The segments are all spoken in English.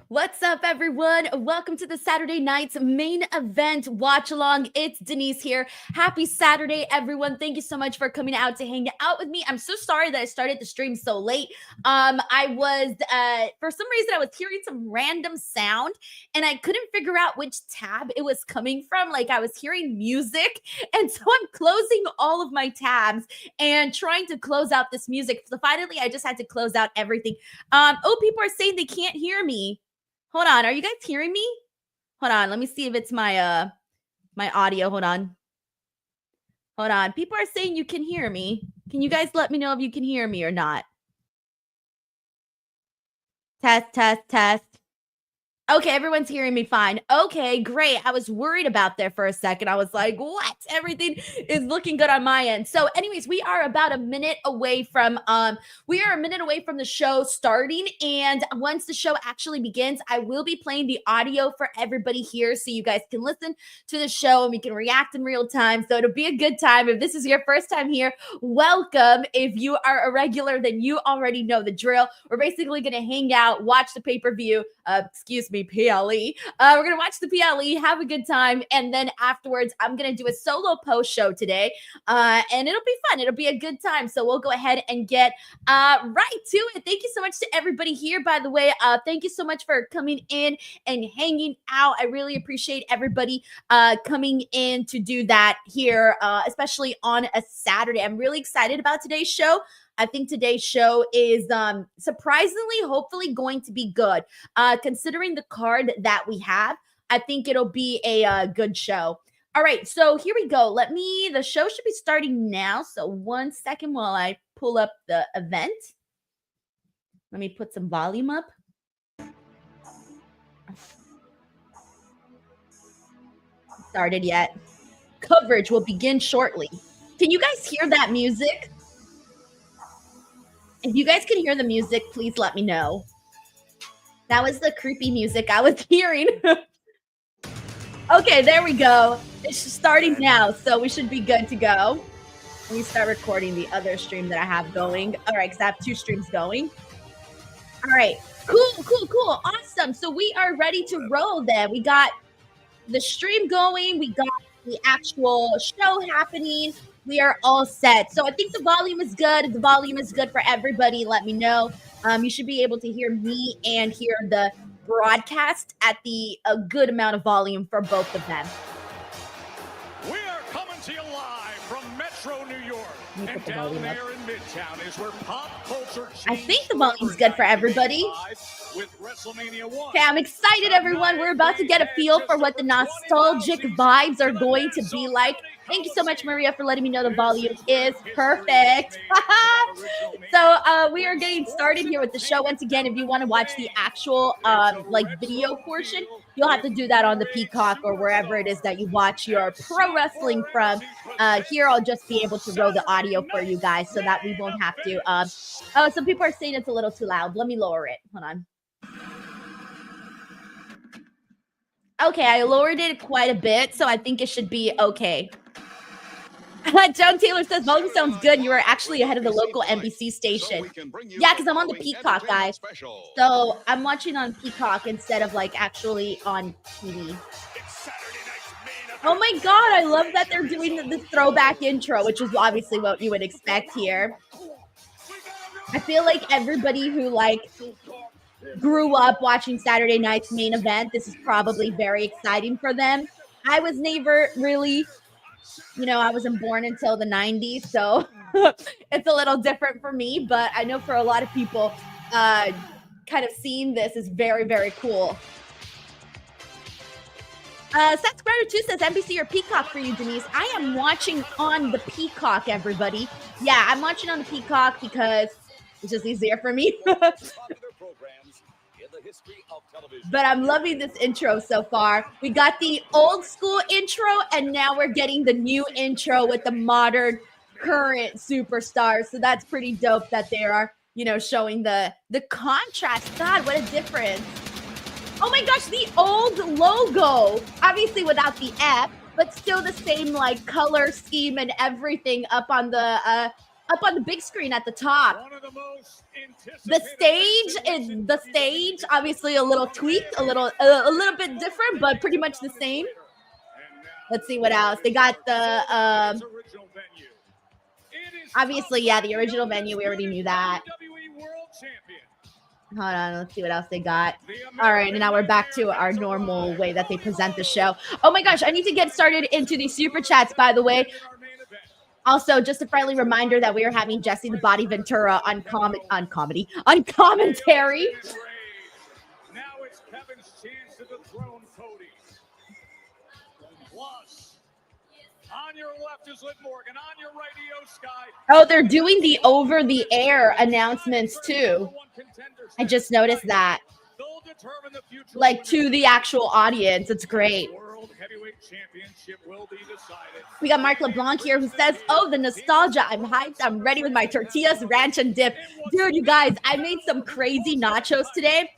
What's up, everyone? Welcome to the Saturday night's main event watch along. It's Denise here. Happy Saturday, everyone. Thank you so much for coming out to hang out with me. I'm so sorry that I started the stream so late. I was, for some reason, I was hearing some random sound and I couldn't figure out which tab it was coming from. Like I was hearing music. And so I'm closing all of my tabs and trying to close out this music. So finally, I just had to close out everything. People are saying they can't hear me. Hold on. Are you guys hearing me? Hold on. Let me see if it's my my audio. Hold on. Hold on. People are saying you can hear me. Can you guys let me know if you can hear me or not? Test, test, test. Okay, everyone's hearing me fine. Okay, great. I was worried about there for a second. I was like, what? Everything is looking good on my end. So anyways, we are about a minute away from the show starting. And once the show actually begins, I will be playing the audio for everybody here so you guys can listen to the show and we can react in real time. So it'll be a good time. If this is your first time here, welcome. If you are a regular, then you already know the drill. We're basically going to hang out, watch the pay-per-view, PLE. We're going to watch the PLE, have a good time. And then afterwards, I'm going to do a solo post show today. And it'll be fun. It'll be a good time. So we'll go ahead and get right to it. Thank you so much to everybody here, by the way. Thank you so much for coming in and hanging out. I really appreciate everybody coming in to do that here, especially on a Saturday. I'm really excited about today's show. I think today's show is surprisingly, hopefully going to be good. Considering the card that we have, I think it'll be a good show. All right, so here we go. The show should be starting now. So 1 second while I pull up the event. Let me put some volume up. Started yet. Coverage will begin shortly. Can you guys hear that music? If you guys can hear the music, please let me know. That was the creepy music I was hearing. Okay, there we go. It's starting now, so we should be good to go. Let me start recording the other stream that I have going. All right, because I have 2 streams going. All right, cool. Awesome. So we are ready to roll then. We got the stream going. We got the actual show happening. We are all set. So I think the volume is good. If the volume is good for everybody, let me know. You should be able to hear me and hear the broadcast at a good amount of volume for both of them. We are coming to you live from Metro New York. And down there in Midtown is where pop culture. I think the volume's good for everybody. Okay, I'm excited, everyone. We're about to get a feel for what the nostalgic vibes are going to be like. Thank you so much, Maria, for letting me know the volume is perfect. So we are getting started here with the show. Once again, if you want to watch the actual video portion, you'll have to do that on the Peacock or wherever it is that you watch your pro wrestling from. Here, I'll just be able to roll the audio for you guys so that we won't have to. Some people are saying it's a little too loud. Let me lower it. Hold on. Okay, I lowered it quite a bit, so I think it should be okay. John Taylor says, volume sounds good. You are actually ahead of the local NBC station. Yeah, because I'm on the Peacock, guys. So I'm watching on Peacock instead of actually on TV. Oh my God, I love that they're doing the throwback intro, which is obviously what you would expect here. I feel like everybody who grew up watching Saturday night's main event, this is probably very exciting for them. I was never really, I wasn't born until the 90s, so it's a little different for me, but I know for a lot of people, kind of seeing this is very, very cool. Seth Scrider 2 says, NBC or Peacock for you, Denise. I am watching on the Peacock, everybody. Yeah, I'm watching on the Peacock because it's just easier for me. But I'm loving this intro so far. We got the old school intro, and now we're getting the new intro with the modern, current superstars. So that's pretty dope that they are, showing the contrast. God, what a difference. Oh my gosh, the old logo, obviously without the F, but still the same color scheme and everything up on the up on the big screen at the top. The stage, obviously a little tweaked, a little bit different, but pretty much the same. Let's see what else. They got the obviously, yeah, the original venue. We already knew that. Hold on, let's see what else they got. All right, and now we're back to our normal way that they present the show. Oh my gosh, I need to get started into the super chats, by the way. Also, just a friendly reminder that we are having Jesse the Body Ventura on commentary. Now it's Kevin's chance to dethrone Cody. Plus, on your left is Liv Morgan. On your right, IYO SKY. Oh, they're doing the over-the-air announcements too. I just noticed that. Like to the actual audience. It's great. We got Mark LeBlanc here who says, oh, the nostalgia. I'm hyped. I'm ready with my tortillas, ranch, and dip. Dude, you guys, I made some crazy nachos today.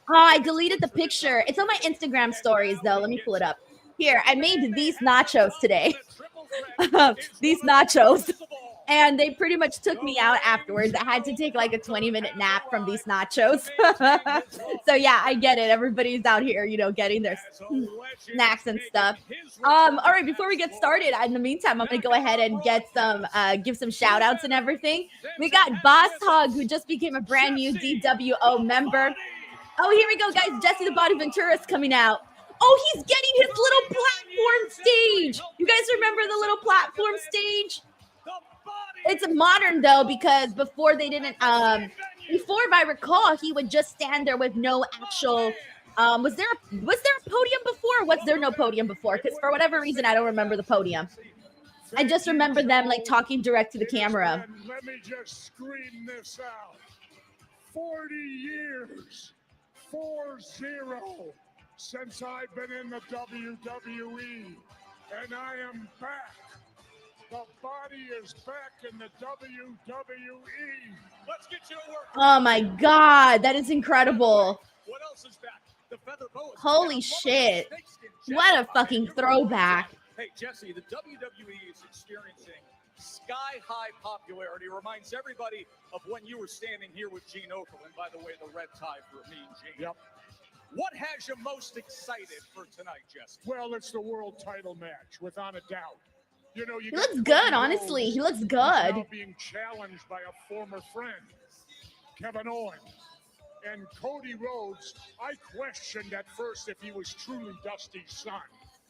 Oh, I deleted the picture. It's on my Instagram stories, though. Let me pull it up. Here, I made these nachos today. These nachos. And they pretty much took me out afterwards. I had to take like a 20-minute nap from these nachos. So yeah, I get it. Everybody's out here, you know, getting their snacks and stuff. All right, before we get started, in the meantime, I'm gonna go ahead and get some give some shout outs and everything. We got Boss Hog, who just became a brand new DWO member. Oh, here we go, guys. Jesse the Body Ventura is coming out. Oh, he's getting his little platform stage. You guys remember the little platform stage? It's modern though, because before they didn't before, if I recall, he would just stand there with no actual was there a podium before, or was there no podium before? Because for whatever reason I don't remember the podium. I just remember them like talking direct to the camera. Let me just scream this out. 40 years, 40, since I've been in the WWE, and I am back. The Body is back in the WWE. Let's get you to work. Oh my God, that is incredible. What else is back? The feather boa. Holy shit. What a fucking throwback. Hey, Jesse, the WWE is experiencing sky-high popularity. Reminds everybody of when you were standing here with Gene Okerlund. By the way, the red tie for Mean Gene. Yep. What has you most excited for tonight, Jesse? Well, it's the world title match, without a doubt. You know, he looks good, honestly. He looks good. Now being challenged by a former friend, Kevin Owens. And Cody Rhodes, I questioned at first if he was truly Dusty's son.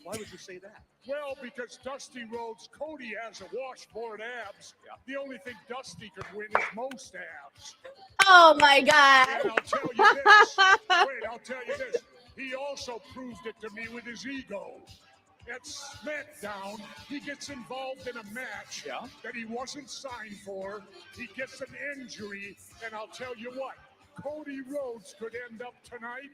Why would you say that? Well, because Dusty Rhodes, Cody has a washboard abs. Yeah. The only thing Dusty could win is most abs. Oh my God. And I'll tell you this. Wait, I'll tell you this. He also proved it to me with his ego. At SmackDown, he gets involved in a match that he wasn't signed for. He gets an injury, and I'll tell you what, Cody Rhodes could end up tonight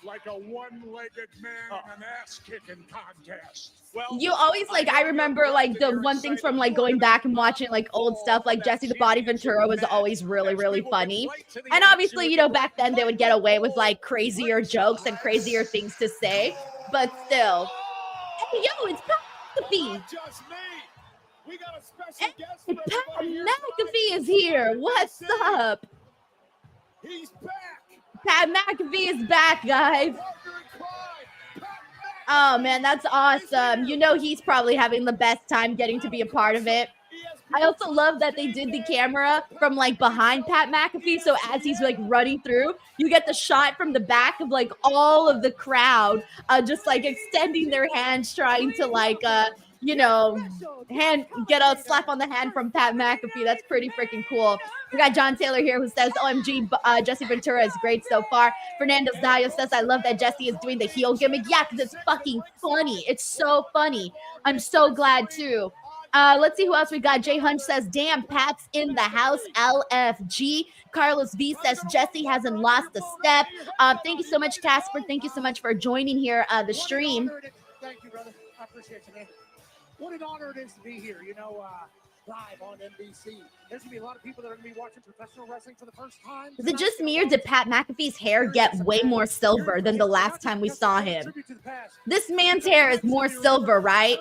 like a one-legged man in an ass-kicking contest. Well, you always like, I remember like the one thing from like going back and watching like old stuff, like Jesse the Body Ventura was always really, really funny. And obviously, you know, back then they would get away with like crazier jokes and crazier things to say, but still. Hey, yo, it's Pat McAfee. We got a special guest. Hey, Pat McAfee is here. What's up? He's back. Pat McAfee is back, guys. Oh, man, that's awesome. You know he's probably having the best time getting to be a part of it. I also love that they did the camera from like behind Pat McAfee. So as he's like running through, you get the shot from the back of like all of the crowd just like extending their hands, trying to like, you know, get a slap on the hand from Pat McAfee. That's pretty freaking cool. We got John Taylor here who says, OMG, Jesse Ventura is great so far. Fernando Zayo says, I love that Jesse is doing the heel gimmick. Yeah, because it's fucking funny. It's so funny. I'm so glad too. Let's see who else we got. Jay Hunch says, damn, Pat's in the house. LFG. Carlos V says, Jesse hasn't lost a step. Thank you so much, Casper. Thank you so much for joining here, the stream. Thank you, brother. I appreciate you, man. What an honor it is to be here, you know, live on NBC. There's going to be a lot of people that are going to be watching professional wrestling for the first time. Is it just me, or did Pat McAfee's hair get way more silver than the last time we saw him? This man's hair is more silver, right?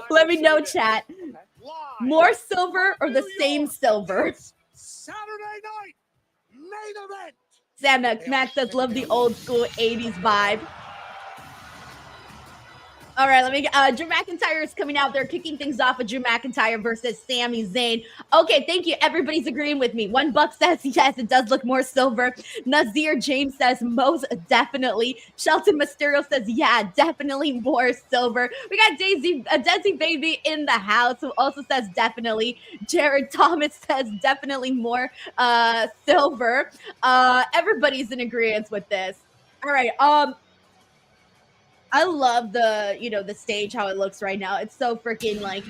Let me know, chat. More silver or the same silver? Saturday night main event. Sam Max says, love the old school 80s vibe. All right, Drew McIntyre is coming out there, kicking things off with Drew McIntyre versus Sami Zayn. Okay, thank you. Everybody's agreeing with me. One Buck says, yes, it does look more silver. Nazir James says, most definitely. Shelton Mysterio says, yeah, definitely more silver. We got Desi Baby in the house who also says, definitely. Jared Thomas says, definitely more silver. Everybody's in agreement with this. All right, I love the stage, how it looks right now. It's so freaking like,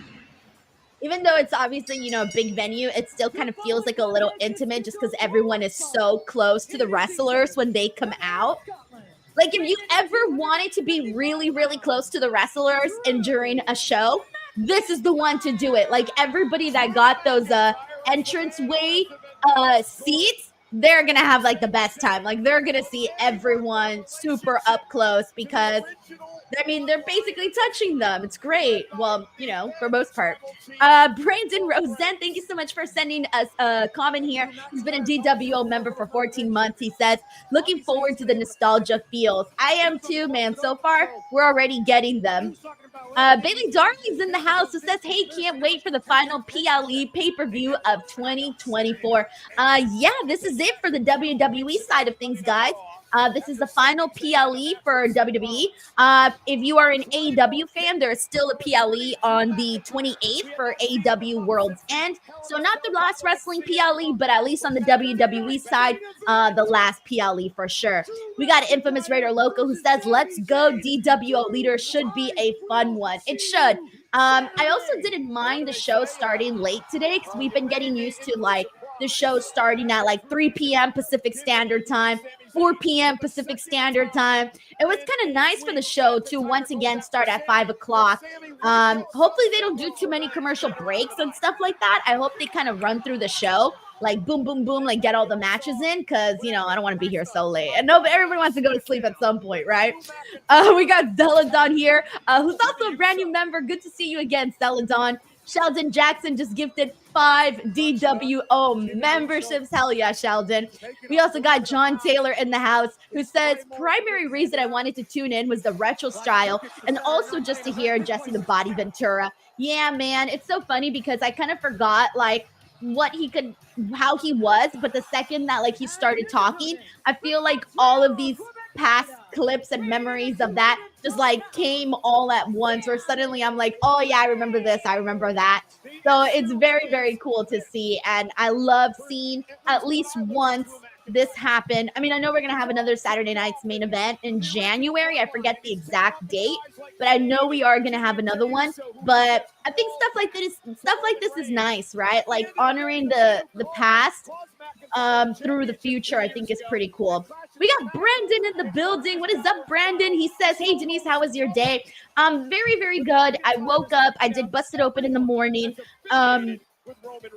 even though it's obviously, a big venue, it still kind of feels like a little intimate just because everyone is so close to the wrestlers when they come out. Like, if you ever wanted to be really, really close to the wrestlers and during a show, this is the one to do it. Like, everybody that got those entranceway seats, they're gonna have like the best time. Like, they're gonna see everyone super up close because they're basically touching them. It's great. Well, for most part. Brandon Rosen, thank you so much for sending us a comment here. He's been a DWO member for 14 months. He says, looking forward to the nostalgia feels. I am too, man. So far, we're already getting them. Bailey Darling's in the house who says, hey, can't wait for the final PLE pay-per-view of 2024. Yeah, this is it for the WWE side of things, guys. This is the final PLE for WWE. If you are an AEW fan, there's still a PLE on the 28th for AEW World's End. So not the last wrestling PLE, but at least on the WWE side, the last PLE for sure. We got Infamous Raider Loco who says, let's go DWO leader. Should be a fun one. It should. I also didn't mind the show starting late today because we've been getting used to like the show starting at like 3 p.m. Pacific Standard Time, 4 p.m. Pacific Standard Time. It was kind of nice for the show to once again start at 5 o'clock. Hopefully they don't do too many commercial breaks and stuff like that. I hope they kind of run through the show, like boom, boom, boom, like get all the matches in because, I don't want to be here so late. And no, everybody wants to go to sleep at some point, right? We got Celadon here, who's also a brand new member. Good to see you again, Celadon. Sheldon Jackson just gifted 5 DWO memberships. Hell yeah, Sheldon. We also got John Taylor in the house who says, primary reason I wanted to tune in was the retro style and also just to hear Jesse the Body Ventura. Yeah, man, it's so funny because I kind of forgot like how he was, but the second that like he started talking, I feel like all of these past clips and memories of that just like came all at once, where suddenly I'm like, oh yeah, I remember this, I remember that. So it's very, very cool to see, and I love seeing at least once this happen. I mean, I know we're gonna have another Saturday night's main event in January. I forget the exact date, but I know we are gonna have another one. But I think stuff like this is nice, right? Like honoring the past through the future, I think is pretty cool. We got Brandon in the building. What is up, Brandon? He says, hey, Denise, how was your day? Very, very good. I woke up. I did Busted Open in the morning.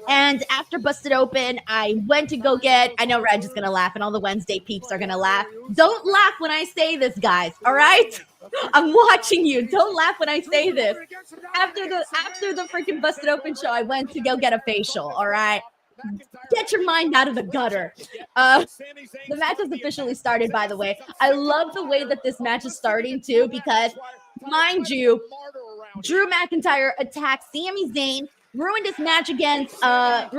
And after Busted Open, I went to go get, I know Reg is going to laugh and all the Wednesday peeps are going to laugh. Don't laugh when I say this, guys. All right? I'm watching you. Don't laugh when I say this. After the freaking Busted Open show, I went to go get a facial. All right? Get your mind out of the gutter. The match has officially started, by the way. I love the way that this match is starting, too, because, mind you, Drew McIntyre attacked Sami Zayn, ruined his match against Seth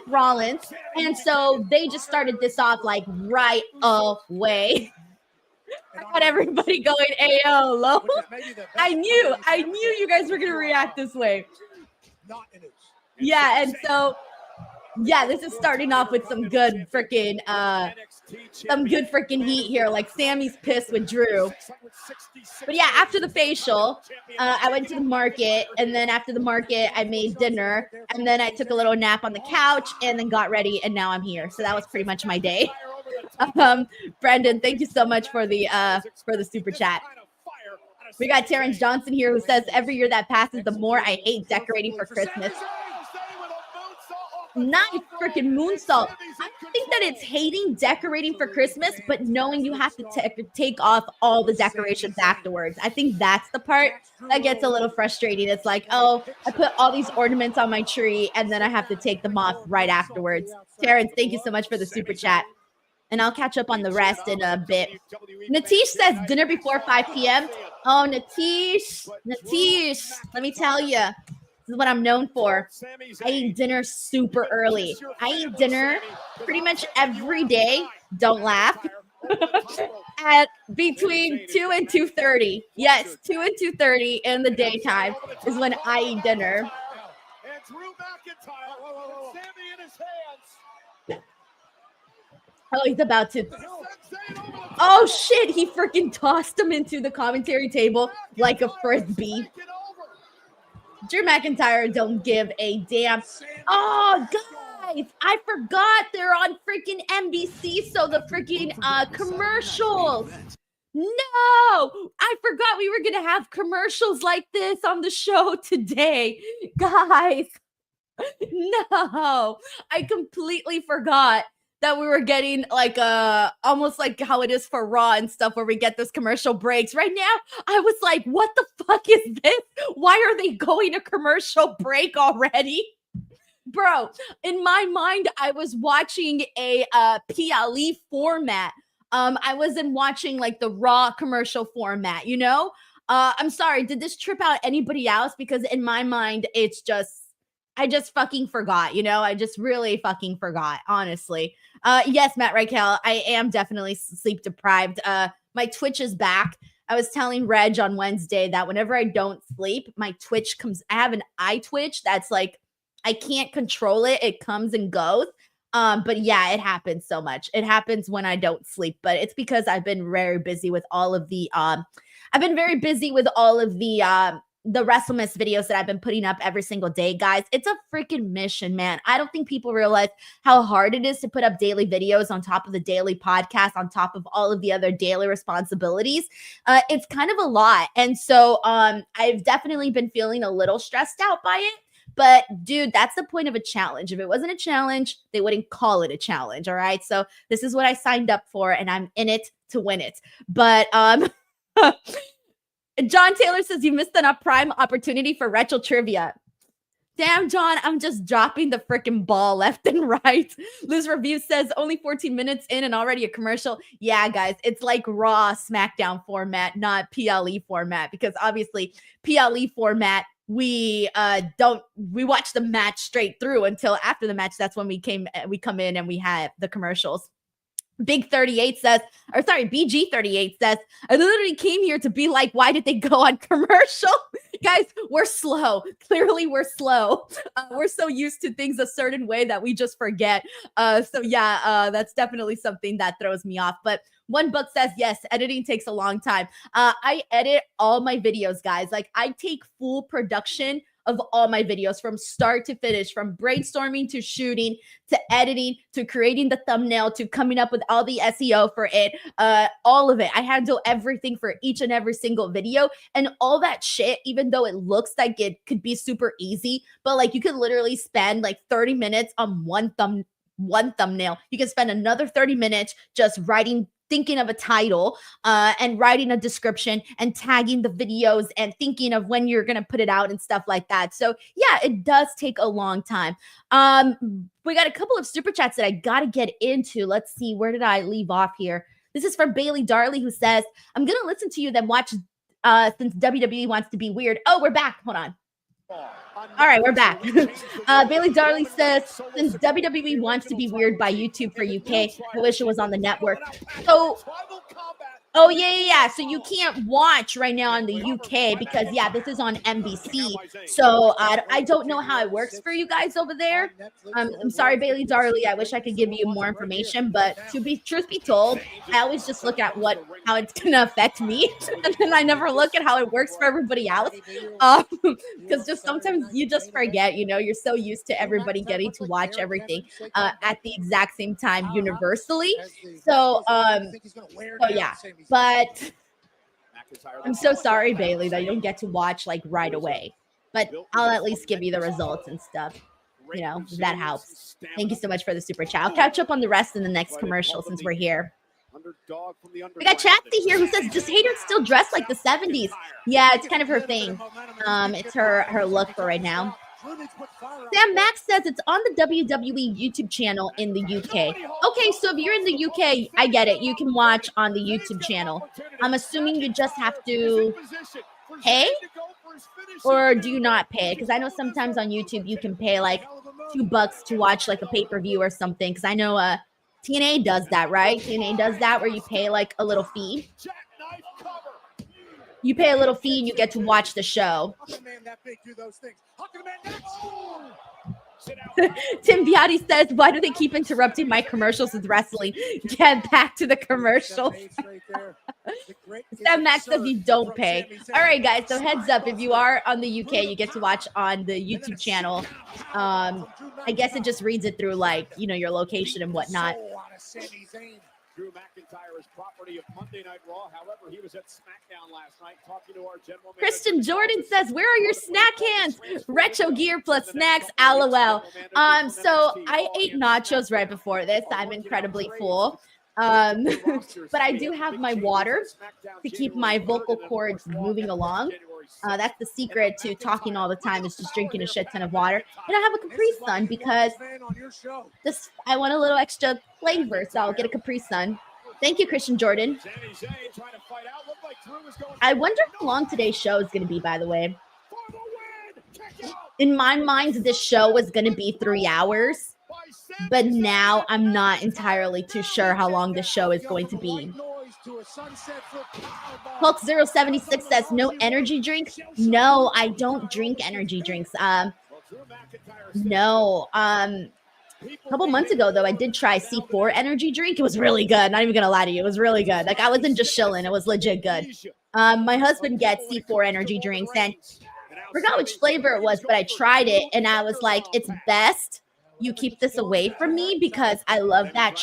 Rollins, and so they just started this off like right away. I got everybody going AO low. I knew you guys were gonna react this way. Yeah, and so this is starting off with some good freaking heat here. Like Sammy's pissed with Drew. But yeah, after the facial, I went to the market, and then after the market, I made dinner, and then I took a little nap on the couch, and then got ready, and now I'm here. So that was pretty much my day. Brendan, thank you so much for the super chat. We got Terrence Johnson here who says, every year that passes, the more I hate decorating for Christmas. Nice freaking moonsault. I'm think that it's hating decorating for Christmas, but knowing you have to take off all the decorations afterwards. I think that's the part that gets a little frustrating. It's like, oh, I put all these ornaments on my tree and then I have to take them off right afterwards. Terrence, thank you so much for the super chat. And I'll catch up on the rest in a bit. Natish says dinner before 5 p.m. Oh, Natish, let me tell you, this is what I'm known for. I eat dinner super early. I eat dinner pretty much every day. Don't laugh. At between 2 and 2:30. Yes, 2 and 2:30 in the daytime is when I eat dinner. Oh, he's about to. Oh, shit. He freaking tossed him into the commentary table like a frisbee. Drew McIntyre don't give a damn. Oh, guys, I forgot they're on freaking NBC. So the freaking commercials. No, I forgot we were going to have commercials like this on the show today. Guys, no, I completely forgot that we were getting like almost like how it is for Raw and stuff where we get those commercial breaks. Right now, I was like, what the fuck is this? Why are they going to commercial break already? Bro, in my mind, I was watching a PLE format. I wasn't watching like the Raw commercial format, you know? I'm sorry, did this trip out anybody else? Because in my mind, it's just, I just fucking forgot, you know? I just really fucking forgot, honestly. Yes, Matt Reichel, I am definitely sleep deprived. My Twitch is back. I was telling Reg on Wednesday that whenever I don't sleep, my Twitch comes, I have an eye twitch that's like, I can't control it. It comes and goes. But yeah, it happens so much. It happens when I don't sleep, but it's because I've been very busy with all of the, the WrestleMania videos that I've been putting up every single day, guys. It's a freaking mission, man. I don't think people realize how hard it is to put up daily videos on top of the daily podcast, on top of all of the other daily responsibilities. It's kind of a lot. And so I've definitely been feeling a little stressed out by it. But dude, that's the point of a challenge. If it wasn't a challenge, they wouldn't call it a challenge. All right. So this is what I signed up for, and I'm in it to win it. But John Taylor says you missed a prime opportunity for retro trivia. Damn, John, I'm just dropping the freaking ball left and right. Liz Review says only 14 minutes in and already a commercial. Yeah, guys, it's like Raw SmackDown format, not PLE format, because obviously PLE format, we watch the match straight through until after the match. That's when we come in and we have the commercials. Big 38 says, or sorry, BG 38 says, I literally came here to be like, why did they go on commercial? Guys, we're slow. Clearly, we're slow. We're so used to things a certain way that we just forget. So yeah, that's definitely something that throws me off. But one book says, yes, editing takes a long time. I edit all my videos, guys. Like I take full production of all my videos from start to finish, from brainstorming to shooting to editing to creating the thumbnail to coming up with all the SEO for it, all of it. I handle everything for each and every single video, and all that shit, even though it looks like it could be super easy, but like you could literally spend like 30 minutes on one thumbnail. You can spend another 30 minutes just thinking of a title and writing a description and tagging the videos and thinking of when you're going to put it out and stuff like that. So yeah, it does take a long time. We got a couple of super chats that I got to get into. Let's see. Where did I leave off here? This is from Bailey Darley, who says, I'm going to listen to you then watch since WWE wants to be weird. Oh, we're back. Hold on. All right, we're back. Bailey Darley says, since WWE wants to be weird by YouTube for UK, I wish it was on the network. So, oh, yeah. So you can't watch right now on the UK because, yeah, this is on NBC. So I don't know how it works for you guys over there. I'm sorry, Bailey Darley. I wish I could give you more information, but truth be told, I always just look at how it's going to affect me. And then I never look at how it works for everybody else. Because just sometimes you just forget, you're so used to everybody getting to watch everything at the exact same time universally. So yeah. But I'm so sorry, Bailey, that you don't get to watch like right away. But I'll at least give you the results and stuff. you know, that helps. Thank you so much for the super chat. I'll catch up on the rest in the next commercial since we're here. We got Chastity here who says, does Hayden still dress like the 70s? Yeah, it's kind of her thing. It's her look for right now. Sam Max says it's on the WWE YouTube channel in the UK. Okay, so if you're in the UK, I get it. You can watch on the YouTube channel. I'm assuming you just have to pay, or do you not pay? Because I know sometimes on YouTube you can pay like $2 to watch like a pay-per-view or something. Because I know TNA does that, right? TNA does that where you pay like a little fee. You pay a little fee and you get to watch the show. Tim Beatty says, why do they keep interrupting my commercials with wrestling? Get back to the commercials. Sam Max says you don't pay. All right, guys, so heads up. If you are on the UK, you get to watch on the YouTube channel. I guess it just reads it through, like, you know, your location and whatnot. Drew McIntyre is property of Monday Night Raw. However, he was at SmackDown last night talking to our general manager. Kristen Jordan says, where are your snack cans? Retro gear plus snacks, LOL. So I ate nachos right before this. I'm incredibly full. But I do have my water to keep my vocal cords moving along. That's the secret to talking all the time, is just drinking a shit ton of water. And I have a Capri Sun because I want a little extra flavor, so I'll get a Capri Sun. Thank you, Christian Jordan. I wonder how long today's show is going to be, by the way. In my mind, this show was going to be 3 hours. But now I'm not entirely too sure how long this show is going to be. Hulk076 says, no energy drink? No, I don't drink energy drinks. No. A couple months ago, though, I did try C4 energy drink. It was really good. Not even going to lie to you. It was really good. Like, I wasn't just chilling. It was legit good. My husband gets C4 energy drinks, and I forgot which flavor it was, but I tried it, and I was like, it's best you keep this away from me because I love that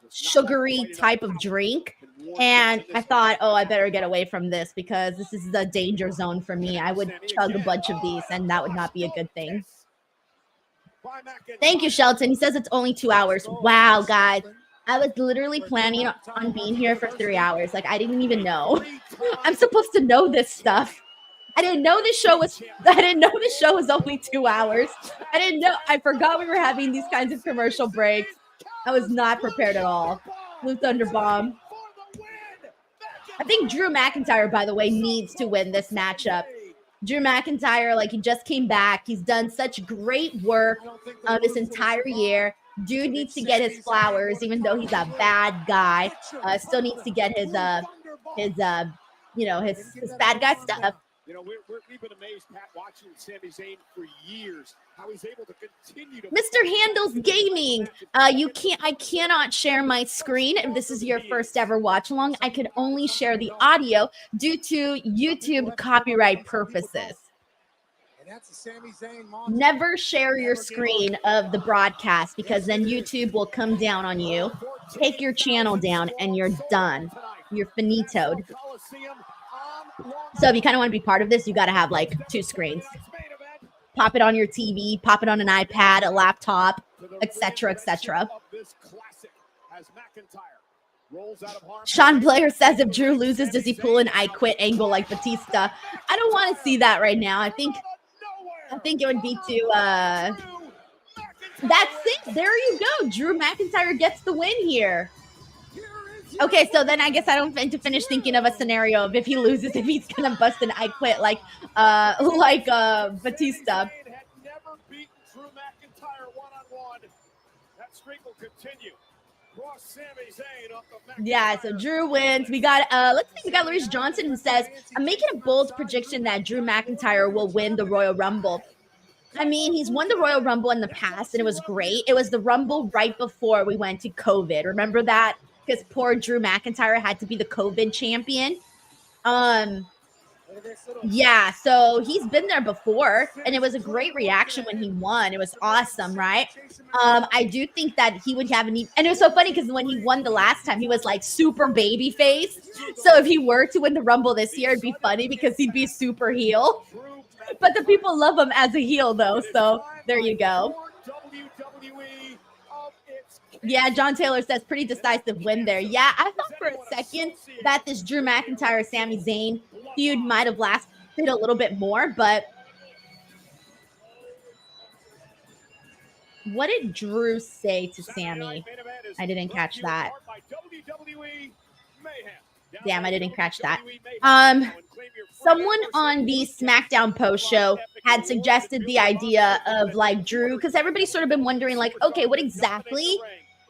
sugary type of drink. And I thought, oh, I better get away from this because this is the danger zone for me. I would chug a bunch of these and that would not be a good thing. Thank you, Shelton. He says it's only 2 hours. Wow, guys. I was literally planning on being here for 3 hours. Like, I didn't even know. I'm supposed to know this stuff. I didn't know this show was only 2 hours. I forgot we were having these kinds of commercial breaks. I was not prepared at all. Blue Thunder Bomb. I think Drew McIntyre, by the way, needs to win this matchup. Drew McIntyre, like, he just came back. He's done such great work this entire year. Dude needs to get his flowers, even though he's a bad guy. Still needs to get his bad guy stuff. You know, we've been amazed, Pat, watching Sami Zayn for years, how he's able to continue to... Mr. Handles Gaming, I cannot share my screen if this is your first ever watch along. I can only share the audio due to YouTube copyright purposes. Never share your screen of the broadcast because then YouTube will come down on you, take your channel down, and you're done. You're finitoed. So if you kind of want to be part of this, you got to have like 2 screens. Pop it on your TV, pop it on an iPad, a laptop, etc., etc. Sean Blair says, if Drew loses, does he pull an I quit angle like Batista? I don't want to see that right now. I think it would be too that's it. There you go. Drew McIntyre gets the win here. Okay, so then I guess I don't need to finish thinking of a scenario of if he loses, if he's gonna bust an I quit like Batista. Yeah, so Drew wins. We got Larice Johnson who says, I'm making a bold prediction that Drew McIntyre will win the Royal Rumble. I mean, he's won the Royal Rumble in the past and it was great. It was the Rumble right before we went to COVID. Remember that? Because poor Drew McIntyre had to be the COVID champion. Yeah, so he's been there before, and it was a great reaction when he won. It was awesome, right? I do think that he would have and it was so funny because when he won the last time, he was like super baby face. So if he were to win the Rumble this year, it'd be funny because he'd be super heel. But the people love him as a heel, though. So there you go. Yeah, John Taylor says pretty decisive win there. Yeah, I thought for a second that this Drew McIntyre, Sami Zayn feud might have lasted a little bit more, but what did Drew say to Sami? I didn't catch that. Damn, I didn't catch that. Someone on the SmackDown post show had suggested the idea of like Drew, because everybody's sort of been wondering like, okay,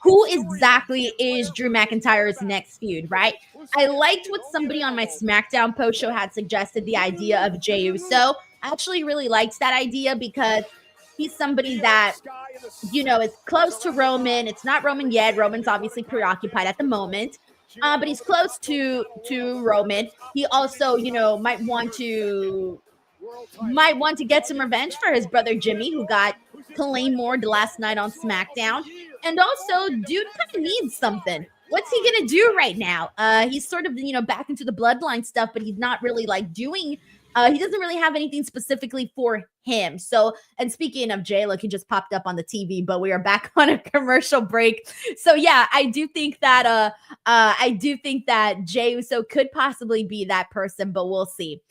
who exactly is Drew McIntyre's next feud, right? I liked what somebody on my SmackDown post show had suggested, the idea of Jey Uso. I actually really liked that idea because he's somebody that, you know, is close to Roman. It's not Roman yet. Roman's obviously preoccupied at the moment. But he's close to Roman. He also, you know, might want to get some revenge for his brother Jimmy, who got Claymore last night on SmackDown. And also, dude kind of needs something. What's he gonna do right now? He's sort of, you know, back into the bloodline stuff, but he's not really like doing. He doesn't really have anything specifically for him. So, and speaking of Jay, look, he just popped up on the TV, but we are back on a commercial break. So yeah, I do think that Jey Uso could possibly be that person, but we'll see.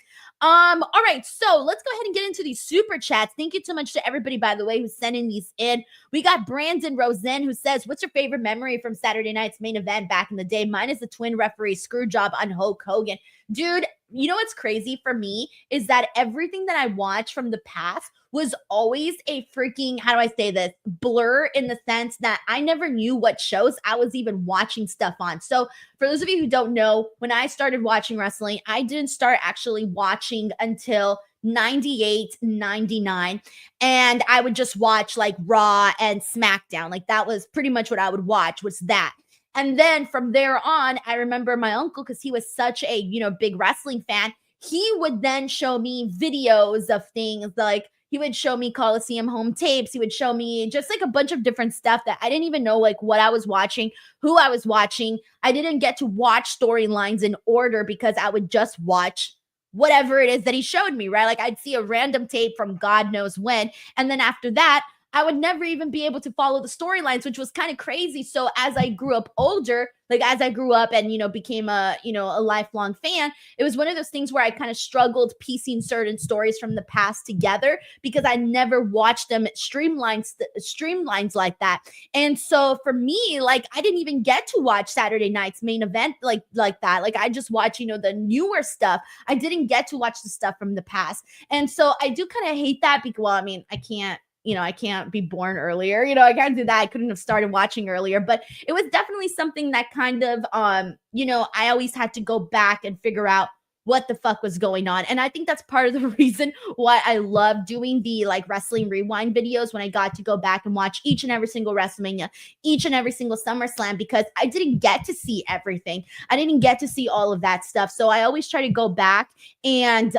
All right, so let's go ahead and get into these super chats. Thank you so much to everybody, by the way, who's sending these in. We got Brandon Rosen, who says, what's your favorite memory from Saturday night's main event back in the day? Mine is the twin referee screw job on Hulk Hogan. Dude, you know what's crazy for me is that everything that I watched from the past was always a freaking, how do I say this, blur, in the sense that I never knew what shows I was even watching stuff on. So for those of you who don't know, when I started watching wrestling, I didn't start actually watching until 98, 99. And I would just watch like Raw and SmackDown. Like that was pretty much what I would watch, was that. And then from there on, I remember my uncle, because he was such a, you know, big wrestling fan, he would then show me videos of things like, he would show me Coliseum home tapes. He would show me just like a bunch of different stuff that I didn't even know like what I was watching, who I was watching. I didn't get to watch storylines in order because I would just watch whatever it is that he showed me, right? Like I'd see a random tape from God knows when. And then after that, I would never even be able to follow the storylines, which was kind of crazy. So as I grew up older, like as I grew up and, you know, became a, you know, a lifelong fan, it was one of those things where I kind of struggled piecing certain stories from the past together because I never watched them streamlines like that. And so for me, like I didn't even get to watch Saturday night's main event like that. Like I just watch, you know, the newer stuff. I didn't get to watch the stuff from the past. And so I do kind of hate that because, well, I mean, I can't be born earlier. You know, I can't do that. I couldn't have started watching earlier, but it was definitely something that kind of, you know, I always had to go back and figure out what the fuck was going on. And I think that's part of the reason why I love doing the like wrestling rewind videos when I got to go back and watch each and every single WrestleMania, each and every single SummerSlam, because I didn't get to see everything. I didn't get to see all of that stuff. So I always try to go back and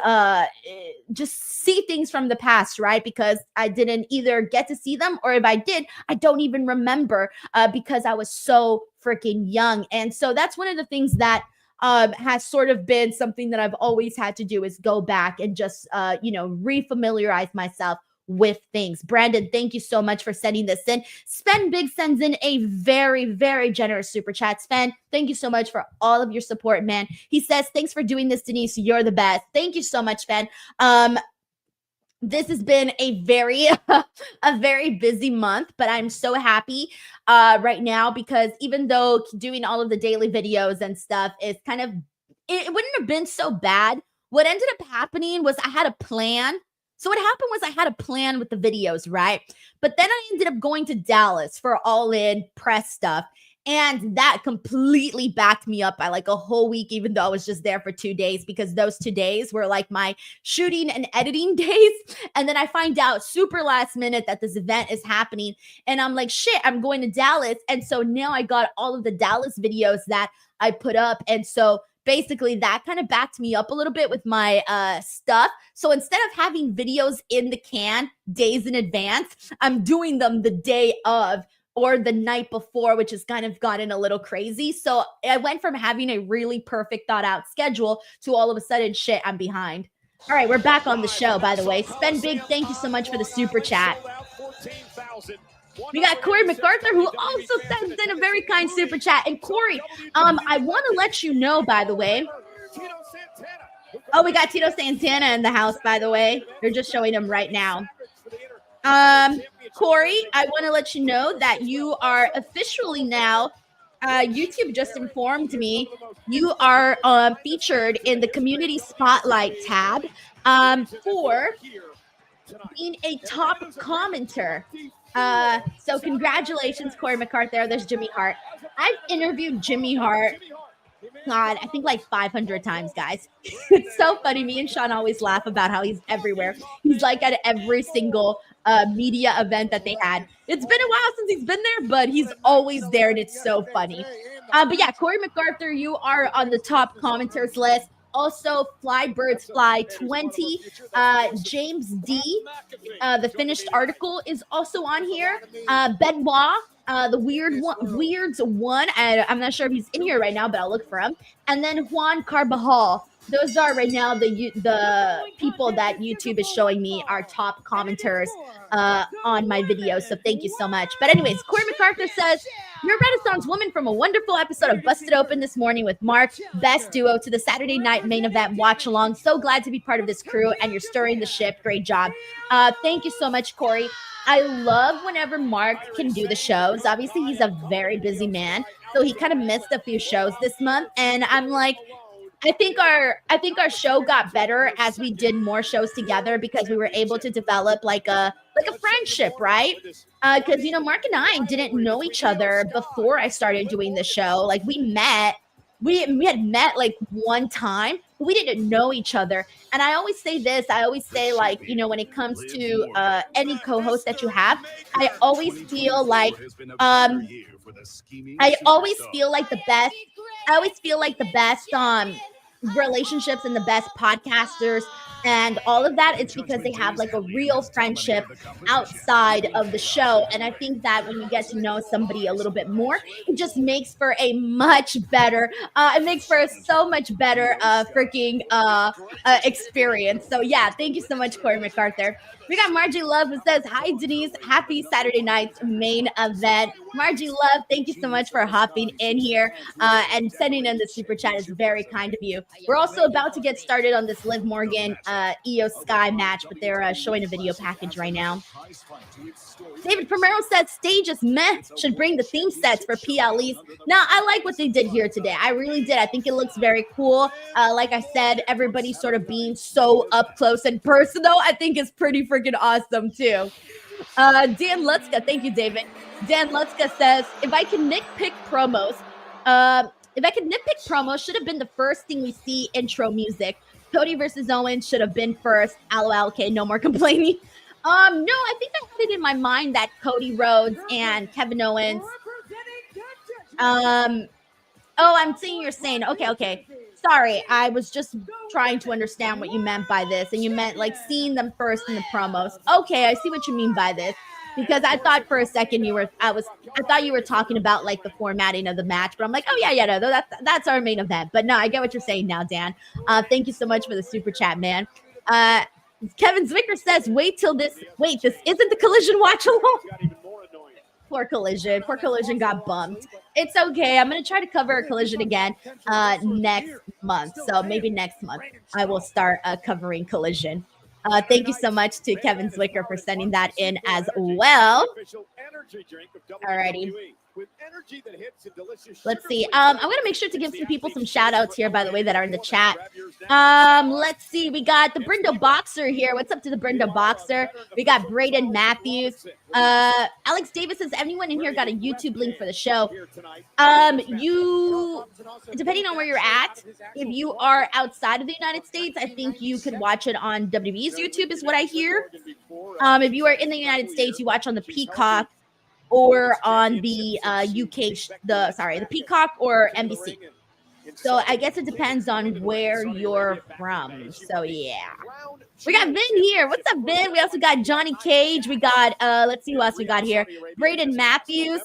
just see things from the past, right? Because I didn't either get to see them, or if I did, I don't even remember because I was so freaking young. And so that's one of the things that has sort of been something that I've always had to do, is go back and just, you know, refamiliarize myself with things. Brandon, thank you so much for sending this in. Sven Big sends in a very, very generous super chat. Sven, thank you so much for all of your support, man. He says, thanks for doing this, Denise. You're the best. Thank you so much, Sven. This has been a very busy month, but I'm so happy right now because even though doing all of the daily videos and stuff is kind of, it wouldn't have been so bad. What ended up happening was I had a plan. So what happened was I had a plan with the videos, right? But then I ended up going to Dallas for All In press stuff. And that completely backed me up by like a whole week, even though I was just there for 2 days, because those 2 days were like my shooting and editing days. And then I find out super last minute that this event is happening. And I'm like, shit, I'm going to Dallas. And so now I got all of the Dallas videos that I put up. And so basically that kind of backed me up a little bit with my stuff. So instead of having videos in the can days in advance, I'm doing them the day of or the night before, which has kind of gotten a little crazy. So I went from having a really perfect thought out schedule to all of a sudden, shit, I'm behind. All right, we're back on the show, by the way. Spend Big, thank you so much for the super chat. We got Corey MacArthur, who also sends in a very kind super chat. And Corey, I want to let you know, by the way. Oh, we got Tito Santana in the house, by the way. They're just showing him right now. Corey, I want to let you know that you are officially now, YouTube just informed me, you are featured in the Community Spotlight tab for being a top commenter. So congratulations, Corey MacArthur. There's Jimmy Hart. I've interviewed Jimmy Hart, God, I think like 500 times, guys. It's so funny. Me and Sean always laugh about how he's everywhere. He's like at every single media event that they had. It's been a while since he's been there, but he's always there, and it's so funny. But yeah, Corey MacArthur, you are on the top commenters list. Also, Fly Birds Fly 20. James D, the finished article, is also on here. Benoit, the Weirds one. I'm not sure if he's in here right now, but I'll look for him. And then Juan Carbajal. Those are right now the people that YouTube is showing me are top commenters on my videos. So thank you so much. But anyways, Corey MacArthur says, "Your Renaissance woman from a wonderful episode of Busted Open this morning with Mark. Best duo to the Saturday night main event watch along. So glad to be part of this crew, and you're stirring the ship. Great job." Thank you so much, Corey. I love whenever Mark can do the shows. Obviously, he's a very busy man, so he kind of missed a few shows this month. And I'm like, I think our show got better as we did more shows together because we were able to develop like a friendship, right? Because Mark and I didn't know each other before I started doing the show. Like we had met like one time, but we didn't know each other. And I always say this. I always say like when it comes to any co-host that you have, I always feel like the best relationships and the best podcasters and all of that, it's because they have like a real friendship outside of the show. And I think that when you get to know somebody a little bit more, it just makes for a much better so much better freaking experience. So yeah, thank you so much, Corey MacArthur. We got Margie Love who says, "Hi Denise, happy Saturday night's main event." Margie Love, thank you so much for hopping in here and sending in the super chat. Is very kind of you. We're also about to get started on this Liv Morgan IYO SKY match, but they're showing a video package right now. David Primero said, "Stages meh, should bring the theme sets for PLEs." Now, I like what they did here today. I really did. I think it looks very cool. Like I said, everybody sort of being so up close and personal, I think is pretty freaking awesome too. Dan Lutzka, thank you, David. Dan Lutzka says, if I can nitpick promos, should have been the first thing we see intro music. Cody versus Owens should have been first. LOL, okay, no more complaining. No, I think I had it in my mind that Cody Rhodes and Kevin Owens. Oh, I'm seeing you're saying, okay. Sorry, I was just trying to understand what you meant by this. And you meant like seeing them first in the promos. Okay, I see what you mean by this. Because I thought for a second I thought you were talking about like the formatting of the match, but I'm like, oh yeah, no, that's our main event. But no, I get what you're saying now, Dan. Thank you so much for the super chat, man. Kevin Zwicker says, this isn't the Collision watch along. Poor Collision got bumped. It's okay. I'm going to try to cover a Collision again next month. So maybe next month I will start covering Collision. Thank you so much to Kevin Zwicker for sending that in as well. Alrighty. Let's see. I'm going to make sure to give some people some shout outs here, by the way, that are in the chat. Let's see. We got the Brindo Boxer here. What's up to the Brindo Boxer? We got Braden Matthews. Alex Davis says, anyone in here got a YouTube link for the show? You, depending on where you're at, if you are outside of the United States, I think you could watch it on WWE's YouTube is what I hear. If you are in the United States, you watch on the Peacock or on the the Peacock or NBC. So I guess it depends on where you're from. So yeah. We got Vin here. What's up, Vin? We also got Johnny Cage. We got, let's see who else we got here. Braden Matthews.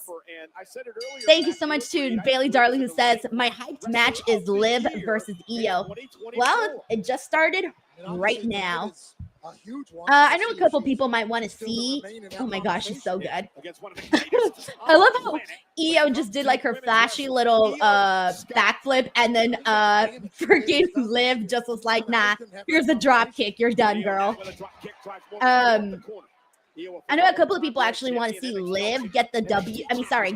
Thank you so much to Bailey Darley, who says, my hyped match is Liv versus IYO. Well, it just started right now. I know a couple people might want to see. Oh my gosh, she's so good. I love how IYO just did like her flashy little backflip, and then freaking Liv just was like, nah, here's a drop kick. You're done, girl. I know a couple of people actually want to see Liv get the W. I mean, sorry,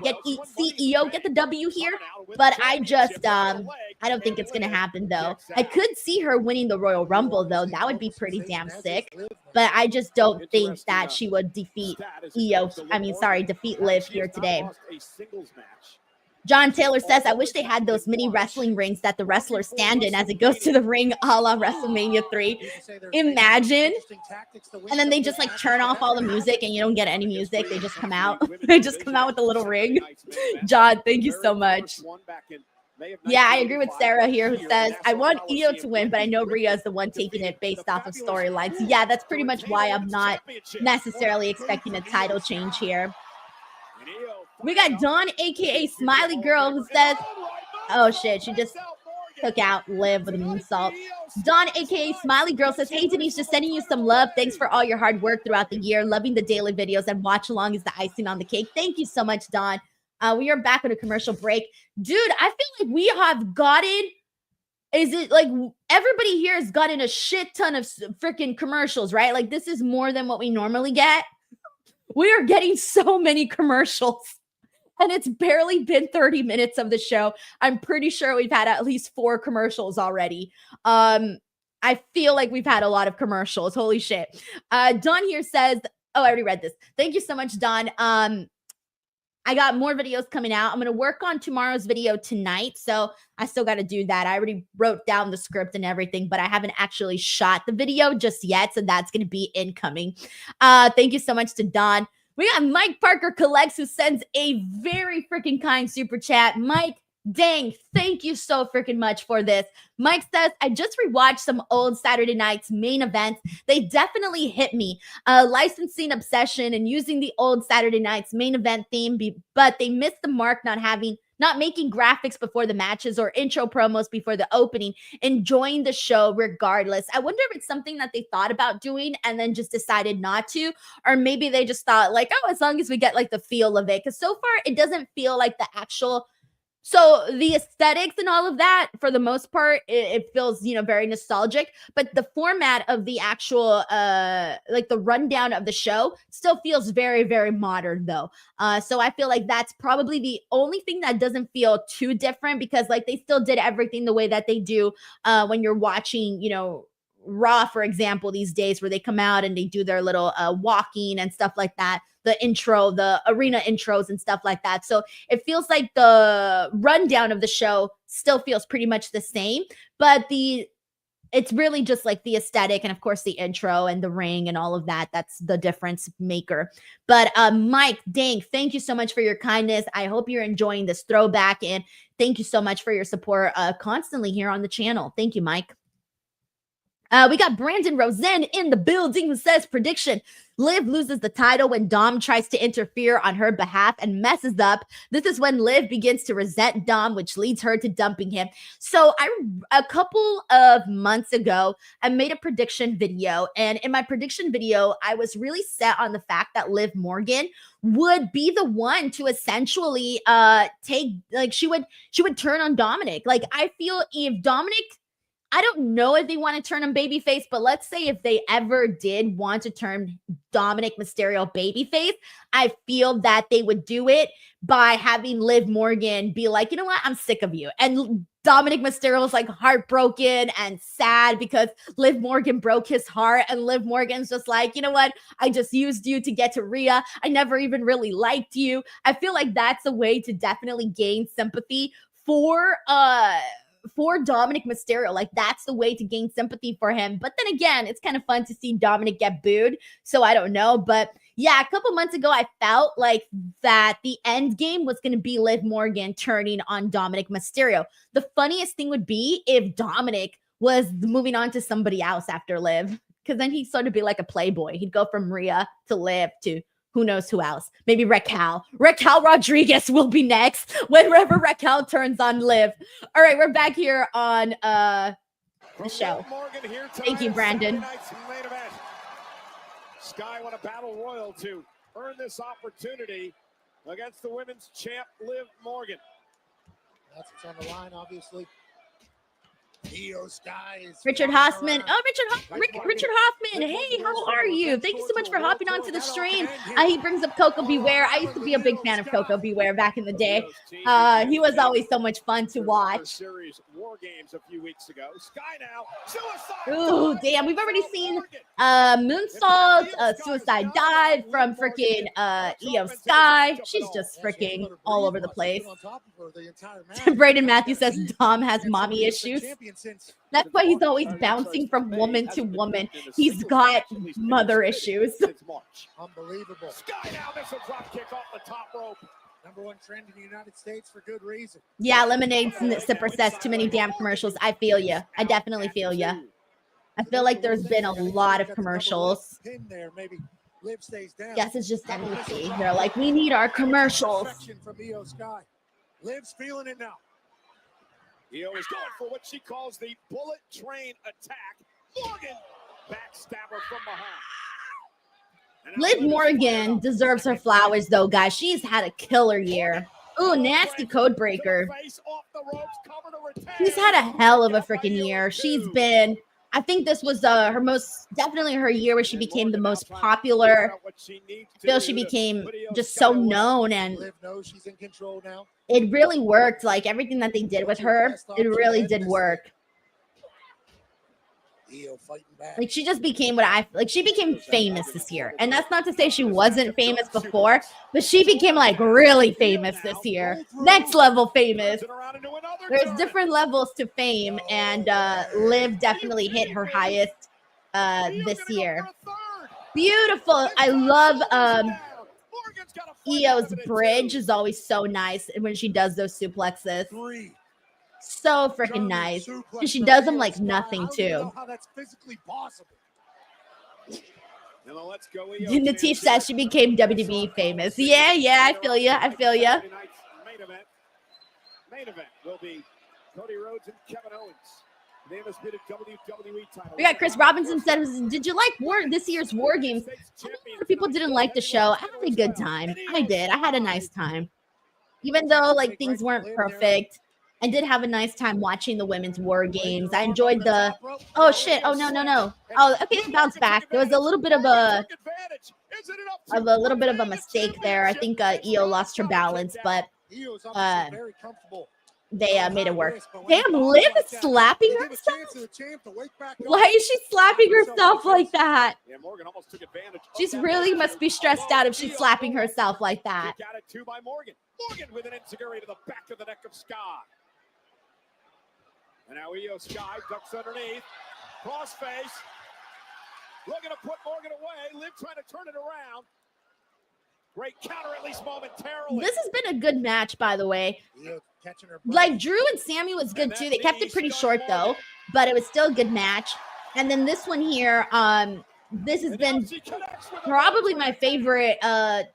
see IYO get the W here, but I just I don't think it's gonna happen though. I could see her winning the Royal Rumble though. That would be pretty damn sick. But I just don't think that she would defeat IYO. I mean, sorry, defeat Liv here today. John Taylor says, I wish they had those mini wrestling rings that the wrestlers stand in as it goes to the ring a la WrestleMania 3. Imagine. And then they just like turn off all the music and you don't get any music. They just come out. They just come out with a little ring. John, thank you so much. Yeah, I agree with Sarah here who says, I want IYO to win, but I know Rhea is the one taking it based off of storylines. Yeah, that's pretty much why I'm not necessarily expecting a title change here. We got Dawn, aka Smiley Girl, who says, oh shit, she just took out Liv with a moonsault. Dawn, aka Smiley Girl, says, hey Denise, just sending you some love. Thanks for all your hard work throughout the year. Loving the daily videos, and watch along is the icing on the cake. Thank you so much, Dawn. We are back with a commercial break. Dude, I feel like we have gotten, is it like everybody here has gotten a shit ton of freaking commercials, right? Like this is more than what we normally get. We are getting so many commercials. And it's barely been 30 minutes of the show. I'm pretty sure we've had at least 4 commercials already. I feel like we've had a lot of commercials. Holy shit. Dawn here says, oh, I already read this. Thank you so much, Dawn. I got more videos coming out. I'm going to work on tomorrow's video tonight. So I still got to do that. I already wrote down the script and everything, but I haven't actually shot the video just yet. So that's going to be incoming. Thank you so much to Dawn. We got Mike Parker Collects, who sends a very freaking kind super chat. Mike, dang, thank you so freaking much for this. Mike says, I just rewatched some old Saturday Night's main events. They definitely hit me. Licensing obsession and using the old Saturday Night's main event theme, but they missed the mark not making graphics before the matches or intro promos before the opening, enjoying the show regardless. I wonder if it's something that they thought about doing and then just decided not to, or maybe they just thought like, oh, as long as we get like the feel of it. Because so far it doesn't feel like the actual, so the aesthetics and all of that, for the most part, it feels, very nostalgic, but the format of the actual, like the rundown of the show still feels very, very modern though. So I feel like that's probably the only thing that doesn't feel too different, because like they still did everything the way that they do when you're watching, Raw, for example, these days, where they come out and they do their little walking and stuff like that. The intro, the arena intros and stuff like that. So it feels like the rundown of the show still feels pretty much the same, but it's really just like the aesthetic and of course the intro and the ring and all of that. That's the difference maker. But Mike, dang, thank you so much for your kindness. I hope you're enjoying this throwback, and thank you so much for your support constantly here on the channel. Thank you, Mike. We got Brandon Rosen in the building, who says, prediction, Liv loses the title when Dom tries to interfere on her behalf and messes up. This is when Liv begins to resent Dom, which leads her to dumping him. So a couple of months ago, I made a prediction video. And in my prediction video, I was really set on the fact that Liv Morgan would be the one to essentially she would turn on Dominic. Like, I feel if Dominic, I don't know if they want to turn him babyface, but let's say if they ever did want to turn Dominic Mysterio babyface, I feel that they would do it by having Liv Morgan be like, you know what, I'm sick of you. And Dominic Mysterio is like heartbroken and sad because Liv Morgan broke his heart. And Liv Morgan's just like, you know what, I just used you to get to Rhea. I never even really liked you. I feel like that's a way to definitely gain sympathy for Dominic Mysterio. Like, that's the way to gain sympathy for him. But then again, it's kind of fun to see Dominic get booed. So I don't know. But yeah, a couple months ago, I felt like that the end game was going to be Liv Morgan turning on Dominic Mysterio. The funniest thing would be if Dominic was moving on to somebody else after Liv, because then he'd sort of be like a playboy. He'd go from Rhea to Liv to who knows who else? Maybe Raquel. Raquel Rodriguez will be next whenever Raquel turns on Liv. All right, we're back here on the show. Thank you, Brandon. Sky won a battle royal to earn this opportunity against the women's champ, Liv Morgan. That's what's on the line, obviously. IYO SKY is Richard Hoffman. Oh, Richard Hoffman. Hey, how are you? Thank you so much for hopping onto the stream. He brings up Coco Beware. I used to be a big fan of Coco Beware back in the day. He was always so much fun to watch. Series War Games a few weeks ago. Sky now. Suicide. Ooh, damn. We've already seen moonsault, suicide dive from freaking IYO SKY. She's just freaking all over the place. Braden Matthews says Dom has mommy issues. That's why he's always bouncing from woman to woman. He's got mother issues. Unbelievable. Sky now misses a drop kick off the top rope. #1 trend in the United States for good reason. Yeah, Lemonade Sipper says too many damn commercials. I feel you. I definitely feel you. I feel like there's been a lot of commercials. Guess it's just NBC. They're like, we need our commercials. From IYO SKY. Liv's feeling it now. IYO is going for what she calls the bullet train attack. Morgan, backstabber from behind. Liv Morgan deserves her flowers, though, guys. She's had a killer year. Ooh, nasty code breaker. She's had a hell of a freaking year. She's been, I think this was definitely her year where she became the most popular. I feel she became just so known, and Liv knows she's in control now. it really worked. Like everything that they did with her, it really did work. IYO fighting back. Like she just became she became famous this year. And that's not to say she wasn't famous before, but she became like really famous this year. Next level famous. There's different levels to fame, and Liv definitely hit her highest this year. Beautiful. I love IYO's bridge is always so nice when she does those suplexes. So freaking nice. And she does them like nothing too. How that's physically possible. Natish says she became WWE famous. Yeah, I feel you. I feel you. Main event will be Cody Rhodes and Kevin Owens. The undisputed WWE title. We got Chris Robinson says, did you like this year's War Games? I know a lot of people didn't like the show. I had a good time. I did. I had a nice time. Even though like things weren't perfect. I did have a nice time watching the women's War Games. I enjoyed the, oh shit, oh no. Oh, okay, it bounced back. There was a little bit of a mistake there. I think IYO lost her balance, but they made it work. Damn, Liv is slapping herself? Why is she slapping herself like that? She's really must be stressed out if she's slapping herself like that. Got it too by Morgan. Morgan with an enziguri to the back of the neck of Sky. And now IYO SKY ducks underneath. Crossface. Looking to put Morgan away. Liv trying to turn it around. Great counter, at least momentarily. This has been a good match, by the way. Like, Drew and Sami was good, too. They kept it pretty short, though. But it was still a good match. And then this one here, this has been probably my favorite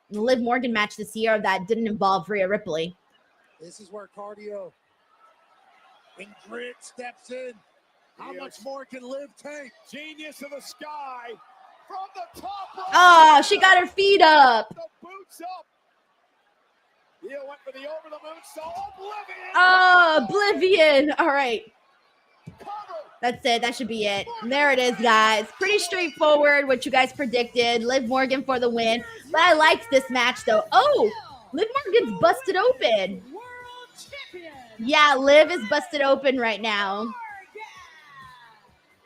Liv Morgan match this year that didn't involve Rhea Ripley. This is where cardio and grit steps in. How much more can Liv take? Genius of the Sky from the top rope. Oh, she got her feet up. The boots up. IYO went for the over the moonsault. Oblivion. Oh, Oblivion. All right. That's it. That should be it. There it is, guys. Pretty straightforward what you guys predicted. Liv Morgan for the win. But I liked this match, though. Oh, Liv Morgan's busted open. Yeah, Liv is busted open right now.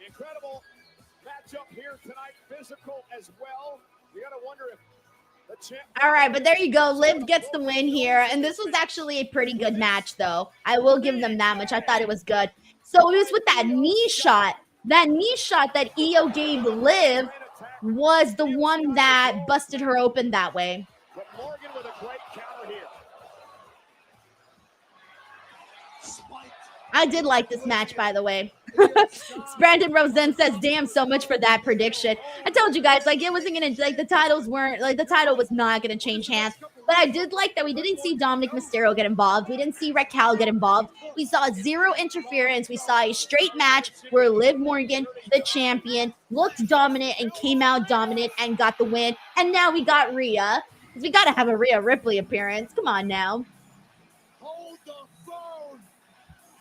Incredible matchup here tonight. Physical as well. You got to wonder if the champ. All right, but there you go. Liv gets the win here. And this was actually a pretty good match, though. I will give them that much. I thought it was good. So it was with that knee shot. That knee shot that IYO gave Liv was the one that busted her open that way. But Morgan with a great counter here. I did like this match, by the way. Brandon Rosen says, damn, so much for that prediction. I told you guys, like, it wasn't going to, like, the titles weren't, like, the title was not going to change hands. But I did like that we didn't see Dominic Mysterio get involved. We didn't see Raquel get involved. We saw zero interference. We saw a straight match where Liv Morgan, the champion, looked dominant and came out dominant and got the win. And now we got Rhea. We got to have a Rhea Ripley appearance. Come on now.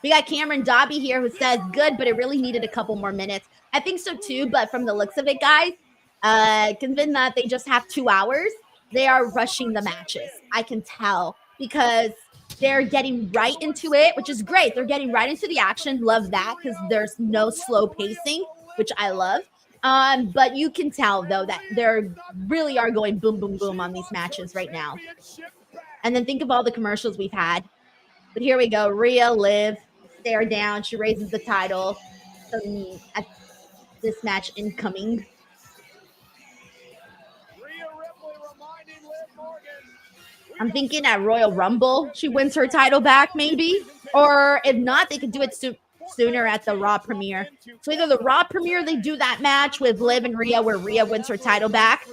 We got Cameron Dobby here who says, good, but it really needed a couple more minutes. I think so too, but from the looks of it, guys, given that they just have 2 hours, they are rushing the matches. I can tell because they're getting right into it, which is great. They're getting right into the action. Love that because there's no slow pacing, which I love. But you can tell, though, that they're really are going boom, boom, boom on these matches right now. And then think of all the commercials we've had. But here we go. Rhea, Liv, stare down. She raises the title. At this match incoming. I'm thinking at Royal Rumble, she wins her title back, maybe. Or if not, they could do it sooner at the Raw premiere. So either the Raw premiere, they do that match with Liv and Rhea where Rhea wins her title back,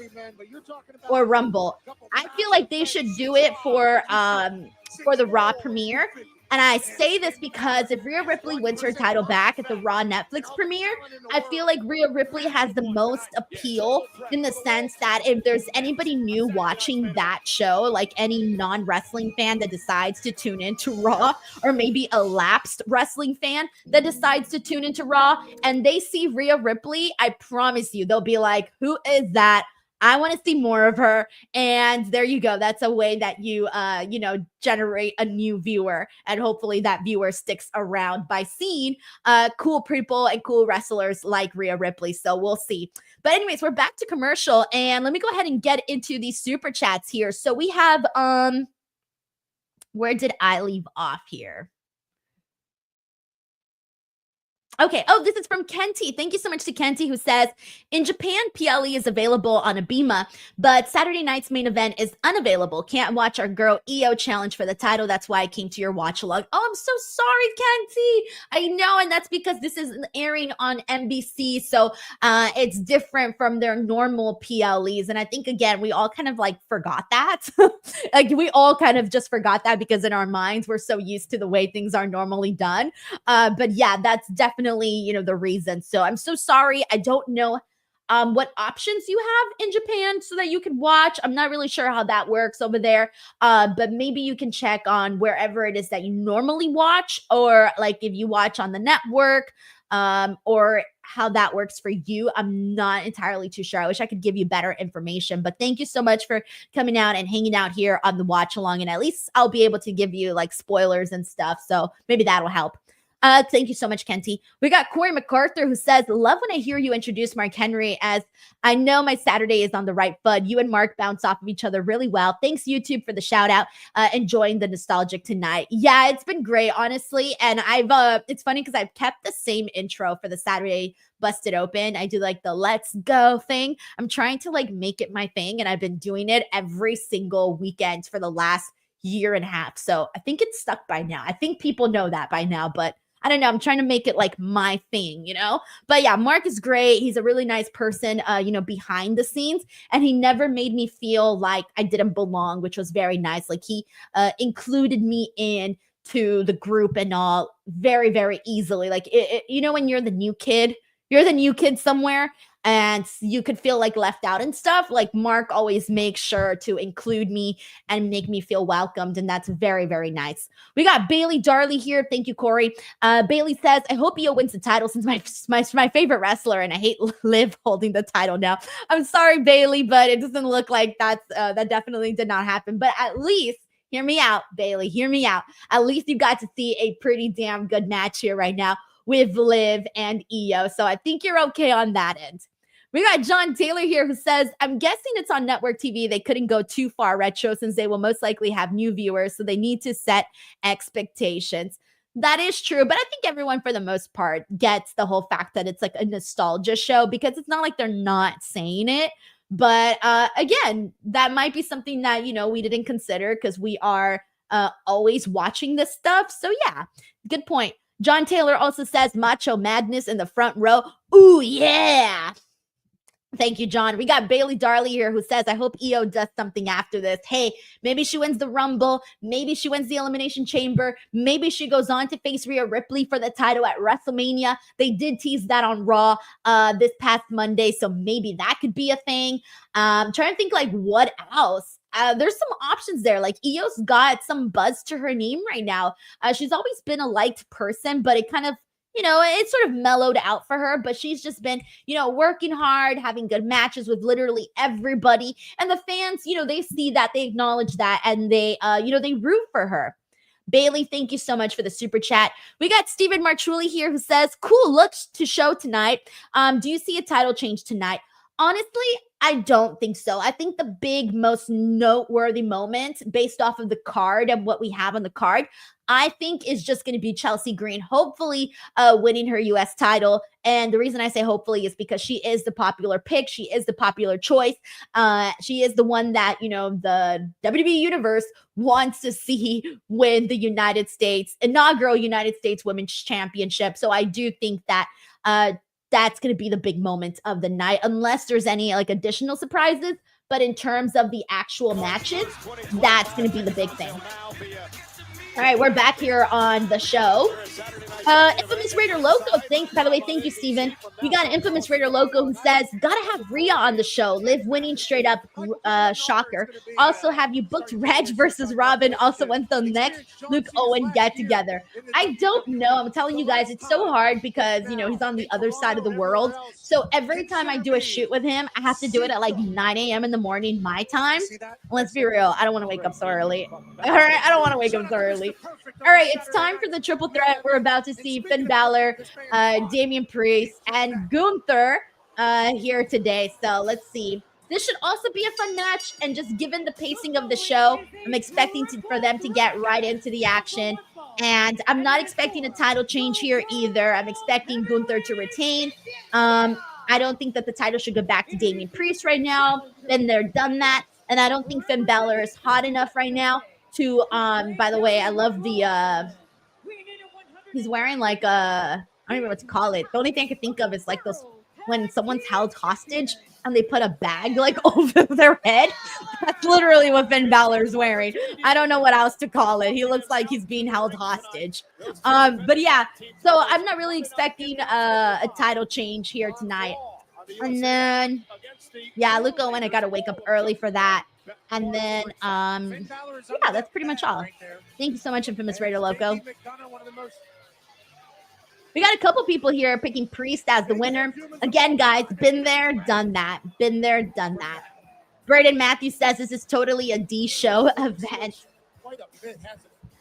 or Rumble. I feel like they should do it for the Raw premiere. And I say this because if Rhea Ripley wins her title back at the Raw Netflix premiere, I feel like Rhea Ripley has the most appeal in the sense that if there's anybody new watching that show, like any non-wrestling fan that decides to tune into Raw, or maybe a lapsed wrestling fan that decides to tune into Raw, and they see Rhea Ripley, I promise you, they'll be like, who is that? I want to see more of her. And there you go. That's a way that you, generate a new viewer. And hopefully that viewer sticks around by seeing cool people and cool wrestlers like Rhea Ripley. So we'll see. But anyways, we're back to commercial. And let me go ahead and get into these super chats here. So we have, where did I leave off here? Okay. Oh, this is from Kenty. Thank you so much to Kenty, who says, in Japan, PLE is available on Abema, but Saturday night's main event is unavailable. Can't watch our girl IYO challenge for the title. That's why I came to your watch-along. Oh, I'm so sorry, Kenty. I know, and that's because this is airing on NBC, so it's different from their normal PLEs. And I think, again, we all kind of like forgot that. Like we all kind of just forgot that because in our minds, we're so used to the way things are normally done. But yeah, that's definitely, the reason. So I'm so sorry. I don't know what options you have in Japan so that you can watch. I'm not really sure how that works over there. But maybe you can check on wherever it is that you normally watch, or like if you watch on the network, or how that works for you. I'm not entirely too sure. I wish I could give you better information, but thank you so much for coming out and hanging out here on the watch along. And at least I'll be able to give you like spoilers and stuff. So maybe that'll help. Thank you so much, Kenty. We got Corey MacArthur, who says, love when I hear you introduce Mark Henry, as I know my Saturday is on the right foot. You and Mark bounce off of each other really well. Thanks, YouTube, for the shout out. Enjoying the nostalgic tonight. Yeah, it's been great, honestly. And it's funny because I've kept the same intro for the Saturday Busted Open. I do like the let's go thing. I'm trying to like make it my thing, and I've been doing it every single weekend for the last year and a half. So I think it's stuck by now. I think people know that by now, but I don't know. I'm trying to make it like my thing, But yeah, Mark is great. He's a really nice person, behind the scenes. And he never made me feel like I didn't belong, which was very nice. Like he included me in to the group and all very, very easily. Like, when you're the new kid somewhere and you could feel like left out and stuff, like Mark always makes sure to include me and make me feel welcomed. And that's very, very nice. We got Bailey Darley here. Thank you, Corey. Bailey says, I hope IYO wins the title since my favorite wrestler, and I hate Liv holding the title now. I'm sorry, Bailey, but it doesn't look like that definitely did not happen. But at least, hear me out, Bailey, hear me out. At least you got to see a pretty damn good match here right now with Liv and IYO. So I think you're okay on that end. We got John Taylor here, who says, I'm guessing it's on network TV. They couldn't go too far retro since they will most likely have new viewers, so they need to set expectations. That is true, but I think everyone, for the most part, gets the whole fact that it's like a nostalgia show, because it's not like they're not saying it. But again, that might be something that, we didn't consider because we are always watching this stuff. So yeah, good point. John Taylor also says Macho Madness in the front row. Ooh, yeah. Thank you, John. We got Bailey Darley here who says, I hope IYO does something after this. Hey, maybe she wins the Rumble. Maybe she wins the Elimination Chamber. Maybe she goes on to face Rhea Ripley for the title at WrestleMania. They did tease that on Raw this past Monday, so maybe that could be a thing. Trying to think like what else. There's some options there. Like IYO's got some buzz to her name right now. She's always been a liked person, but it kind of, it sort of mellowed out for her, but she's just been, working hard, having good matches with literally everybody. And the fans, they see that, they acknowledge that, and they, they root for her. Bailey, thank you so much for the super chat. We got Stephen Marchuli here who says, cool looks to show tonight. Do you see a title change tonight? Honestly, I don't think so. I think the big, most noteworthy moment based off of the card and what we have on the card, I think is just going to be Chelsea Green, hopefully winning her U.S. title. And the reason I say hopefully is because she is the popular pick. She is the popular choice. She is the one that, the WWE Universe wants to see win the inaugural United States Women's Championship. So I do think that that's going to be the big moment of the night, unless there's any additional surprises. But in terms of the actual matches, that's going to be the big thing. All right, we're back here on the show. Infamous Raider Loco, by the way, thank you, Steven. We got Infamous Raider Loco who says, gotta have Rhea on the show. Liv winning straight up, shocker. Also, have you booked Reg versus Robin? Also, when's the next Luke Owen get together? I don't know. I'm telling you guys, it's so hard because, he's on the other side of the world. So every time I do a shoot with him, I have to do it at 9 a.m. in the morning, my time. Let's be real. I don't want to wake up so early. All right, I don't want to wake up so early. All right, it's time for the triple threat. We're about to see Finn Balor, Damien Priest, and Gunther here today. So let's see. This should also be a fun match. And just given the pacing of the show, I'm expecting for them to get right into the action. And I'm not expecting a title change here either. I'm expecting Gunther to retain. I don't think that the title should go back to Damien Priest right now. Been there, done that. And I don't think Finn Balor is hot enough right now to, by the way, I love the, he's wearing I don't even know what to call it. The only thing I can think of is those, when someone's held hostage and they put a bag over their head. That's literally what Finn Balor's wearing. I don't know what else to call it. He looks like he's being held hostage. But yeah, so I'm not really expecting a title change here tonight. And then, yeah, Luke Owen, I got to wake up early for that. And then, yeah, that's pretty much all. Thank you so much, Infamous Raider Loco. We got a couple people here picking Priest as the winner. Again, guys, been there, done that. Been there, done that. Braden Matthews says this is totally a D-show event.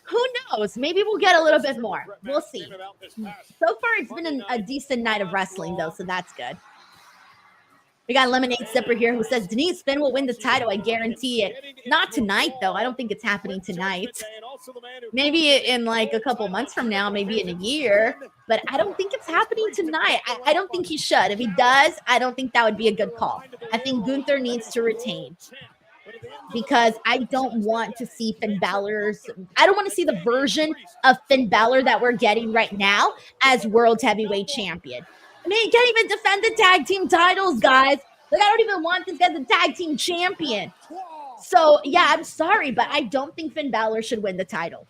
Who knows? Maybe we'll get a little bit more. We'll see. So far, it's been a decent night of wrestling, though, so that's good. We got Lemonade Sipper here who says, Denise, Finn will win the title. I guarantee it. Not tonight, though. I don't think it's happening tonight. Maybe in a couple months from now, maybe in a year. But I don't think it's happening tonight. I don't think he should. If he does, I don't think that would be a good call. I think Gunther needs to retain. Because I don't want to see Finn Balor's... I don't want to see the version of Finn Balor that we're getting right now as World Heavyweight Champion. I mean, he can't even defend the tag team titles, guys. I don't even want this guy as a tag team champion. So, yeah, I'm sorry, but I don't think Finn Balor should win the title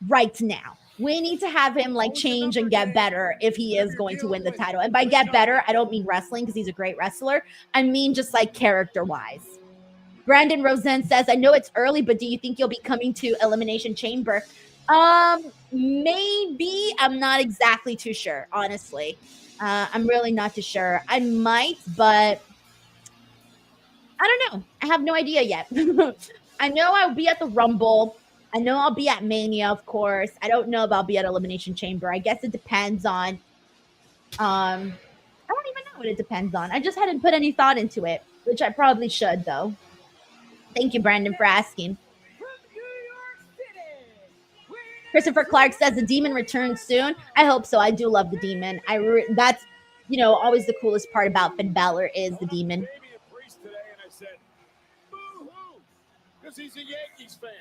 right now. We need to have him, change and get better if he is going to win the title. And by get better, I don't mean wrestling because he's a great wrestler. I mean just, character-wise. Brandon Rosen says, I know it's early, but do you think you'll be coming to Elimination Chamber? Maybe. I'm not exactly too sure, honestly. I'm really not too sure. I might, but I don't know. I have no idea yet. I know I'll be at the Rumble. I know I'll be at Mania, of course. I don't know if I'll be at Elimination Chamber. I guess it depends on, I don't even know what it depends on. I just hadn't put any thought into it, which I probably should, though. Thank you, Brandon, for asking. Christopher Clark says the Demon returns soon. I hope so. I do love the Demon. That's, always the coolest part about Finn Balor is the Demon. Because he's a Yankees fan.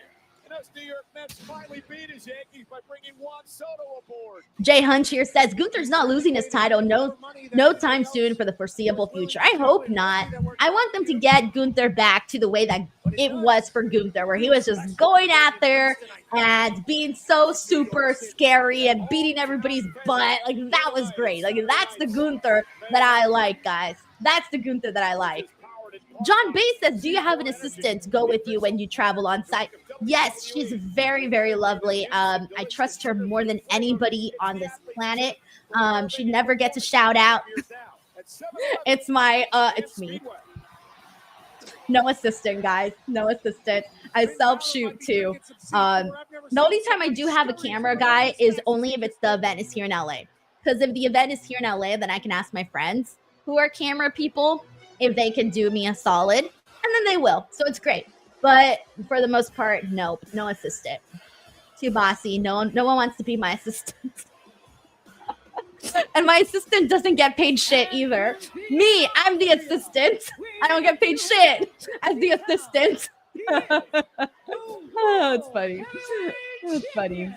And New York Mets finally beat his Yankees by bringing Juan Soto aboard. Jay Hunch here says Gunther's not losing his title no time soon for the foreseeable future. I hope not. I want them to get Gunther back to the way that it was for Gunther, where he was just going out there and being so super scary and beating everybody's butt. Like, that was great. Like, that's the Gunther that I like, guys. That's the Gunther that I like. John Bay says, do you have an assistant go with you when you travel on site? Yes, she's very, very lovely. I trust her more than anybody on this planet. She never gets a shout out. It's me. No assistant, guys. No assistant. I self-shoot too. The only time I do have a camera guy is only if it's the event is here in LA. Because if the event is here in LA, then I can ask my friends who are camera people if they can do me a solid, and then they will. So it's great. But for the most part, nope, no assistant. Too bossy. No one wants to be my assistant. And my assistant doesn't get paid shit either. Me, I'm the assistant. I don't get paid shit as the assistant. Oh, it's funny. It's funny.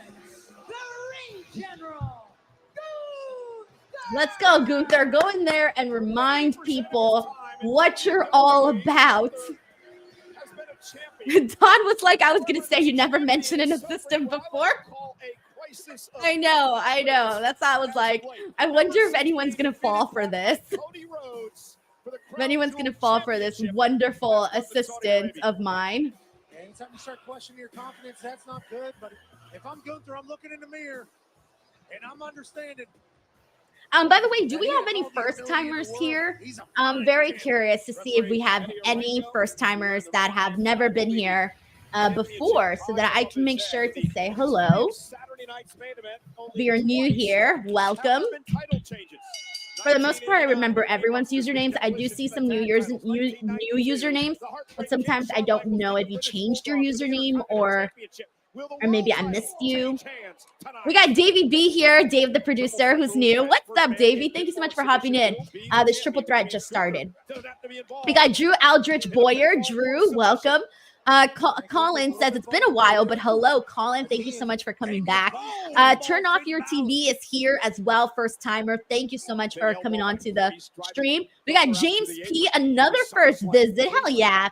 Let's go, Gunther. Go in there and remind people what you're all about. Don was like, I was going to say you never mentioned an assistant before. I know. That's how I was like, I wonder if anyone's going to fall for this. If anyone's going to fall for this wonderful assistant of mine. Anytime you start questioning your confidence, that's not good. But if I'm Gunther, I'm looking in the mirror and I'm understanding. By the way, do we have any first-timers here? I'm very curious to see if we have any first-timers that have never been here before, so that I can make sure to say hello. If you're new here, welcome. For the most part, I remember everyone's usernames. I do see some new usernames, but sometimes I don't know if you changed your username or maybe I missed you. We got Davey B here, Dave the producer, who's new. What's up, Davey? Thank you so much for hopping in. This triple threat just started. We got Drew Aldrich Boyer. Drew, welcome. Colin says it's been a while, but hello, Colin. Thank you so much for coming back. Turn Off Your TV is here as well, first timer. Thank you so much for coming on to the stream. We got James P, another first visit. Hell yeah.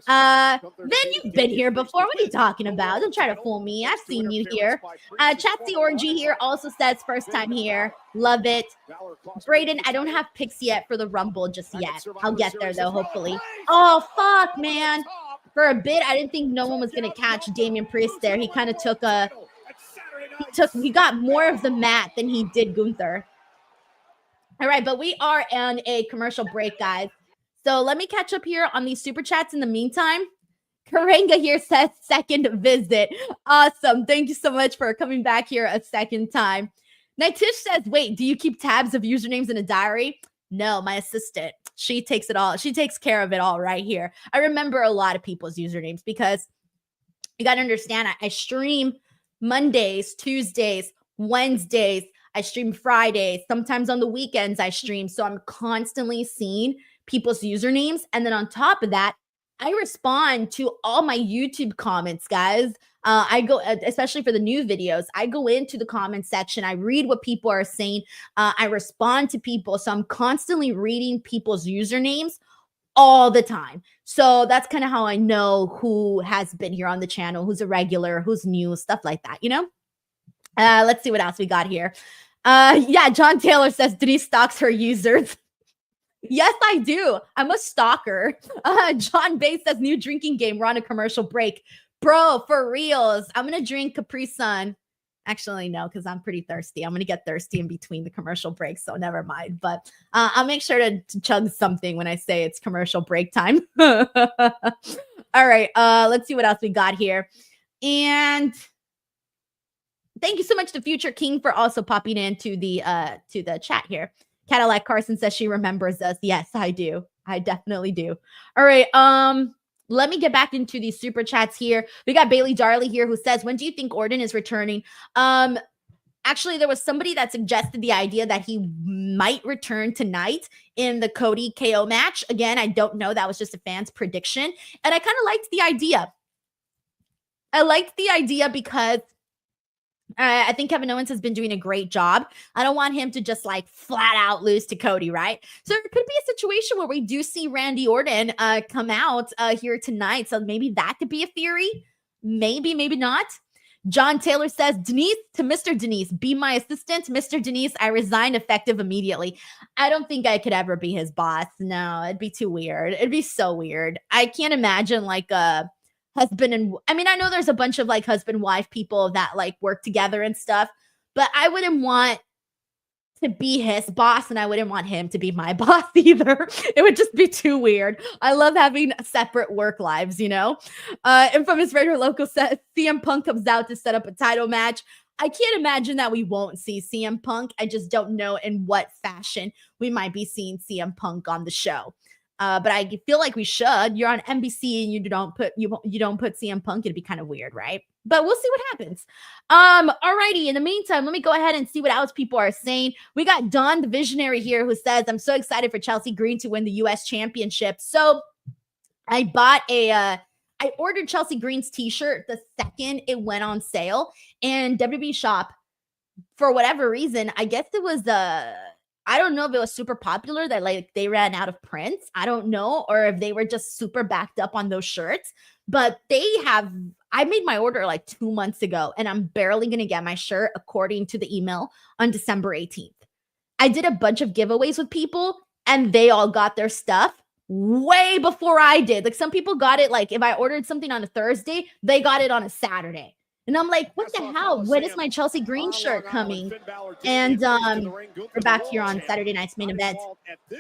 Then you've been here before. What are you talking about? Don't try to fool me. I've seen you here. Chatsy Orgy here also says first time here. Love it. Brayden, I don't have picks yet for the Rumble just yet. I'll get there though, hopefully. Oh, fuck, man. For a bit, I didn't think no one was going to catch Damien Priest there. He kind of he got more of the mat than he did Gunther. All right, but we are on a commercial break, guys. So let me catch up here on these super chats in the meantime. Karenga here says second visit. Awesome. Thank you so much for coming back here a second time. Nitish says, wait, do you keep tabs of usernames in a diary? No, my assistant. She takes it all. She takes care of it all right here. I remember a lot of people's usernames because you got to understand, I stream Mondays, Tuesdays, Wednesdays. I stream Fridays. Sometimes on the weekends I stream. So I'm constantly seeing people's usernames. And then on top of that, I respond to all my YouTube comments, guys. I go, especially for the new videos, I go into the comment section. I read what people are saying. I respond to people. So I'm constantly reading people's usernames all the time. So that's kind of how I know who has been here on the channel, who's a regular, who's new, stuff like that, you know? Let's see what else we got here. Yeah, John Taylor says Denise stalks her users. Yes, I do. I'm a stalker. John Bay says new drinking game. We're on a commercial break. Bro, for reals. I'm going to drink Capri Sun. Actually, no, because I'm pretty thirsty. I'm going to get thirsty in between the commercial breaks, so never mind. But I'll make sure to chug something when I say it's commercial break time. All right, let's see what else we got here. And thank you so much to Future King for also popping into the chat here. Cadillac Carson says she remembers us. Yes, I do. I definitely do. All right. Let me get back into these super chats here. We got Bailey Darley here who says, when do you think Orton is returning? Actually, there was somebody that suggested the idea that he might return tonight in the Cody KO match. Again, I don't know. That was just a fan's prediction. And I kind of liked the idea. I liked the idea because I think Kevin Owens has been doing a great job. I don't want him to just like flat out lose to Cody, right? So it could be a situation where we do see Randy Orton come out here tonight. So maybe that could be a theory. Maybe, maybe not. John Taylor says, Denise to Mr. Denise, be my assistant. Mr. Denise, I resign effective immediately. I don't think I could ever be his boss. No, it'd be too weird. It'd be so weird. I can't imagine like a husband and I mean, I know there's a bunch of like husband wife people that like work together and stuff, but I wouldn't want to be his boss and I wouldn't want him to be my boss either. It would just be too weird. I love having separate work lives, you know? Infamous Raider Local says CM Punk comes out to set up a title match. I can't imagine that we won't see CM Punk. I just don't know in what fashion we might be seeing CM Punk on the show. But I feel like we should. You're on NBC and you don't put CM Punk. It'd be kind of weird, right? But we'll see what happens. Alrighty. In the meantime, let me go ahead and see what else people are saying. We got Dawn the Visionary here who says, I'm so excited for Chelsea Green to win the US Championship. So I ordered Chelsea Green's t-shirt the second it went on sale, and WWE Shop, for whatever reason, I guess it was I don't know if it was super popular that like they ran out of prints. I don't know, or if they were just super backed up on those shirts. But I made my order like 2 months ago, and I'm barely going to get my shirt according to the email on December 18th. I did a bunch of giveaways with people, and they all got their stuff way before I did. Like some people got it, like if I ordered something on a Thursday, they got it on a Saturday. And I'm like, what the hell? When is my Chelsea Green shirt coming? And we're back here on Saturday night's main event.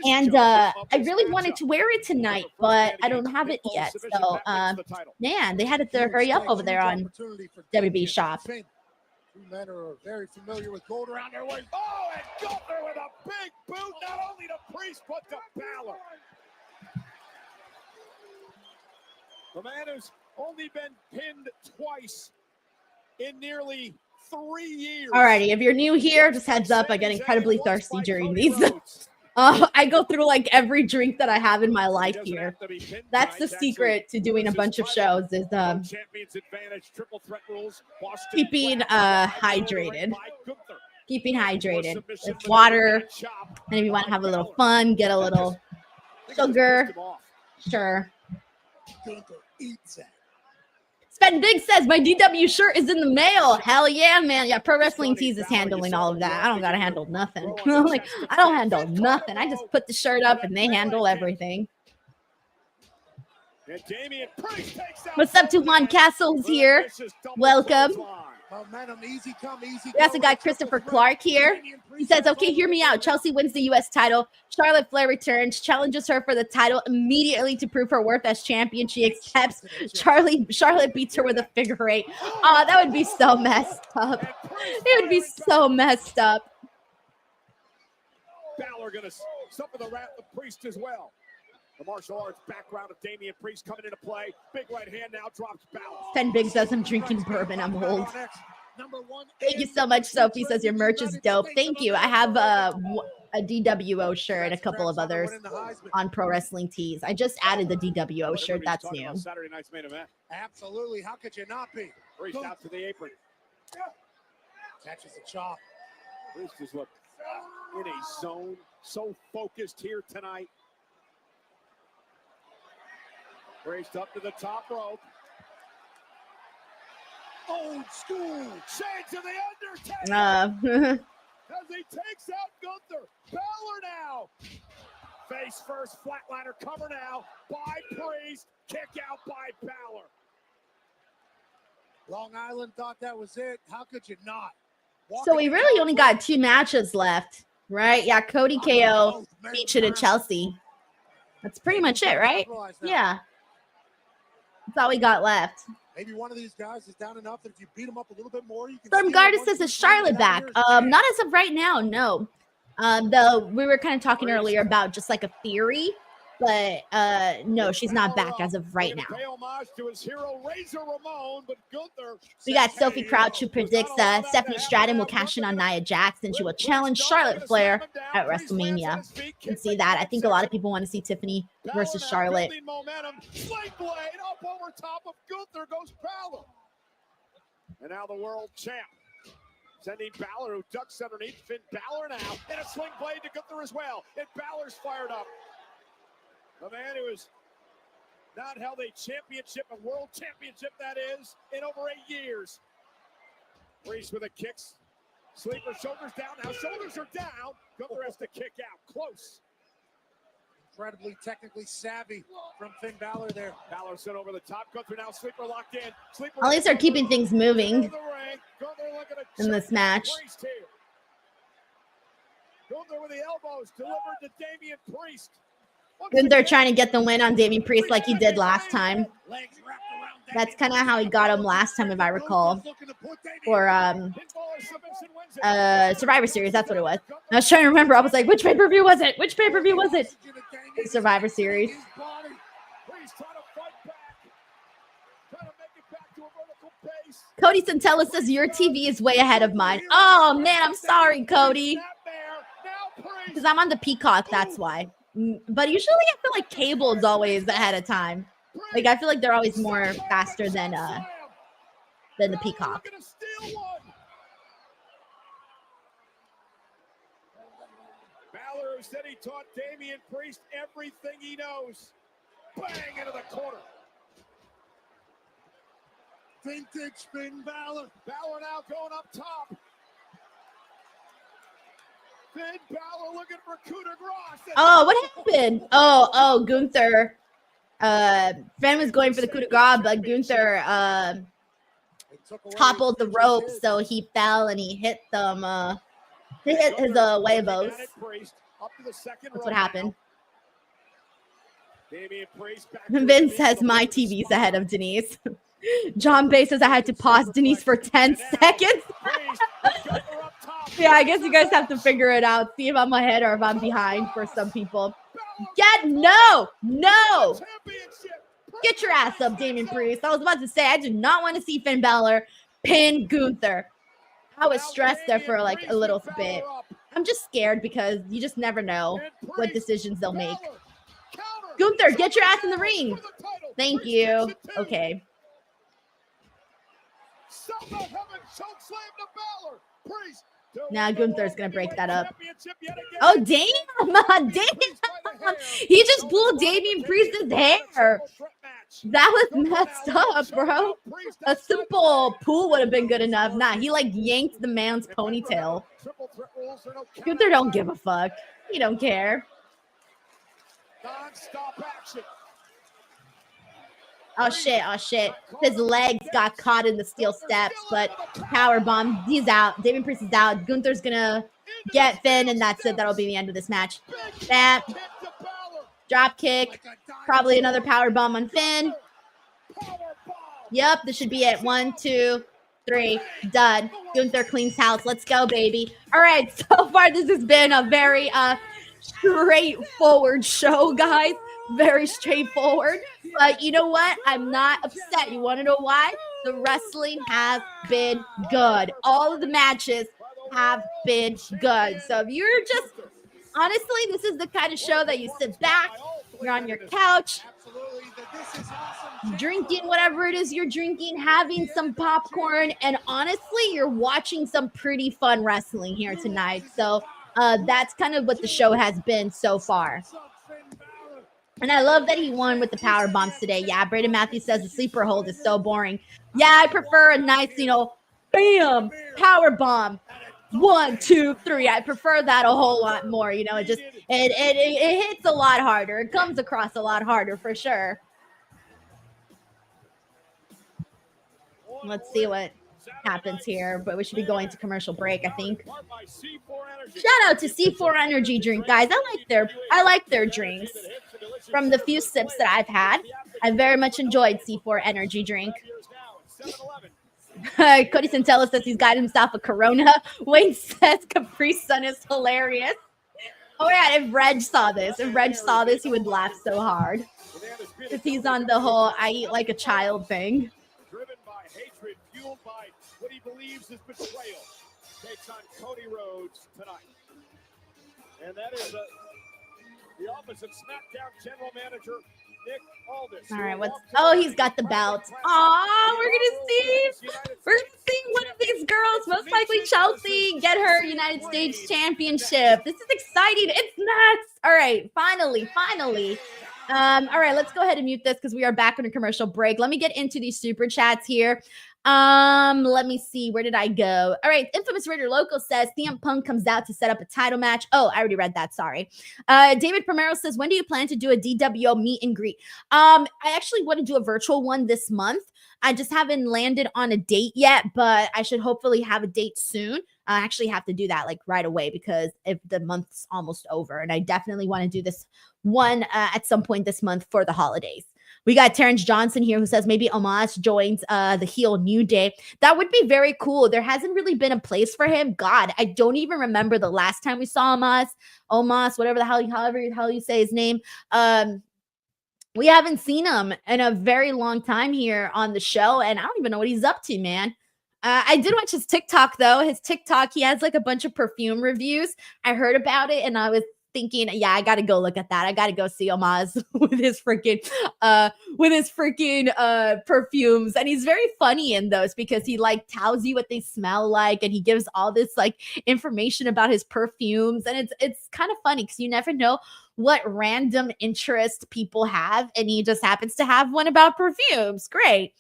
And I really wanted to wear it tonight, but I don't have it yet. So, man, they had to hurry up over there on WB Shop. Two men are very familiar with gold around their waist. Oh, and Gunther with a big boot, not only to Priest, but to Balor. The man who's only been pinned twice in nearly 3 years. Alrighty, if you're new here, just heads up, I get incredibly thirsty during these. I go through like every drink that I have in my life here. That's the secret to doing a bunch of shows is keeping hydrated. Keeping hydrated with water. And if you want to have a little fun, get a little sugar. Sure. Spend Big says my DW shirt is in the mail. Hell yeah, man. Yeah, Pro Wrestling Tees is handling all of that. I don't gotta handle nothing. Like I don't handle nothing. I just put the shirt up and they handle everything. What's up to Juan Castles here? Welcome. We also got Christopher Clark here. He says, okay, hear me out. Chelsea wins the U.S. title. Charlotte Flair returns, challenges her for the title immediately to prove her worth as champion. She accepts. Charlotte beats her with a figure eight. Oh, that would be so messed up. It would be so messed up. Balor gonna suffer the wrath of Priest as well. The martial arts background of Damien Priest coming into play. Big right hand now drops Balor. Fen Big says I'm drinking bourbon. I'm old. Thank you so much, Sophie says your merch is dope. Thank you. I have a DWO shirt and a couple of others on Pro Wrestling Tees. I just added the DWO shirt. That's new. Saturday night's main event. Absolutely. How could you not be? Priest out to the apron. Catches the chop. Priest is look in a zone. So focused here tonight. Priest up to the top rope. Old school. Shades of the Undertaker. As he takes out Gunther. Balor now. Face first, flatliner cover now by Priest. Kick out by Balor. Long Island thought that was it. How could you not? So we really only got 2 matches left, right? Yeah, Cody KO, Michin and Chelsea. That's pretty much it, right? Yeah. That's all we got left. Maybe one of these guys is down enough that if you beat him up a little bit more, you can. Storm Garda says, is Charlotte back? Not as of right now, no. Though we were kind of talking earlier about just like a theory, but no, she's not back as of right now. We got Sophie Crouch who predicts Stephanie Stratton will cash in on Nia Jax and she will challenge Charlotte Flair at WrestleMania. You can see that. I think a lot of people want to see Tiffany versus Charlotte. And now the world champ. Sending Balor, who ducks underneath. Finn Balor now. And a swing blade to Gunther as well. And Balor's fired up. The man who has not held a championship, a world championship that is, in over 8 years. Priest with a kicks. Sleeper, shoulders down. Now shoulders are down. Gunther has to kick out. Close. Incredibly technically savvy from Finn Balor there. Balor sent over the top. Gunther now sleeper locked in. Sleeper At least they're keeping things moving in this match. Gunther with the elbows delivered to Damien Priest. Gunther trying to get the win on Damien Priest like he did last time. That's kind of how he got him last time, if I recall. Or Survivor Series, that's what it was. I was trying to remember. I was like, which pay-per-view was it? Which pay-per-view was it? Survivor Series. Cody Santella says your TV is way ahead of mine. Oh, man, I'm sorry, Cody. Because I'm on the Peacock, that's why. But usually I feel like cable's always ahead of time. Like, I feel like they're always more faster than the Peacock. Balor said he taught Damien Priest everything he knows. Bang into the corner. Vintage Finn Balor. Balor now going up top. Finn Balor looking for coup de grace. Oh, what happened? Oh, Gunther. Finn was going for the coup de grace, but Gunther toppled the rope, so he fell and he hit them. He hit his huevos. That's what happened. Vince says my TV's ahead of Denise. John Bay says I had to pause Denise for 10 seconds. Yeah, I guess you guys have to figure it out. See if I'm ahead or if I'm behind for some people. No. Get your ass up, Damien Priest. I was about to say, I do not want to see Finn Balor pin Gunther. I was stressed there for like a little bit. I'm just scared because you just never know what decisions they'll make. Gunther, get your ass in the ring. Thank you. Okay. Now Gunther's going to break that up. Oh, damn. He just pulled Damien Priest's hair. That was messed up, bro. A simple pull would have been good enough. Nah, he like yanked the man's ponytail. Gunther don't give a fuck. He don't care. Oh shit. His legs got caught in the steel steps, but powerbomb. He's out. Damien Priest is out. Gunther's gonna get Finn, and that's it. That'll be the end of this match. That drop kick. Probably another powerbomb on Finn. Yep, this should be it. 1, 2, 3. Done. Gunther cleans house. Let's go, baby. All right, so far this has been a very straightforward show, guys. Very straightforward. But you know what? I'm not upset. You want to know why? The wrestling has been good. All of the matches have been good. So if you're just, honestly, this is the kind of show that you sit back, you're on your couch, drinking whatever it is you're drinking, having some popcorn, and honestly, you're watching some pretty fun wrestling here tonight. So that's kind of what the show has been so far. And I love that he won with the power bombs today. Yeah, Braden Matthews says the sleeper hold is so boring. Yeah, I prefer a nice, bam, power bomb. 1, 2, 3. I prefer that a whole lot more. It just it hits a lot harder. It comes across a lot harder for sure. Let's see what happens here, but we should be going to commercial break, I think. Shout out to C4 Energy Drink, guys. I like their drinks. From the few sips that I've had, I very much enjoyed C4 Energy Drink. Cody Santella says he's got himself a Corona. Wayne says Capri Sun is hilarious. Oh yeah, if Reg saw this, he would laugh so hard. Because he's on the whole I eat like a child thing. Driven by hatred, fueled by what he believes is betrayal, takes on Cody Rhodes tonight. And that is the Office of SmackDown General Manager All right, oh, he's got the belt. Oh, we're gonna see one of these girls, most likely Chelsea, get her United States Championship. This is exciting. It's nuts. All right, finally. All right, let's go ahead and mute this because we are back on a commercial break. Let me get into these super chats here. Let me see. Where did I go? All right. Infamous Raider Local says CM Punk comes out to set up a title match. Oh, I already read that. Sorry. David Primero says, when do you plan to do a DWO meet and greet? I actually want to do a virtual one this month. I just haven't landed on a date yet, but I should hopefully have a date soon. I actually have to do that like right away because if the month's almost over, and I definitely want to do this one at some point this month for the holidays. We got Terrence Johnson here who says maybe Omos joins the heel New Day. That would be very cool. There hasn't really been a place for him. God, I don't even remember the last time we saw Omos, whatever the hell, however the hell you say his name. We haven't seen him in a very long time here on the show, and I don't even know what he's up to, man. I did watch his TikTok, though. His TikTok, he has like a bunch of perfume reviews. I heard about it, and I was thinking, yeah, I got to go look at that. I got to go see Omos with his freaking perfumes. And he's very funny in those because he like tells you what they smell like. And he gives all this like information about his perfumes. And it's kind of funny because you never know what random interest people have. And he just happens to have one about perfumes. Great.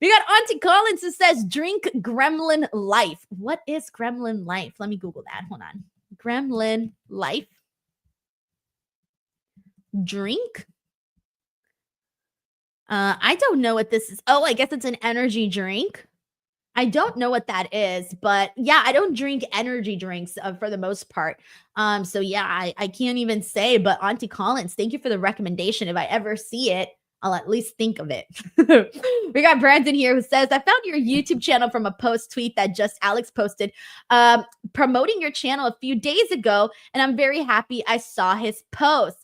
We got Auntie Collins who says, drink Gremlin Life. What is Gremlin Life? Let me Google that. Hold on. Gremlin Life. Drink? I don't know what this is. Oh, I guess it's an energy drink. I don't know what that is, but yeah, I don't drink energy drinks for the most part. So yeah, I can't even say, but Auntie Collins, thank you for the recommendation. If I ever see it, I'll at least think of it. We got Brandon here who says, I found your YouTube channel from a post tweet that just Alex posted promoting your channel a few days ago, and I'm very happy I saw his post.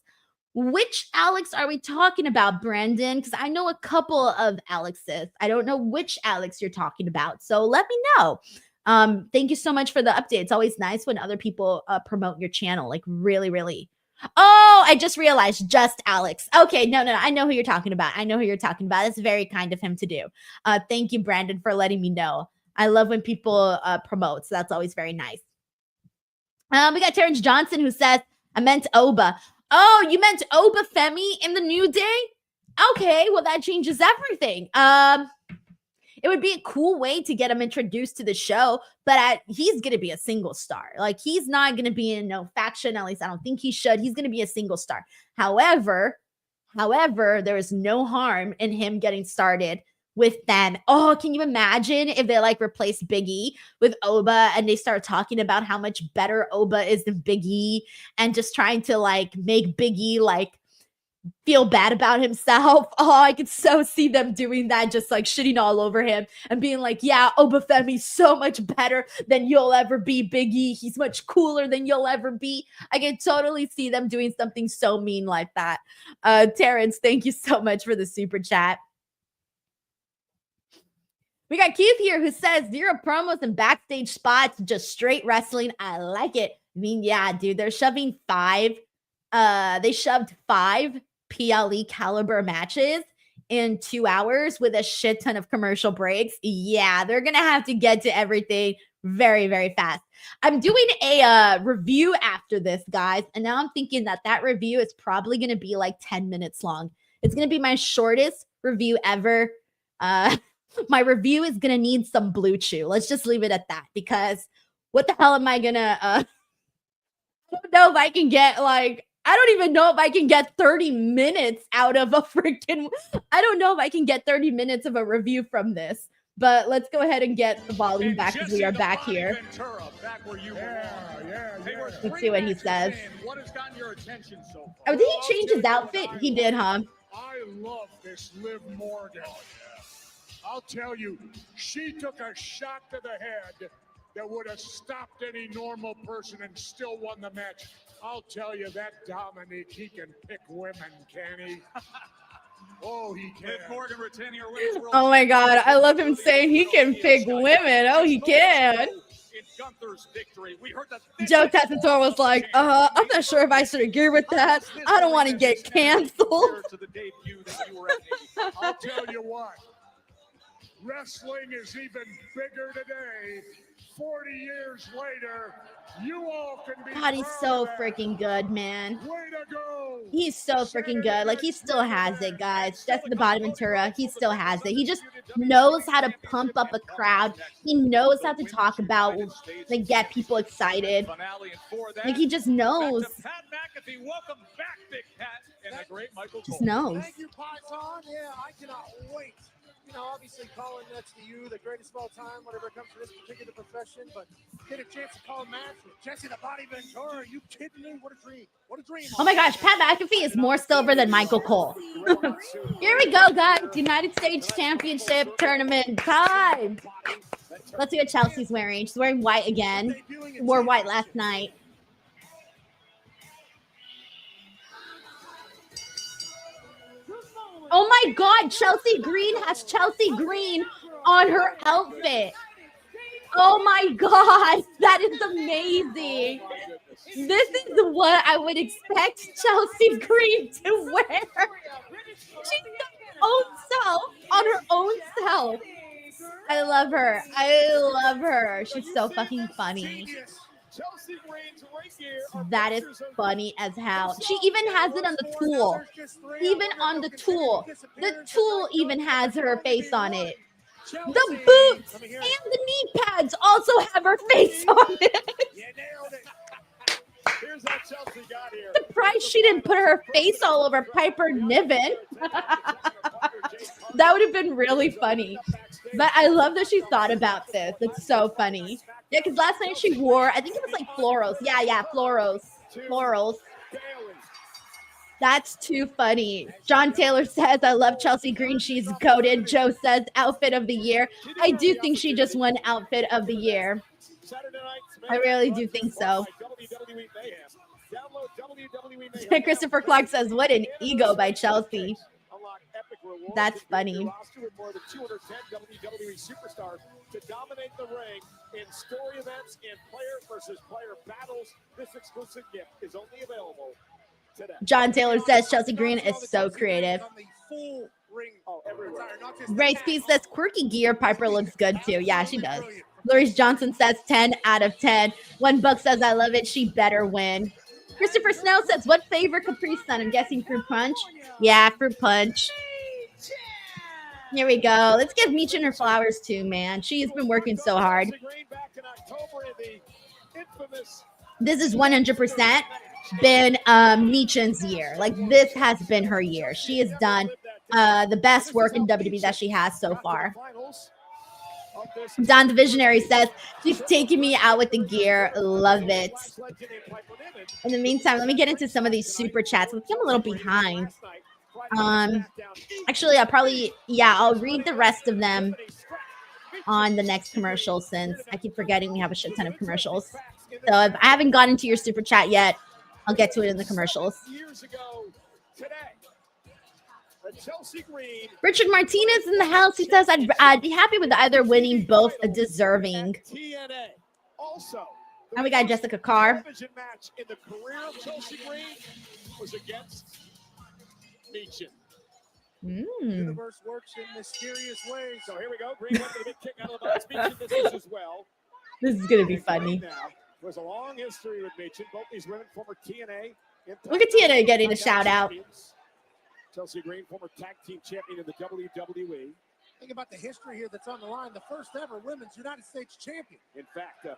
Which Alex are we talking about, Brandon? Because I know a couple of Alexes. I don't know which Alex you're talking about. So let me know. Thank you so much for the update. It's always nice when other people promote your channel. Like really, really. Oh, I just realized just Alex. Okay, no. I know who you're talking about. It's very kind of him to do. Thank you, Brandon, for letting me know. I love when people promote. So that's always very nice. We got Terrence Johnson who says, I meant Oba. Oh, you meant Oba Femi in the New Day? Okay, well, that changes everything. It would be a cool way to get him introduced to the show, but he's going to be a single star. Like, he's not going to be in no faction. At least I don't think he should. He's going to be a single star. However, there is no harm in him getting started with them. Oh, can you imagine if they like replace Big E with Oba and they start talking about how much better Oba is than Big E and just trying to like make Big E like feel bad about himself. Oh, I could so see them doing that, just like shitting all over him and being like, yeah, Oba Femi's so much better than you'll ever be, Big E. He's much cooler than you'll ever be. I can totally see them doing something so mean like that. Terrence, thank you so much for the super chat. We got Keith here who says 0 promos and backstage spots, just straight wrestling. I like it. I mean, yeah, dude, they're shoving 5. They shoved 5 PLE caliber matches in 2 hours with a shit ton of commercial breaks. Yeah, they're going to have to get to everything very, very fast. I'm doing a review after this, guys. And now I'm thinking that review is probably going to be like 10 minutes long. It's going to be my shortest review ever. My review is going to need some Blue Chew. Let's just leave it at that, because what the hell am I going to, I don't know if I can get like, I don't even know if I can get 30 minutes out of a freaking, I don't know if I can get 30 minutes of a review from this, but let's go ahead and get the volume back because we are back here. Let's see what he says. What has gotten your attention so far? Oh, did he change his outfit? He did, huh? I love this Liv Morgan. I'll tell you, she took a shot to the head that would have stopped any normal person and still won the match. I'll tell you, that Dominic, he can pick women, can he? Oh, he can. Liv Morgan retaining her women's world Oh my God, I love him saying he can pick women. Oh, he can. in Gunther's victory. We heard that Joe Tessitore was like, I'm not sure if I should agree with that. I don't want to get canceled. to the debut that you were at. I'll tell you what. Wrestling is even bigger today. 40 years later, you all can be God, he's proud so of that. freaking good, man. Way to go. He's so freaking good. Like, he still has it, guys. Jessica Bonaventura, he still has it. He just knows how to pump up a crowd. He knows how to talk about, like, get people excited. Like, he just knows. Pat McAfee, welcome back, Big Pat, and the great Michael Just Cole. knows. Thank you, Python. Yeah, I cannot wait. You know, obviously, Colin, next to you, the greatest of all time, whenever it comes to this particular profession. But get a chance to call a match with Jesse the Body Ventura. Are you kidding me? What a dream. What a dream. Oh my gosh, Pat McAfee is more silver than Michael Cole. Here we go, guys. United States Championship tournament time. Let's see what Chelsea's wearing. She's wearing white again. Wore white last night. Oh my God, Chelsea Green has Chelsea Green on her outfit. Oh my God, that is amazing. This is what I would expect Chelsea Green to wear. She's her own self on her own self. I love her. I love her. She's so fucking funny. Chelsea Green's right here. That is funny as hell. She even has it on the tool. Even on the tool. The tool even has her face on it. The boots and the knee pads also have her face on it. Here's how Chelsea got here. Surprised she didn't put her face all over Piper Niven. That would have been really funny. But I love that she thought about this. It's so funny. Yeah, because last night she wore, I think it was like florals. Yeah, florals. Florals. That's too funny. John Taylor says, I love Chelsea Green. She's goated. Joe says, outfit of the year. I do think she just won outfit of the year. I really do think so. Christopher Clark says, what an ego by Chelsea. That's funny. More than 210 WWE superstars to dominate the ring in story events and player versus player battles. This exclusive gift is only available today. John Taylor says Chelsea Green is so creative. Grace P says quirky gear. Piper looks good too. Yeah, she does. Loris Johnson says 10 out of 10. One Buck says I love it. She better win. Christopher Snow says what favorite Capri Sun? I'm guessing fruit punch. Yeah, fruit punch. Here we go. Let's give Michin her flowers too, man. She's been working so hard. This is 100% been Michin's year. Like, this has been her year. She has done the best work in WWE that she has so far. Don the Visionary says, she's taking me out with the gear. Love it. In the meantime, let me get into some of these super chats. I'm a little behind. Actually, I'll read the rest of them on the next commercial, since I keep forgetting we have a shit ton of commercials. So if I haven't gotten to your super chat yet, I'll get to it in the commercials. Richard Martinez in the house. He says I'd be happy with either winning, both deserving. And we got Jessica Carr. In the career of Chelsea Green was against Michin. Universe works in mysterious ways. So here we go. Green went for the big kick out of the box. Michin this as well. This is gonna be funny. There's a long history with Michin. Both these women, former TNA. Look at TNA getting a shout out. Chelsea Green, former tag team champion in the WWE. Think about the history here that's on the line. The first ever women's United States champion. In fact, the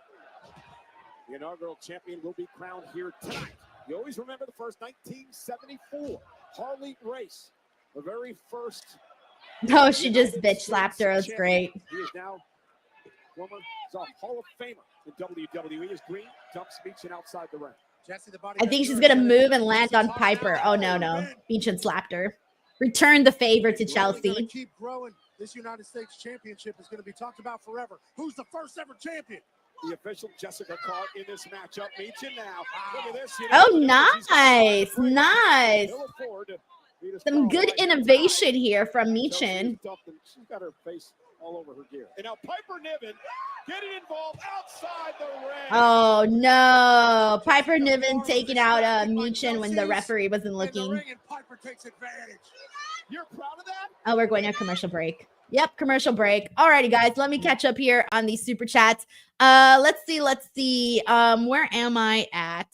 inaugural champion will be crowned here tonight. You always remember the first 1974 Harley race. The very first. Oh, she just bitch slapped her. That's great. He is now former Hall of Famer in WWE as Green dumps Michin outside the ring. I think she's going to move and land on Piper. Oh, no. Michin slapped her. Return the favor to Chelsea. Keep growing. This United States Championship is going to be talked about forever. Who's the first ever champion? The official Jessica Carr in this matchup. Michin now. Look at this. Oh, nice. Nice. We'll look forward to Some good innovation here from Michin. She's got her face all over her gear. And now Piper Niven getting involved outside the ring. Oh no, Piper Niven taking out Michin when the referee wasn't looking. Piper takes advantage. You're proud of that? Oh, we're going to a commercial break. Yep, commercial break. Alrighty, guys, let me catch up here on these super chats. Let's see. Where am I at?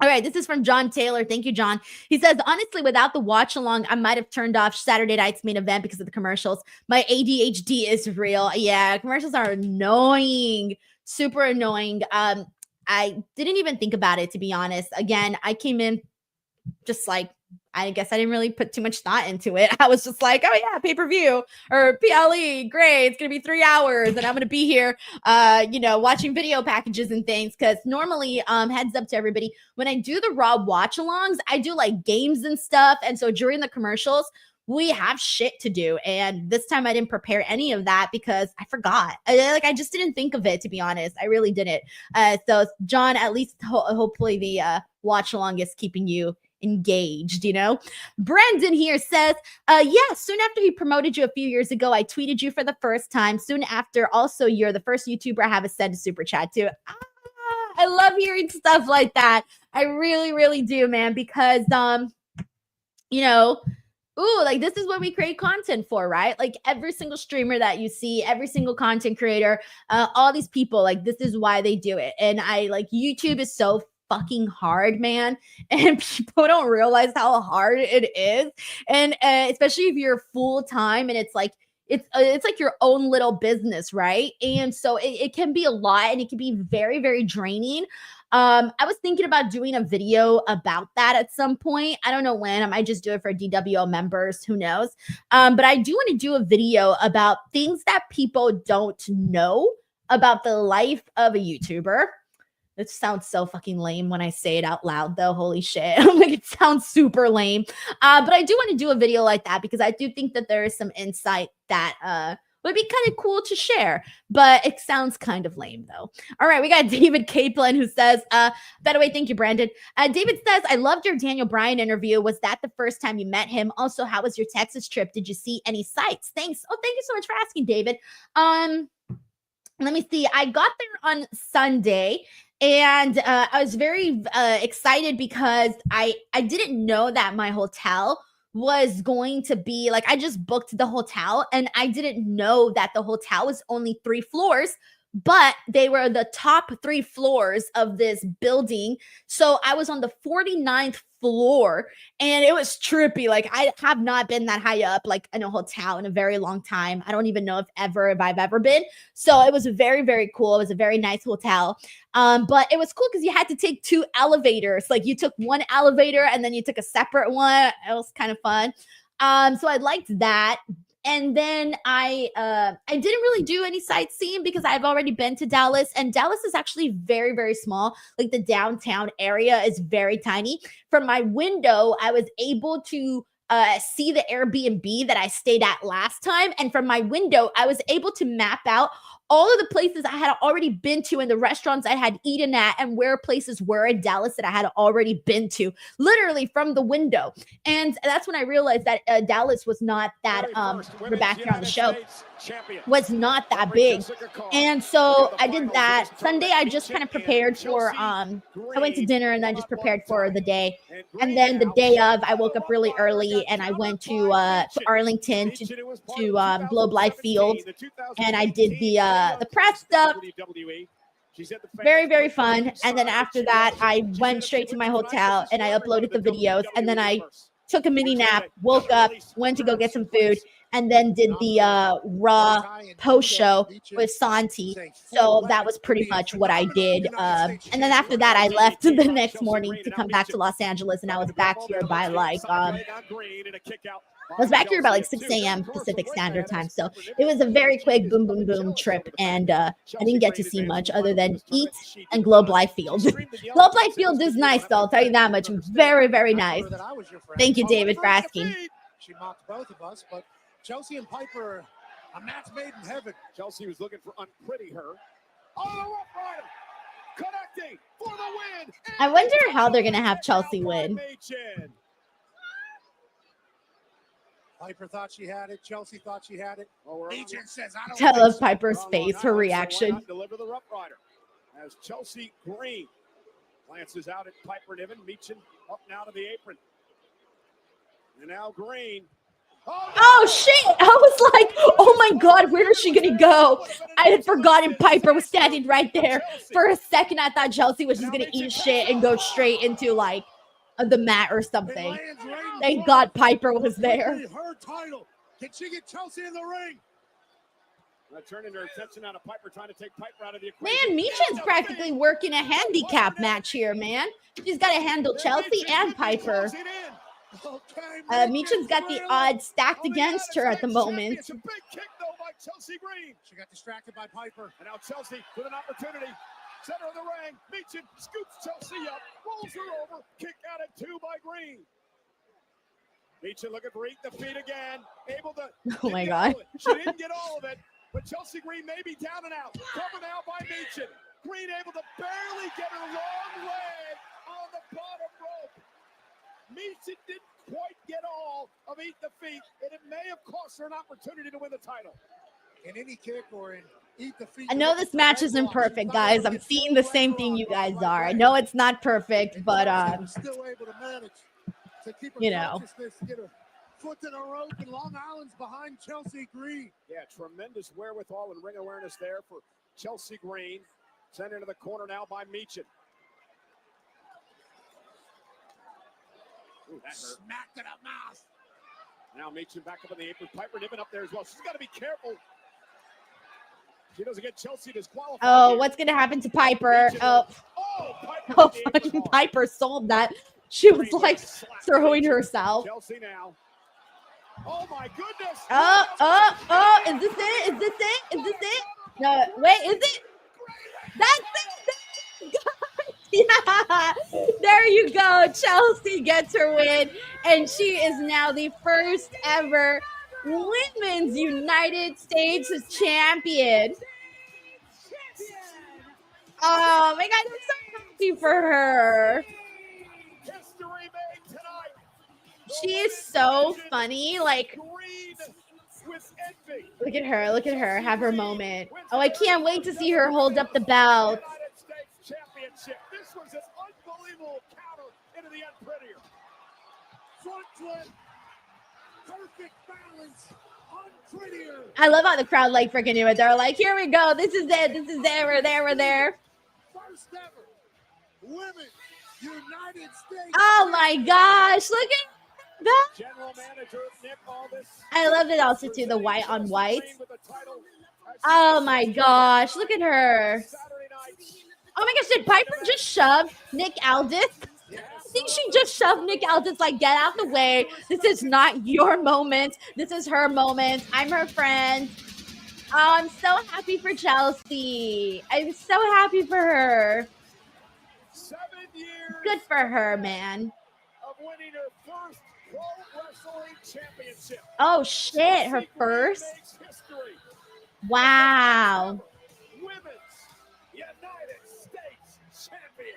All right, this is from John Taylor. Thank you, John. He says, honestly, without the watch along, I might have turned off Saturday night's main event because of the commercials. My ADHD is real. Yeah, commercials are annoying, super annoying. I didn't even think about it, to be honest. Again, I came in just like, I guess I didn't really put too much thought into it. I was just like, oh yeah, pay-per-view or PLE, great. It's going to be 3 hours and I'm going to be here, watching video packages and things. Cause normally, heads up to everybody, when I do the Raw watch alongs, I do like games and stuff. And so during the commercials, we have shit to do. And this time I didn't prepare any of that because I forgot. I just didn't think of it, to be honest. I really didn't. So John, at least hopefully the watch along is keeping you engaged, Brandon here says, soon after he promoted you a few years ago, I tweeted you for the first time. Soon after, also, you're the first YouTuber I have sent a super chat to. I love hearing stuff like that. I really, really do, man, because, this is what we create content for, right? Like every single streamer that you see, every single content creator, all these people, like this is why they do it. And YouTube is so fucking hard, man, and people don't realize how hard it is, and especially if you're full-time and it's like your own little business, right? And so it can be a lot and it can be very, very draining. I was thinking about doing a video about that at some point. I don't know when. I might just do it for DWO members, who knows. But I do want to do a video about things that people don't know about the life of a YouTuber. It sounds so fucking lame when I say it out loud, though. Holy shit. It sounds super lame. But I do want to do a video like that because I do think that there is some insight that would be kind of cool to share. But it sounds kind of lame, though. All right, we got David Kaplan who says, by the way, thank you, Brandon. David says, I loved your Daniel Bryan interview. Was that the first time you met him? Also, how was your Texas trip? Did you see any sights? Thanks. Oh, thank you so much for asking, David. Let me see. I got there on Sunday. And I was very excited because I didn't know that my hotel was going to be I just booked the hotel and I didn't know that the hotel was only 3 floors, but they were the top 3 floors of this building. So I was on the 49th floor and it was trippy. I have not been that high up in a hotel in a very long time. I don't even know if I've ever been. So it was very, very cool. It was a very nice hotel. But it was cool because you had to take 2 elevators. You took one elevator and then you took a separate one. It was kind of fun. So I liked that. And then I didn't really do any sightseeing because I've already been to Dallas, and Dallas is actually very, very small. The downtown area is very tiny. From my window, I was able to see the Airbnb that I stayed at last time. And from my window, I was able to map out all of the places I had already been to and the restaurants I had eaten at and where places were in Dallas that I had already been to, literally from the window. And that's when I realized that Dallas was not that, we're back here on the show, was not that big. And so I did that. Sunday, I just kind of prepared for, I went to dinner and I just prepared for the day. And then the day of, I woke up really early and I went to Arlington to Globe Life Field, and I did the press stuff. Very, very fun. And then after that, I went straight to my hotel and I uploaded the videos, and then I took a mini nap, woke up, went to go get some food, and then did the Raw post show with Santi. So that was pretty much what I did. And then after that, I left the next morning to come back to Los Angeles, and I was back here by I was back here by 6 a.m. Pacific Standard Time. So it was a very quick boom, boom, boom trip. And I didn't get to see much other than eat and Globe Life Field. Globe Life Field is nice, though. I'll tell you that much. Very, very nice. Thank you, David, for asking. She mocked both of us, but Chelsea and Piper, a match made in heaven. Chelsea was looking for unpretty her. Oh, the Rough Rider connecting for the win. I wonder how they're going to have Chelsea win. Piper thought she had it. Chelsea thought she had it. Agent says, I don't I love think Piper's face, her reaction. Deliver the Rough Rider. As Chelsea Green glances out at Piper Niven. Michin up now to the apron. And now Green. Oh, shit. I was like, oh, my God, where is she going to go? I had forgotten Piper was standing right there. For a second, I thought Chelsea was just going to eat shit and go straight into, like, the mat or something. Thank God Piper was there. Her title. Can she get Chelsea in the ring? Turning her attention out of Piper, trying to take Piper out of the equation. Man, Michin's practically working a handicap match here, man. She's got to handle Chelsea and Piper. Michin's got the odds stacked against her at the moment. It's a big kick, though, by Chelsea Green. She got distracted by Piper. And now Chelsea with an opportunity. Center of the ring. Michin scoops Chelsea up, rolls her over. Kick out at 2 by Green. Michin looking for eat the feet again. Able to. Oh my God. She didn't get all of it, but Chelsea Green may be down and out. Covered now by Michin. Green able to barely get her long leg on the bottom rope. Michin didn't quite get all of eat the feet, and it may have cost her an opportunity to win the title. In any kick or in eat the feet. I know this match isn't perfect, guys. I'm seeing the same thing you guys are. I know it's not perfect, but still able to manage to keep her you know, get her foot in a rope, and Long Island's behind Chelsea Green. Yeah, tremendous wherewithal and ring awareness there for Chelsea Green. Sent into the corner now by Michin. Ooh, that hurt. Smacked in the mouth. Now Michin back up in the apron. Piper Niven up there as well. She's got to be careful. She doesn't get Chelsea disqualified. oh, here. what's going to happen to Piper? Oh, Piper fucking Piper sold that. She was like throwing herself. Chelsea now. Oh my goodness. Oh, is this it? Is this it? Is this it? No, wait, is it? That's it. Yeah, there you go. Chelsea gets her win, and she is now the first ever Women's United States champion. Oh my God, I'm so happy for her. She is so funny. Like, look at her. Look at her. Have her moment. Oh, I can't wait to see her hold up the belt. Championship. This was an unbelievable counter into the unprettier. Front flip. Perfect balance. Unprettier. I love how the crowd like freaking knew it. They're like, here we go. This is it. This is it. We're there. We're there. First ever Women United States. Oh my gosh. Look at that. General Manager Nick Aldis. I love it also too. The white on white. Oh my gosh. Look at her. Oh my gosh, did Piper just shove Nick Aldis? I think she just shoved Nick Aldis, like, get out the way. This is not your moment. This is her moment. I'm her friend. Oh, I'm so happy for Chelsea. I'm so happy for her. 7 years. Good for her, man. Of winning her first Pro Wrestling Championship. Oh, shit, her first? Wow. United States champion.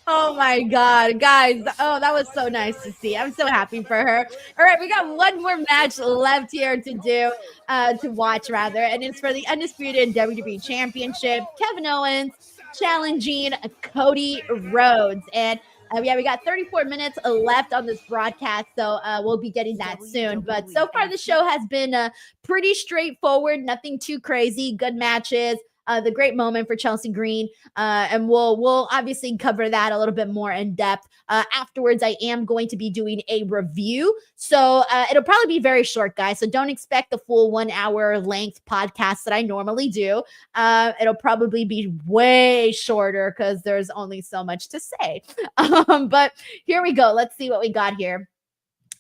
Oh my God, guys. Oh, that was so nice to see. I'm so happy for her. All right, we got one more match left here to do, to watch rather, and it's for the Undisputed WWE Championship. Kevin Owens challenging Cody Rhodes. And yeah, we got 34 minutes left on this broadcast, so we'll be getting that soon. But so far, the show has been pretty straightforward, nothing too crazy, good matches. The great moment for Chelsea Green, and we'll obviously cover that a little bit more in depth afterwards. I am going to be doing a review, so it'll probably be very short, guys. So don't expect the full 1 hour length podcast that I normally do. It'll probably be way shorter because there's only so much to say. But here we go. Let's see what we got here.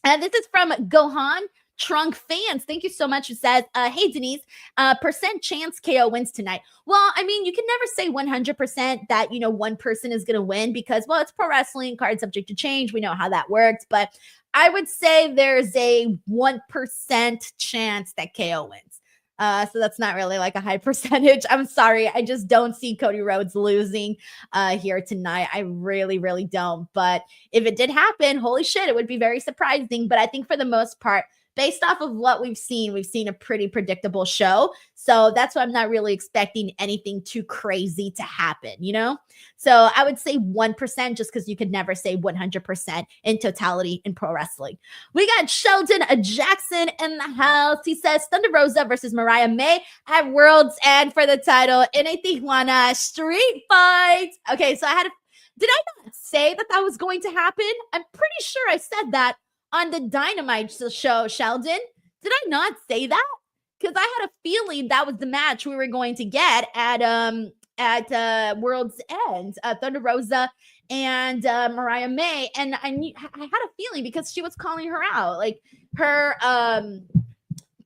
And this is from Gohan Trunk Fans. Thank you so much. Who says, hey, Denise, percent chance KO wins tonight. Well, I mean, you can never say 100% that, one person is going to win because, well, it's pro wrestling, card subject to change. We know how that works. But I would say there's a 1% chance that KO wins. So that's not really like a high percentage. I'm sorry. I just don't see Cody Rhodes losing here tonight. I really, really don't. But if it did happen, holy shit, it would be very surprising. But I think for the most part, based off of what we've seen a pretty predictable show. So that's why I'm not really expecting anything too crazy to happen, you know? So I would say 1% just because you could never say 100% in totality in pro wrestling. We got Sheldon Jackson in the house. He says Thunder Rosa versus Mariah May at World's End for the title in a Tijuana street fight. Okay, so did I not say that was going to happen? I'm pretty sure I said that on the Dynamite show, Sheldon. Did I not say that? Because I had a feeling that was the match we were going to get at World's End, Thunder Rosa and Mariah May, and I had a feeling because she was calling her out, like her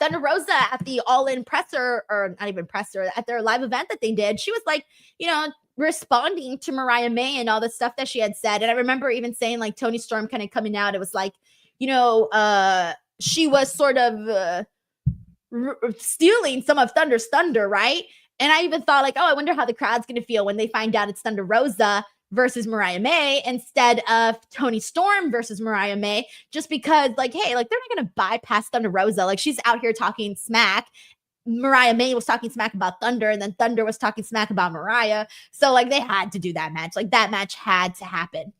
Thunder Rosa at the All In presser, or not even presser, at their live event that they did. She was like, you know, responding to Mariah May and all the stuff that she had said, and I remember even saying like Toni Storm kind of coming out. It was like, you know, she was sort of stealing some of Thunder's thunder, right? And I even thought like, oh, I wonder how the crowd's going to feel when they find out it's Thunder Rosa versus Mariah May instead of Toni Storm versus Mariah May, just because like, hey, like they're not going to bypass Thunder Rosa. Like she's out here talking smack. Mariah May was talking smack about Thunder, and then Thunder was talking smack about Mariah. So like they had to do that match. Like that match had to happen.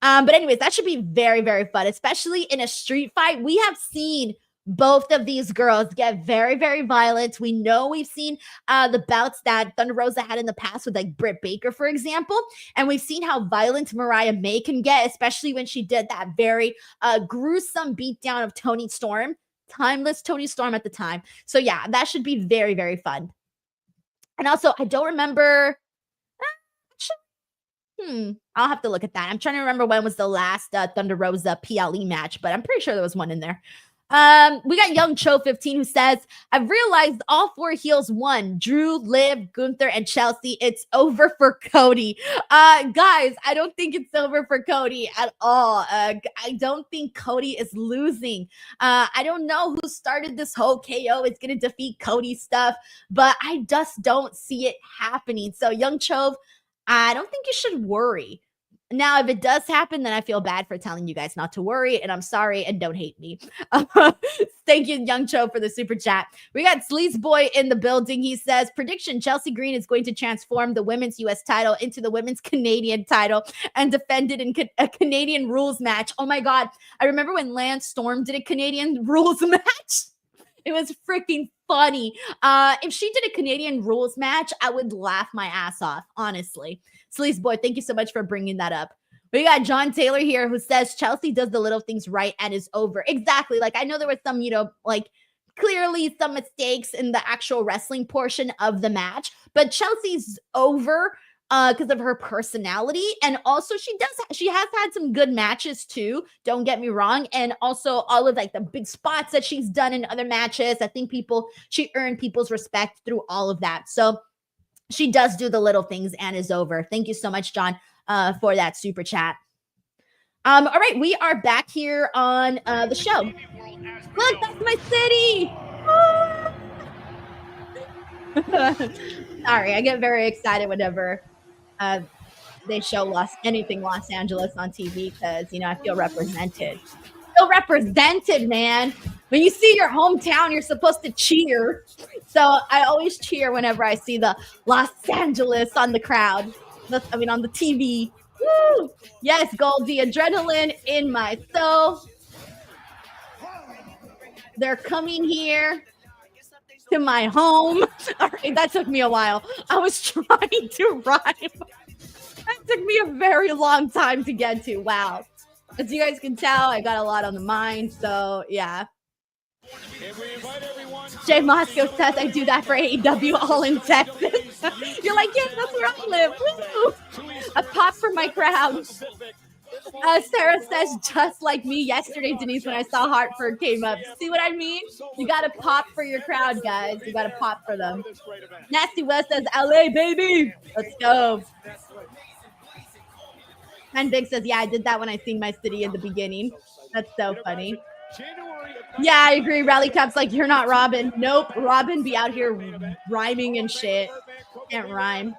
But anyways, that should be very, very fun, especially in a street fight. We have seen both of these girls get very, very violent. We know we've seen the bouts that Thunder Rosa had in the past with like Britt Baker, for example. And we've seen how violent Mariah May can get, especially when she did that very gruesome beatdown of Toni Storm. Timeless Toni Storm at the time. So yeah, that should be very, very fun. And also, I don't remember... I'll have to look at that. I'm trying to remember when was the last Thunder Rosa PLE match, but I'm pretty sure there was one in there. We got Young Cho 15 who says, I've realized all four heels won. Drew, Liv, Gunther, and Chelsea. It's over for Cody. Guys, I don't think it's over for Cody at all. I don't think Cody is losing. I don't know who started this whole KO is going to defeat Cody stuff, but I just don't see it happening. So Young Cho, I don't think you should worry. Now, if it does happen, then I feel bad for telling you guys not to worry, and I'm sorry, and don't hate me. Thank you, Young Cho, for the super chat. We got Sleaze Boy in the building. He says, prediction, Chelsea Green is going to transform the women's U.S. title into the women's Canadian title and defend it in a Canadian rules match. Oh, my God. I remember when Lance Storm did a Canadian rules match. It was freaking funny. If she did a Canadian rules match, I would laugh my ass off, honestly. Sleaze Boy, thank you so much for bringing that up. We got John Taylor here who says Chelsea does the little things right and is over. Exactly. Like, I know there was some, you know, like clearly some mistakes in the actual wrestling portion of the match, but Chelsea's over because of her personality. And also she has had some good matches too. Don't get me wrong. And also all of like the big spots that she's done in other matches. I think she earned people's respect through all of that. So she does do the little things and is over. Thank you so much, John, for that super chat. All right, we are back here on the show. Look, that's my city. Sorry, I get very excited whenever they show anything Los Angeles on TV because, you know, I feel represented. Feel represented, man. When you see your hometown, you're supposed to cheer. So I always cheer whenever I see the Los Angeles on the crowd. On the TV. Woo! Yes, Goldie, adrenaline in my soul. They're coming here to my home. All right, that took me a while. I was trying to rhyme. That took me a very long time to get to. Wow. As you guys can tell, I got a lot on the mind. So, yeah. Jay Moscow says I do that for AEW all in Texas. You're like, yes, that's where I live. Woo! A pop for my crowd. Sarah says, just like me yesterday, Denise, when I saw Hartford came up. See what I mean? You got to pop for your crowd, guys. You got to pop for them. Nasty West says, LA, baby. Let's go. And Big says, yeah, I did that when I sing my city in the beginning. That's so funny. January of Yeah, I agree. Rally Cap's like, you're not Robin. Nope, Robin be out here rhyming and shit. Can't rhyme.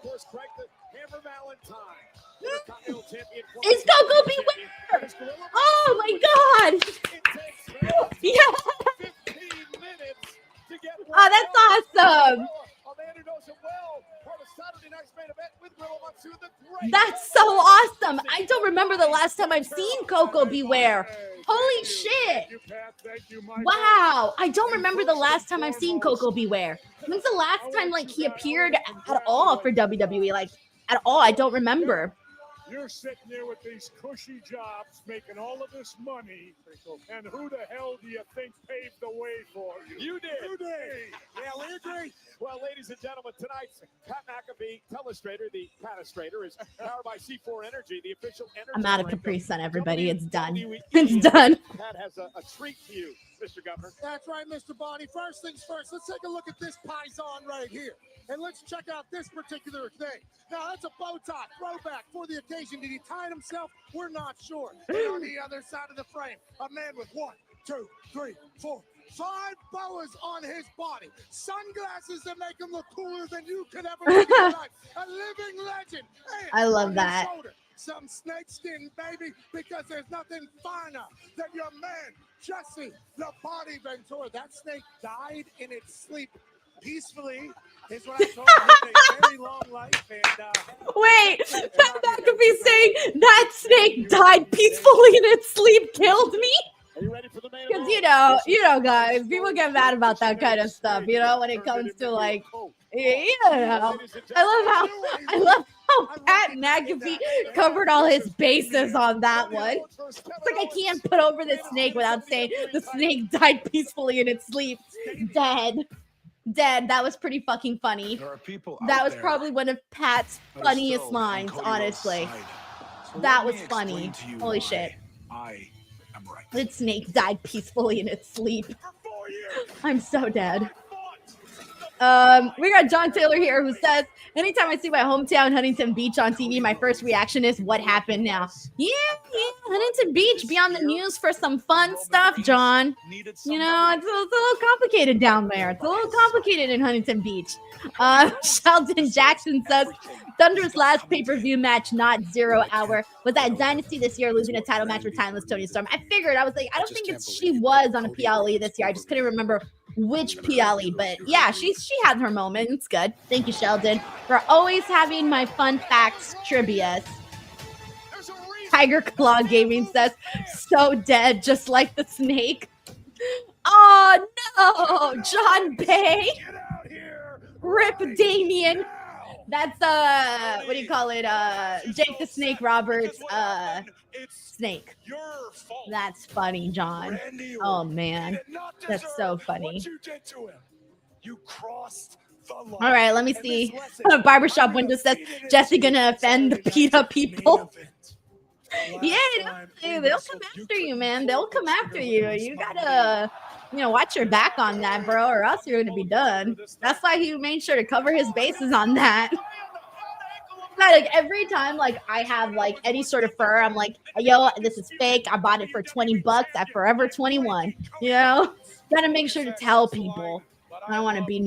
It's Coco Beware! Oh my god! Yeah! Oh, that's awesome! That's so awesome! I don't remember the last time I've seen Coco Beware. Holy shit! Wow! I don't remember the last time I've seen Coco Beware. When's the last time like he appeared at all for WWE? Like at all? I don't remember. You're sitting there with these cushy jobs, making all of this money, and who the hell do you think paved the way for you? You did. You did. Yeah, we agree. Well, ladies and gentlemen, tonight's Pat McAfee Telestrator, the Patastrator, is powered by C4 Energy, the official energy. I'm out of Capri Sun, everybody. It's done. It's done. Pat has a treat for you, Mr. Governor. That's right, Mr. Bonnie. First things first, let's take a look at this paisan right here. And let's check out this particular thing. Now, that's a bow tie throwback for the occasion. Did he tie it himself? We're not sure. And on the other side of the frame, a man with 1, 2, 3, 4, 5 boas on his body. Sunglasses that make him look cooler than you could ever make in your life. A living legend. And I love on that. his shoulder, some snake skin, baby, because there's nothing finer than your man, Jesse the Body Ventura. That snake died in its sleep peacefully. Is what I told him. A very long life. And wait, Pat McAfee saying that snake died peacefully in its sleep killed me? Are you ready for the main Because event? you know, guys, people get mad about that kind of stuff. You know, when it comes to like, I love how Pat McAfee covered all his bases on that one. It's like I can't put over the snake without saying the snake died peacefully in its sleep. Dead. That was pretty fucking funny. That was probably one of Pat's funniest lines, honestly. That was funny. Holy shit. I am right. That snake died peacefully in its sleep. I'm so dead. We got John Taylor here who says, anytime I see my hometown Huntington Beach on TV, my first reaction is, what happened now? Yeah, Huntington Beach, be on the news for some fun stuff, John. You know, it's a little complicated down there. It's a little complicated in Huntington Beach. Sheldon Jackson says, Thunder's last pay-per-view match, not 0 hour, was at Dynasty this year, losing a title match with Timeless Tony Storm. I figured, I was like, I don't think she was on a PLE this year. I just couldn't remember which PLE, but yeah, she had her moment. It's good. Thank you, Sheldon, for always having my fun facts trivia. Tiger Claw Gaming says, so dead, just like the snake. Oh no, John Bay. Rip Damien. That's what do you call it? Jake the Snake Roberts snake. That's funny, John. Oh man. That's so funny. All right, let me see. Barbershop Window says, Jesse gonna offend the PETA people. Yeah, they'll come after you, man. They'll come after you. You gotta, watch your back on that, bro, or else you're gonna be done. That's why he made sure to cover his bases on that. Like every time, like I have like any sort of fur, I'm like, yo, this is fake. I bought it for $20 at Forever 21. Gotta make sure to tell people. I don't want to be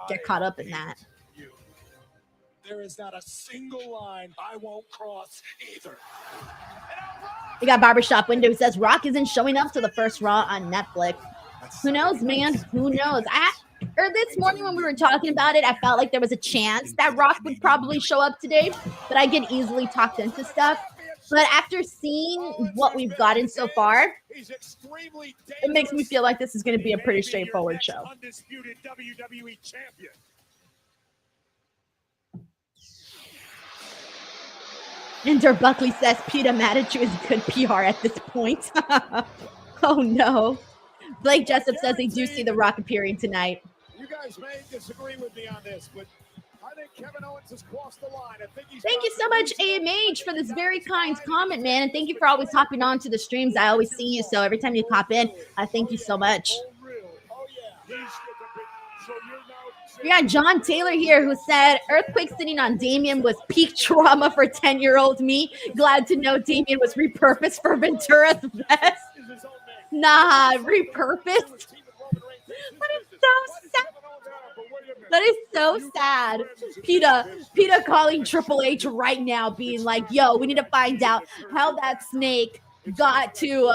get caught up in that. There is not a single line I won't cross either. We got Barbershop Window who says Rock isn't showing up to the first Raw on Netflix. Who knows, man? Who knows? This morning when we were talking about it, I felt like there was a chance that Rock would probably show up today, but I get easily talked into stuff. But after seeing what we've gotten so far, it makes me feel like this is going to be a pretty straightforward show. Undisputed WWE champion. Ender Buckley says PETA mad at you is good PR at this point. Oh no. Blake Jessup says they do see The Rock appearing tonight. You guys may disagree with me on this, but I think Kevin Owens has crossed the line. I think he's thank you so much, AMH, for this very kind comment, man. And thank you for always hopping on to the streams. I always see you. So every time you pop in, I thank you so much. We got John Taylor here who said Earthquake sitting on Damien was peak trauma for 10-year-old me. Glad to know Damien was repurposed for Ventura's vest. Nah, repurposed. That is so sad. That is so sad. PETA calling Triple H right now, being like, yo, we need to find out how that snake got to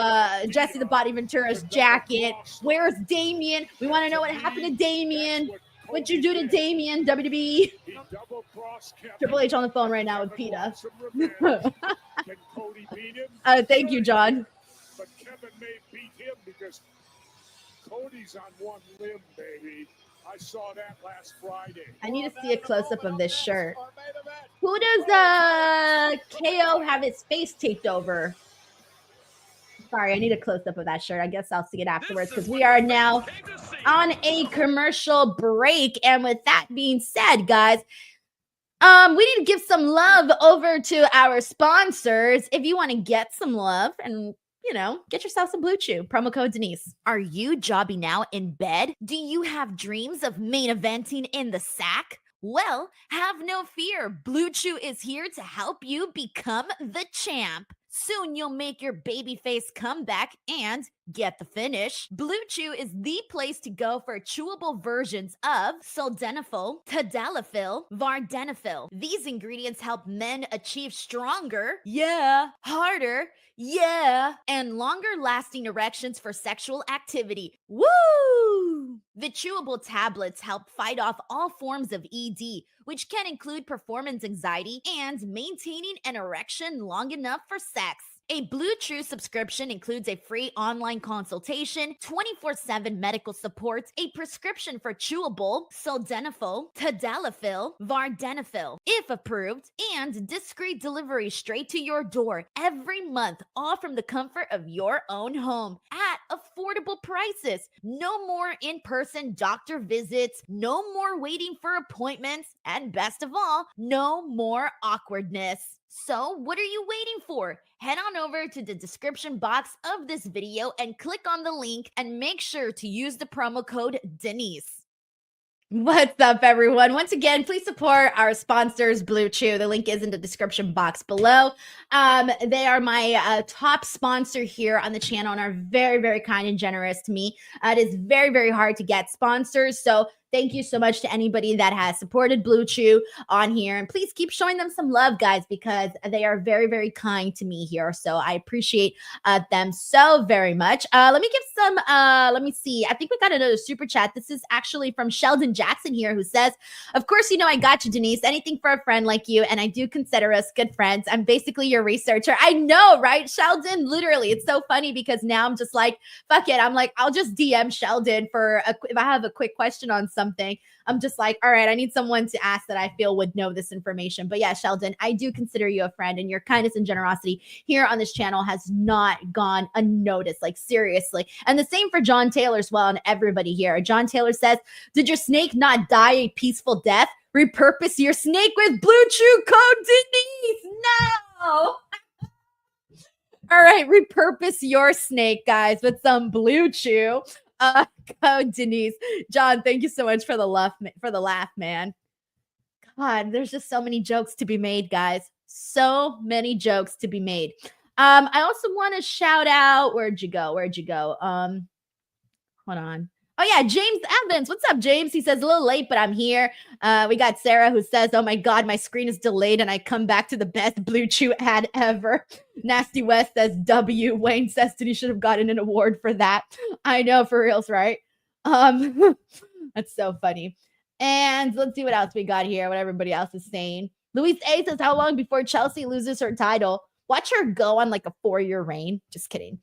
Jesse the Body Ventura's jacket. Where's Damien? We want to know what happened to Damien. What'd you do to Damien, WWE? Triple H on the phone right now with PETA. Thank you, John. But Kevin may beat him because Cody's on one limb, baby. I saw that last Friday. I need to see a close-up of this shirt. Who does KO have his face taped over? Sorry, I need a close-up of that shirt. I guess I'll see it afterwards because we are now on a commercial break. And with that being said, guys, we need to give some love over to our sponsors. If you want to get some love and get yourself some Blue Chew. Promo code Denise. Are you jobbing now in bed? Do you have dreams of main eventing in the sack? Well, have no fear. Blue Chew is here to help you become the champ. Soon you'll make your babyface comeback and get the finish. Blue Chew is the place to go for chewable versions of sildenafil, tadalafil, vardenafil. These ingredients help men achieve stronger, harder, and longer lasting erections for sexual activity. Woo! The chewable tablets help fight off all forms of ED, which can include performance anxiety and maintaining an erection long enough for sex. A Blue Chew subscription includes a free online consultation, 24/7 medical support, a prescription for chewable sildenafil, tadalafil, vardenafil, if approved, and discreet delivery straight to your door every month, all from the comfort of your own home at affordable prices. No more in-person doctor visits, no more waiting for appointments, and best of all, no more awkwardness. So what are you waiting for? Head on over to the description box of this video and click on the link and make sure to use the promo code Denise. What's up, everyone? Once again, please support our sponsors, Blue Chew. The link is in the description box below. They are my top sponsor here on the channel and are very, very kind and generous to me. It is very, very hard to get sponsors. So thank you so much to anybody that has supported Blue Chew on here. And please keep showing them some love, guys, because they are very, very kind to me here. So I appreciate them so very much. Let me give some, let me see. I think we got another super chat. This is actually from Sheldon Jackson here, who says, of course, I got you, Denise. Anything for a friend like you. And I do consider us good friends. I'm basically your researcher. I know, right, Sheldon? Literally, it's so funny because now I'm just like, fuck it. I'm like, I'll just DM Sheldon for if I have a quick question on something. I'm just like, all right, I need someone to ask that I feel would know this information. But yeah, Sheldon, I do consider you a friend, and your kindness and generosity here on this channel has not gone unnoticed, like seriously. And the same for John Taylor as well, and everybody here. John Taylor says, did your snake not die a peaceful death? Repurpose your snake with Blue Chew code Denise. No. All right, repurpose your snake, guys, with some Blue Chew. Code Denise. John, thank you so much for the laugh, man. God, there's just so many jokes to be made, guys. So many jokes to be made. I also want to shout out. Where'd you go? Hold on. Oh, yeah, James Evans. What's up, James? He says, a little late, but I'm here. We got Sarah who says, oh, my God, my screen is delayed, and I come back to the best Blue Chew ad ever. Nasty West says, W. Wayne says that he should have gotten an award for that. I know, for reals, right? That's so funny. And let's see what else we got here, what everybody else is saying. Luis A says, how long before Chelsea loses her title? Watch her go on like a 4-year reign. Just kidding.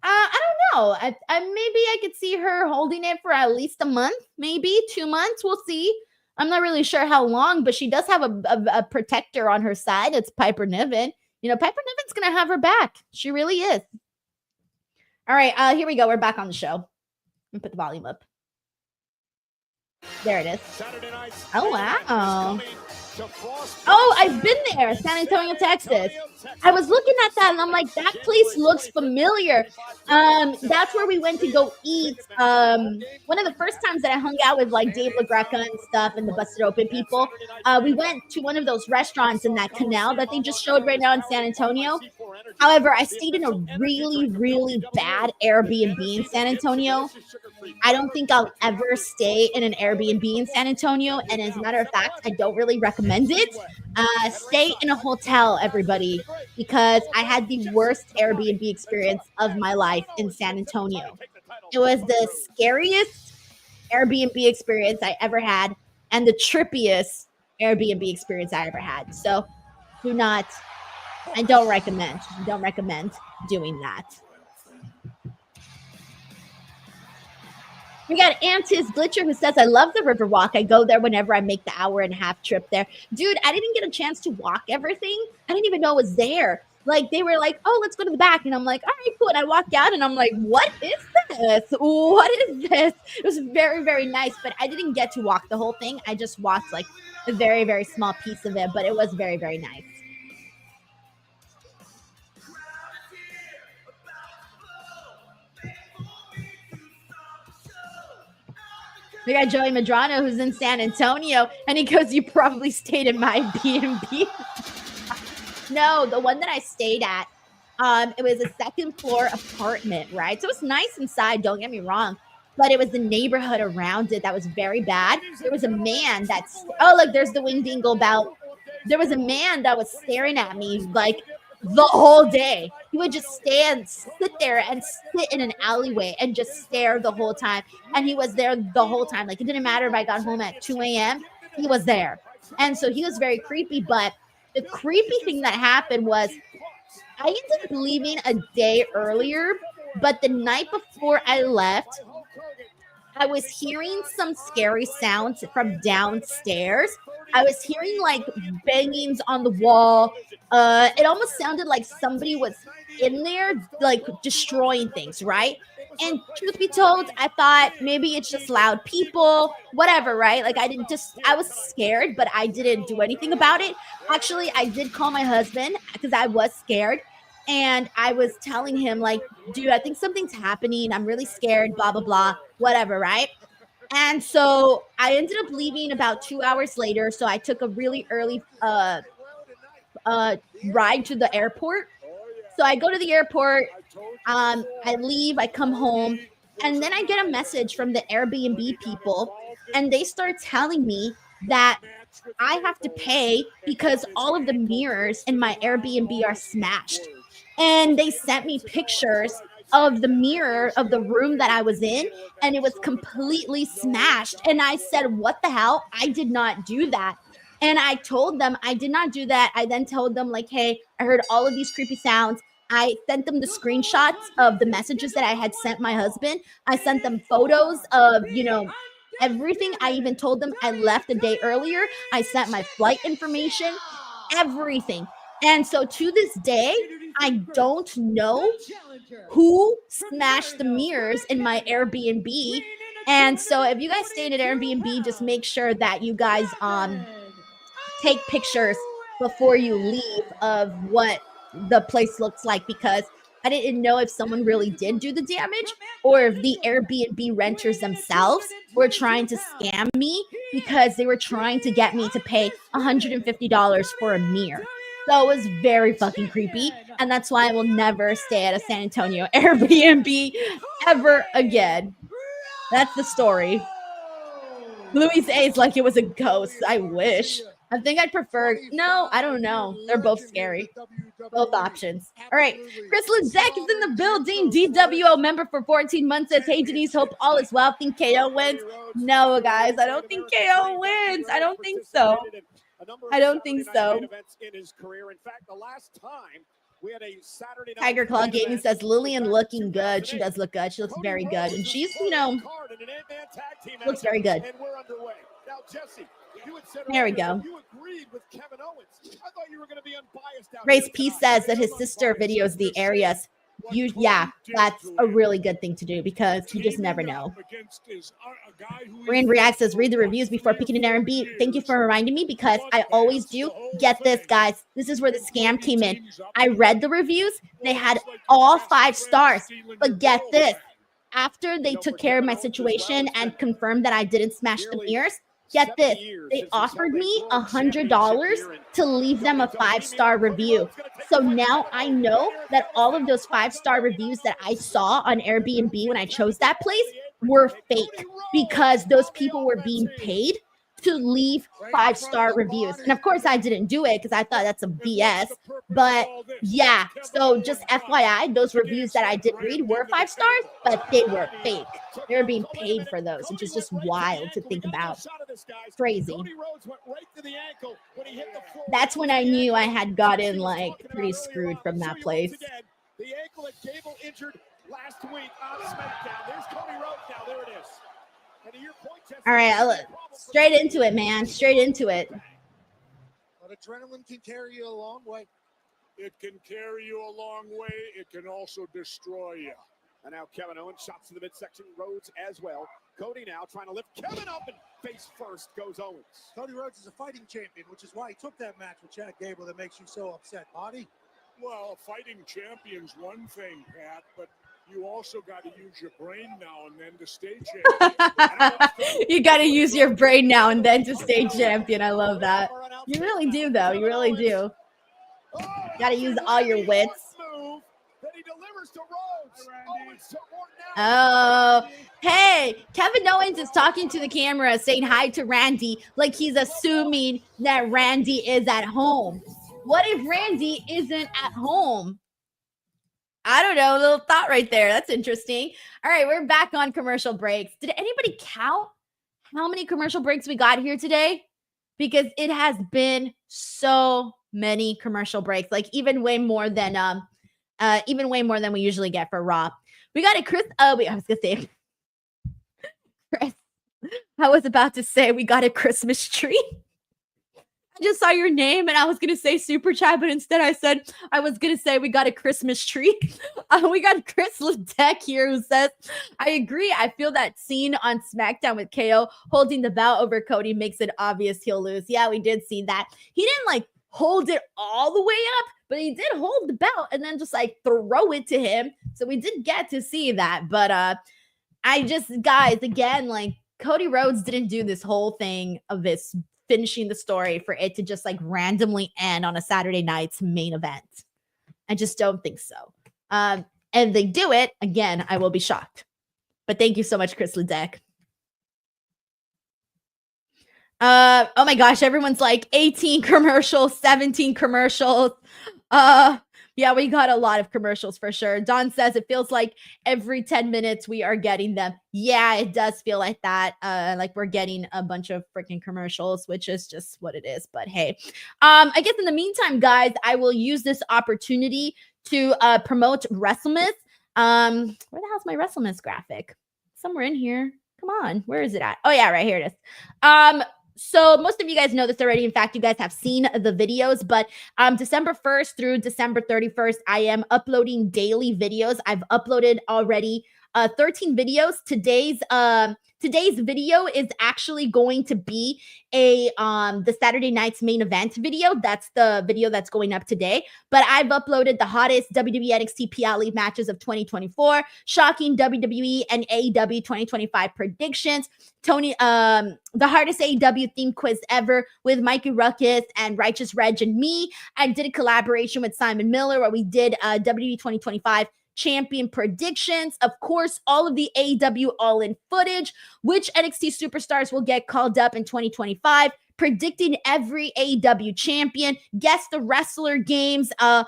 I don't know. Maybe I could see her holding it for at least a month, maybe 2 months. We'll see. I'm not really sure how long, but she does have a protector on her side. It's Piper Niven. Piper Niven's going to have her back. She really is. All right, here we go. We're back on the show. Let me put the volume up. There it is. Saturday night's Oh, main event is wow. coming to Frost Oh, Place I've been there, San Antonio, Texas. I was looking at that and I'm like, that place looks familiar. That's where we went to go eat. One of the first times that I hung out with like Dave LaGreca and stuff and the Busted Open people, we went to one of those restaurants in that canal that they just showed right now in San Antonio. However, I stayed in a really, really bad Airbnb in San Antonio. I don't think I'll ever stay in an Airbnb in San Antonio. And as a matter of fact, I don't really recommend it. Stay in a hotel, everybody, because I had the worst Airbnb experience of my life in San Antonio. It was the scariest Airbnb experience I ever had and the trippiest Airbnb experience I ever had. So I don't recommend doing that. We got Antis Glitcher who says, I love the Riverwalk. I go there whenever I make the 1.5-hour trip there. Dude, I didn't get a chance to walk everything. I didn't even know it was there. Like, they were like, oh, let's go to the back. And I'm like, all right, cool. And I walked out and I'm like, what is this? What is this? It was very, very nice, but I didn't get to walk the whole thing. I just walked like a very, very small piece of it, but it was very, very nice. We got Joey Madrano who's in San Antonio, and he goes, you probably stayed in my B&B. No, the one that I stayed at, it was a second floor apartment, right? So it was nice inside, don't get me wrong, but it was the neighborhood around it that was very bad. There was a man look, there's the Wing Dingle belt. There was a man that was staring at me like the whole day. He would just sit there and sit in an alleyway and just stare the whole time. And he was there the whole time. Like, it didn't matter if I got home at 2 a.m. He was there. And so he was very creepy. But the creepy thing that happened was I ended up leaving a day earlier. But the night before I left, I was hearing some scary sounds from downstairs. I was hearing like bangings on the wall. It almost sounded like somebody was in there, like destroying things, right? And truth be told, I thought maybe it's just loud people, whatever, right? Like I was scared, but I didn't do anything about it. Actually, I did call my husband because I was scared. And I was telling him, like, dude, I think something's happening. I'm really scared, blah, blah, blah, whatever, right? And so I ended up leaving about 2 hours later. So I took a really early ride to the airport. So I go to the airport, I leave, I come home, and then I get a message from the Airbnb people, and they start telling me that I have to pay because all of the mirrors in my Airbnb are smashed. And they sent me pictures of the mirror of the room that I was in, and it was completely smashed. And I said, what the hell? I did not do that. And I told them I did not do that. I then told them, like, hey, I heard all of these creepy sounds. I sent them the screenshots of the messages that I had sent my husband. I sent them photos of, everything. I even told them I left a day earlier. I sent my flight information, everything. And so to this day, I don't know who smashed the mirrors in my Airbnb. And so if you guys stay in an Airbnb, just make sure that you guys take pictures before you leave of what the place looks like, because I didn't know if someone really did do the damage or if the Airbnb renters themselves were trying to scam me because they were trying to get me to pay $150 for a mirror. So it was very fucking creepy. And that's why I will never stay at a San Antonio Airbnb ever again. That's the story. Louise A is like it was a ghost. I wish. I think I'd prefer. No, I don't know. They're both scary. Both options. All right. Chris Lizek is in the building. DWO member for 14 months says, hey, Denise, hope all is well. Think KO wins? No, guys. I don't think KO wins. I don't think so. I don't think so. Tiger Claw Gaming says Lillian looking good. She does look good. She looks very good. And she's, looks very good. There we go. Race P says that his sister videos the areas. that's a really good thing to do because you just never know. Rand React says, read the reviews before picking an R&B. Thank you for reminding me because I always do. Get this, guys. This is where the scam came in. I read the reviews. They had all 5 stars. But get this. After they took care of my situation and confirmed that I didn't smash the mirrors, get this. They offered me $100 to leave them a 5-star review. So now I know that all of those 5-star reviews that I saw on Airbnb when I chose that place were fake because those people were being paid to leave 5-star reviews. And of course I didn't do it because I thought that's a BS. But yeah, so just FYI, those reviews that I did read were 5 stars, but they were fake. They were being paid for those, which is just wild to think about. Crazy. That's when I knew I had gotten like pretty screwed from that place. The ankle at Cable injured last week on SmackDown. There's Cody Rhodes now. There it is. All right, straight into it, man. Straight into it. But adrenaline can carry you a long way. It can carry you a long way. It can also destroy you. And now Kevin Owens shots to the midsection. Rhodes as well. Cody now trying to lift Kevin up, and face first goes Owens. Cody Rhodes is a fighting champion, which is why he took that match with Chad Gable that makes you so upset, Marty. Well, a fighting champion's one thing, Pat, but you also got to use your brain now and then to stay champion. You got to use your brain now and then to stay champion. I love that. You really do, though. You really do. You got to use all your wits. Oh, hey, Kevin Owens is talking to the camera saying hi to Randy like he's assuming that Randy is at home. What if Randy isn't at home? I don't know. A little thought right there. That's interesting. All right, we're back on commercial breaks. Did anybody count how many commercial breaks we got here today? Because it has been so many commercial breaks, like even way more than we usually get for Raw. We got a Chris. Oh, wait, I was gonna say Chris. I was about to say we got a Christmas tree. I just saw your name and I was going to say super chat, but instead I was going to say we got a Christmas tree. We got Chris Ledeck here who says, I agree. I feel that scene on SmackDown with KO holding the belt over Cody makes it obvious he'll lose. Yeah, we did see that. He didn't like hold it all the way up, but he did hold the belt and then just like throw it to him. So we did get to see that. But guys, again, like Cody Rhodes didn't do this whole thing of this finishing the story for it to just like randomly end on a Saturday night's main event. I just don't think so. And they do it again, I will be shocked. But thank you so much, Chris Ledeck. Oh my gosh, everyone's like 18 commercials, 17 commercials. Yeah, we got a lot of commercials for sure. Don says it feels like every 10 minutes we are getting them. Yeah, it does feel like that. Like we're getting a bunch of freaking commercials, which is just what it is. But hey, I guess in the meantime, guys, I will use this opportunity to promote WrestleMath. Where the hell's my WrestleMath graphic? Somewhere in here. Come on, where is it at? Oh yeah, right here it is. So most of you guys know this already. In fact, you guys have seen the videos, but December 1st through December 31st, I am uploading daily videos. I've uploaded already 13 videos. Today's video is actually going to be the Saturday night's main event video. That's the video that's going up today. But I've uploaded the hottest WWE NXT PL League matches of 2024, shocking WWE and AEW 2025 predictions, the hardest AEW theme quiz ever with Mikey Ruckus and Righteous Reg and me. I did a collaboration with Simon Miller where we did WWE 2025 champion predictions. Of course, all of the AEW all-in footage, which NXT superstars will get called up in 2025, predicting every AEW champion, guess the wrestler games, 10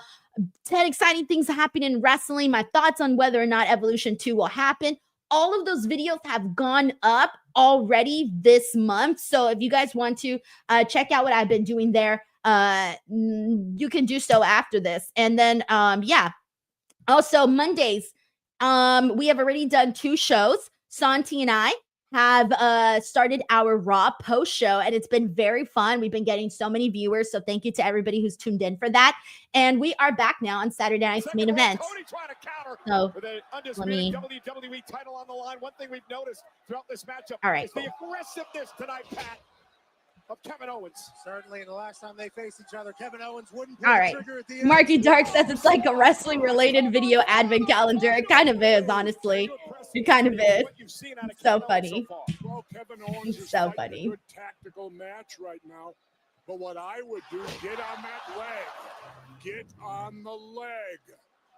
exciting things happening in wrestling, my thoughts on whether or not Evolution 2 will happen. All of those videos have gone up already this month. So if you guys want to check out what I've been doing there, you can do so after this. And then, yeah. Also, Mondays, we have already done 2 shows. Santi and I have started our Raw post show, and it's been very fun. We've been getting so many viewers, so thank you to everybody who's tuned in for that. And we are back now on Saturday night's main event. So let me. WWE title on the line. One thing we've noticed throughout this matchup is the aggressiveness tonight, Pat, of Kevin Owens. Certainly, the last time they faced each other, Kevin Owens wouldn't pull the trigger at the end. Marky Dark says it's like a wrestling-related video advent calendar. It kind of is, honestly. It kind of is. It's so funny. Well, Kevin Owens is so fighting funny. a good tactical match right now. But what I would do, get on that leg. Get on the leg.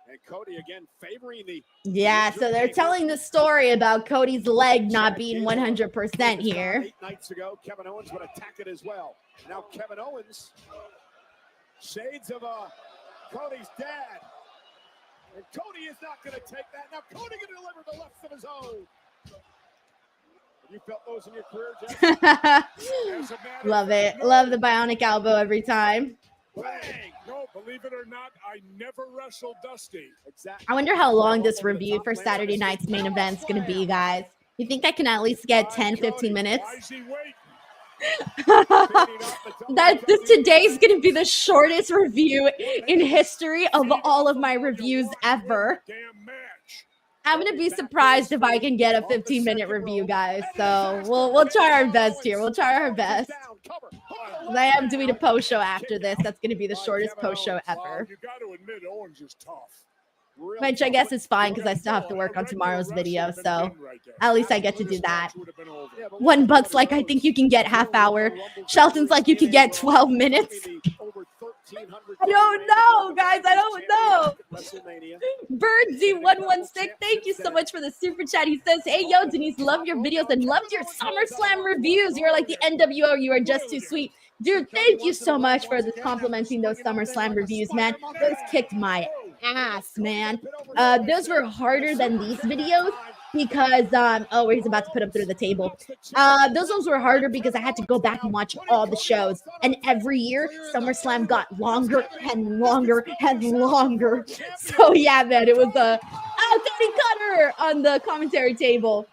And Cody again favoring the. Yeah, so they're telling the story about Cody's leg not being 100% here. 8 nights ago, Kevin Owens would attack it as well. Now Kevin Owens, shades of Cody's dad. And Cody is not going to take that. Now Cody going to deliver the left of his own. You felt those in your career, Jeff? Love it. Love the bionic elbow every time. Bang! No, believe it or not, I never wrestled Dusty. Exactly. I wonder how long this review for Saturday night's main event's going to be, guys. You think I can at least get 10, 15 minutes? Why is he waiting? Today's going to be the shortest review in history of all of my reviews ever. Damn match. I'm going to be surprised if I can get a 15-minute review, guys. So we'll try our best here. We'll try our best. I am doing a post show after this. That's going to be the shortest post show ever. You got to admit, Owens is tough. Which I guess is fine because I still have to work on tomorrow's video. So at least I get to do that. $1 like, I think you can get half hour. Shelton's like, you can get 12 minutes. I don't know, guys. I don't know. Birdsy116, thank you so much for the super chat. He says, hey, yo, Denise, love your videos and loved your SummerSlam reviews. You're like the NWO. You are just too sweet. Dude, thank you so much for complimenting those SummerSlam reviews, man. Those kicked my ass, man. Those were harder than these videos because oh, he's about to put him through the table. Those ones were harder because I had to go back and watch all the shows, and every year SummerSlam got longer and longer and longer. So yeah, man, it was Cody Cutter on the commentary table.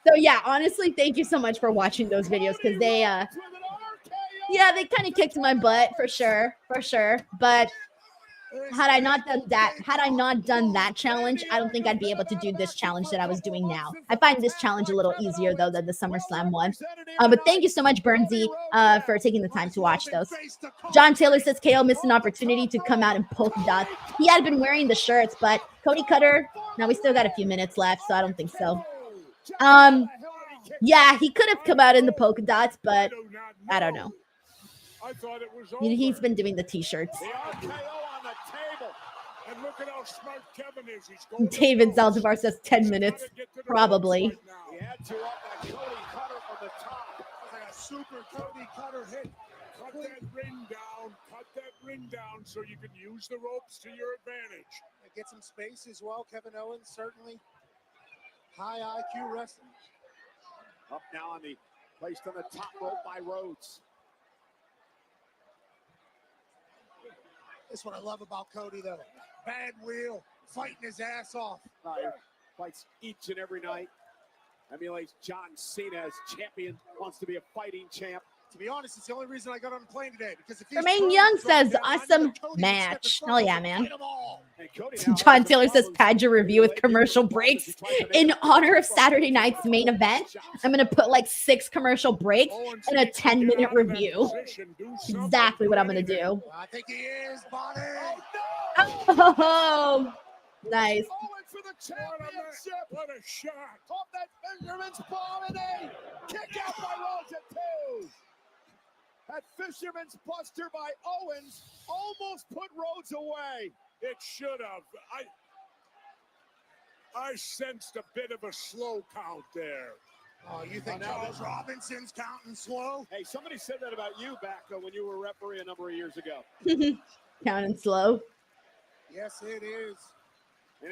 So yeah, honestly, thank you so much for watching those videos because they yeah, they kind of kicked my butt for sure. But had I not done that challenge, I don't think I'd be able to do this challenge that I was doing now. I find this challenge a little easier though than the SummerSlam one. But thank you so much, Burnsy, for taking the time to watch those. John Taylor says KO missed an opportunity to come out in polka dots. He had been wearing the shirts, but Cody Cutter. Now we still got a few minutes left, so I don't think so. Yeah, he could have come out in the polka dots, but I don't know. I thought it was He's been doing the t-shirts. And look at how smart Kevin is. He's David Zaldivar says 10 minutes. Probably. He had to up that Cody Cutter from the top. Like a super Cody Cutter hit. Cut that ring down so you can use the ropes to your advantage. Get some space as well. Kevin Owens, certainly high IQ wrestling. Up now on the placed on the top rope by Rhodes. That's what I love about Cody, though. Bad wheel, fighting his ass off. Fights each and every night. Emulates John Cena as champion. Wants to be a fighting champ. To be honest, it's the only reason I got on the plane today. Because if Jermaine Young says, awesome match. Hell yeah, man. John Taylor says, pad your review with commercial breaks. In honor of Saturday night's main event, I'm going to put like 6 commercial breaks and a 10-minute review. Exactly what I'm going to do. I think he is, buddy. Oh, nice. For the championship. What a shot. Off that Fisherman's bomb and a kick out by Rhodes at 2. That Fisherman's Buster by Owens almost put Rhodes away. It should have. I sensed a bit of a slow count there. Oh, you think Charles Robinson's counting slow? Hey, somebody said that about you back when you were referee a number of years ago. Counting slow. Yes, it is.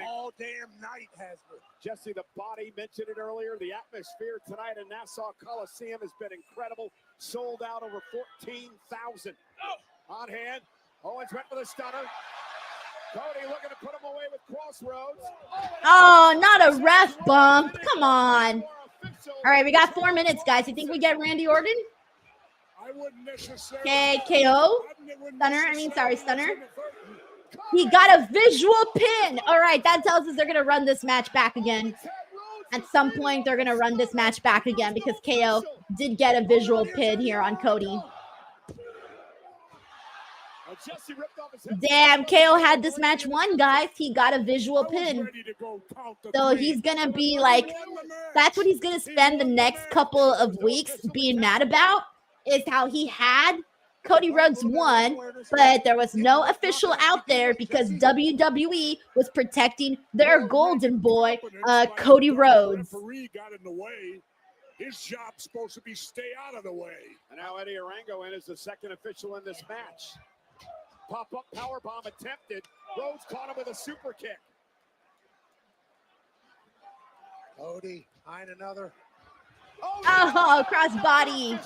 All damn night has been. Jesse, the body mentioned it earlier. The atmosphere tonight in Nassau Coliseum has been incredible. Sold out over 14,000. On hand. Owens went for the stunner. Cody looking to put him away with crossroads. Oh, not a ref bump. Come on. All right, we got 4 minutes, guys. You think we get Randy Orton? I wouldn't necessarily. Okay, KO. Stunner. He got a visual pin. All right, that tells us they're going to run this match back again. At some point, they're going to run this match back again because KO did get a visual pin here on Cody. Damn, KO had this match won, guys. He got a visual pin. So he's going to be like, that's what he's going to spend the next couple of weeks being mad about, is how he had Cody Rhodes won, but there was no official out there because WWE was protecting their golden boy, Cody Rhodes. His job's supposed to be stay out of the way. And now Eddie Arango in as the second official in this match. Pop-up powerbomb attempted. Rhodes caught him with a super kick. Cody, eyeing another. Oh, crossbody.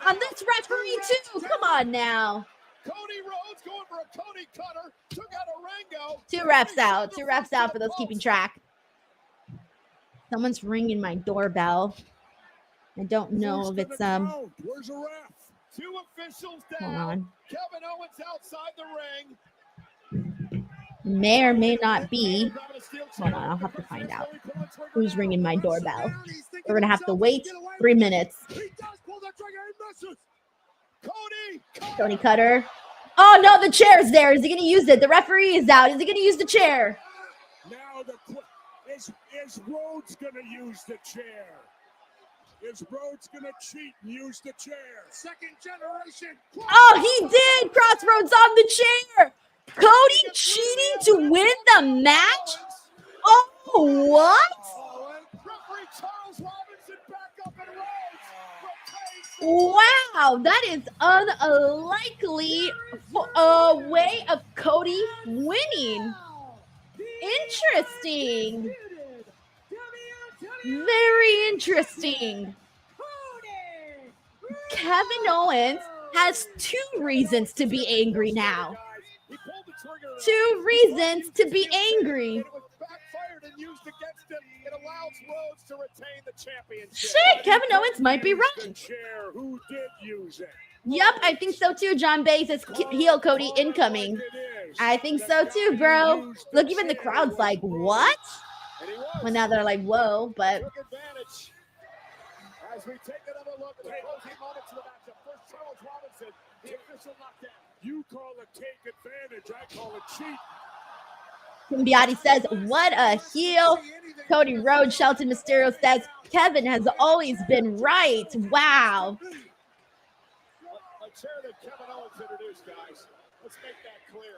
On this referee, too. Come on now. Cody Rhodes going for a Cody cutter. Took out Arango. Two refs out. Two refs out for those keeping track. Someone's ringing my doorbell. I don't know if it's Where's the ref? Two officials down. Hold on. Kevin Owens outside the ring. May or may not be. Hold on, I'll have to find out who's ringing my doorbell. We're gonna have to wait 3 minutes. Cody cutter. Oh no, the chair's there. Is he gonna use it? The referee is out. Is he gonna use the chair? Now is Rhodes gonna use the chair? Is Rhodes gonna cheat and use the chair? Second generation. Oh, he did. Crossroads on the chair. Cody cheating to win the match? Oh, what? Referee Charles Robinson back up and Wow, that is unlikely way of Cody winning. Interesting. Very interesting. Kevin Owens has 2 reasons to be angry now. 2 reasons to be angry. Shit, Kevin Owens might be right. Yep, I think so too. John Bay says heel Cody incoming. I think so too, bro. Look, even the crowd's like, what? Well, now they're like, whoa, but. As we take another look at the closing moments of the matchup. First, Charles Robinson, the official knockdown. You call it take advantage, I call it cheat. Kumbiati says, what a heel. Cody Rhodes, Shelton Mysterio says, Kevin has always been right. Wow. A chair that Kevin Owens introduced, guys. Let's make that clear.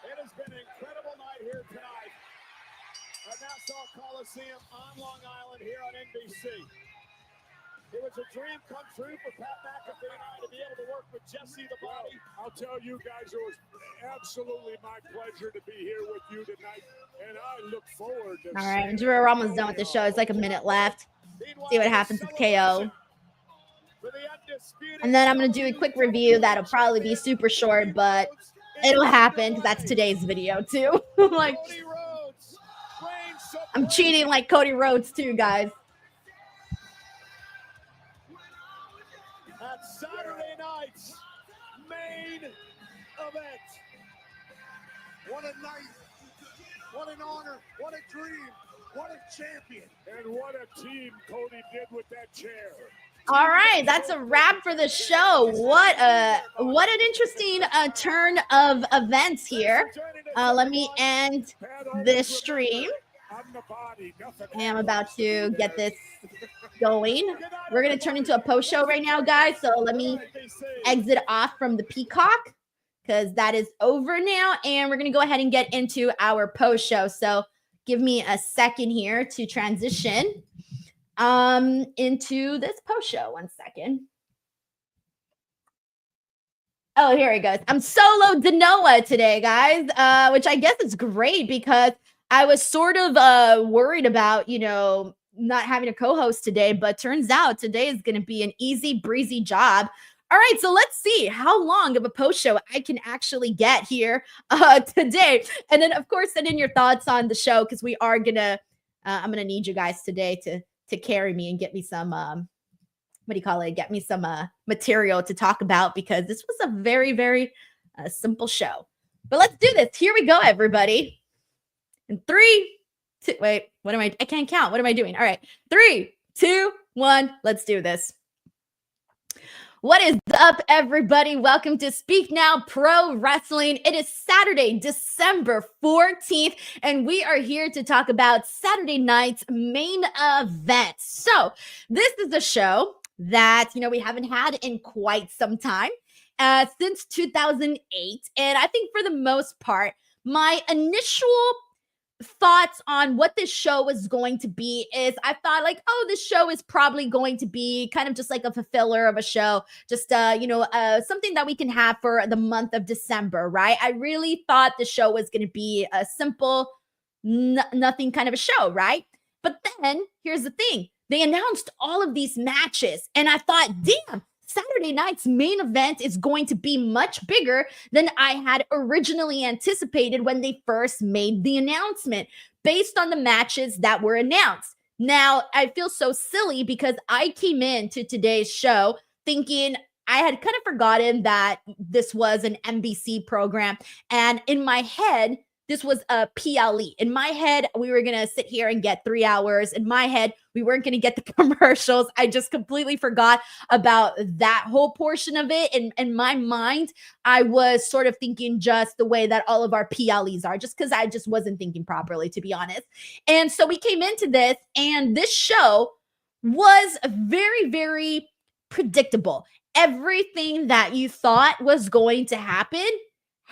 It has been an incredible night here tonight at Nassau Coliseum on Long Island here on NBC. It was a dream come true for Pat McAfee and I to be able to work with Jesse the Body. I'll tell you guys, it was absolutely my pleasure to be here with you tonight, and I look forward to. All right, we're almost done with the show. It's like a minute left. See what happens with KO. And then I'm going to do a quick review that'll probably be super short, but it'll happen because that's today's video too. Like, I'm cheating like Cody Rhodes too, guys. At Saturday night's main event. What a night. What an honor. What a dream. What a champion. And what a team Cody did with that chair. All right, that's a wrap for the show. What an interesting turn of events here. Let me end this stream. I'm about to get this going. We're going to turn into a post show right now, guys. So let me exit off from the Peacock because that is over now. And we're going to go ahead and get into our post show. So give me a second here to transition into this post show. 1 second. Oh, here he goes. I'm solo Danoa today, guys, which I guess is great because I was sort of worried about, not having a co-host today, but turns out today is going to be an easy breezy job. All right, so let's see how long of a post show I can actually get here today. And then, of course, send in your thoughts on the show because we are going to, I'm going to need you guys today to to carry me and get me some get me some material to talk about, because this was a very, very simple show. But let's do this. Here we go, everybody. In 3, 2, wait, I can't count. What am I doing? All right. 3, 2, 1. Let's do this. What is up, everybody? Welcome to Speak Now Pro Wrestling. It is Saturday, December 14th, and we are here to talk about Saturday night's main event. So this is a show that, we haven't had in quite some time, since 2008. And I think for the most part, my initial thoughts on what this show was going to be is I thought this show is probably going to be kind of just like a fulfiller of a show, just something that we can have for the month of December, right? I really thought the show was going to be a simple nothing kind of a show, right? But then here's the thing. They announced all of these matches and I thought, damn, Saturday night's main event is going to be much bigger than I had originally anticipated when they first made the announcement, based on the matches that were announced. Now, I feel so silly because I came into today's show thinking I had kind of forgotten that this was an NBC program. And in my head, this was a PLE. In my head, we were going to sit here and get 3 hours. In my head, we weren't going to get the commercials. I just completely forgot about that whole portion of it. In my mind, I was sort of thinking just the way that all of our PLEs are, just because I just wasn't thinking properly, to be honest. And so we came into this, and this show was very, very predictable. Everything that you thought was going to happen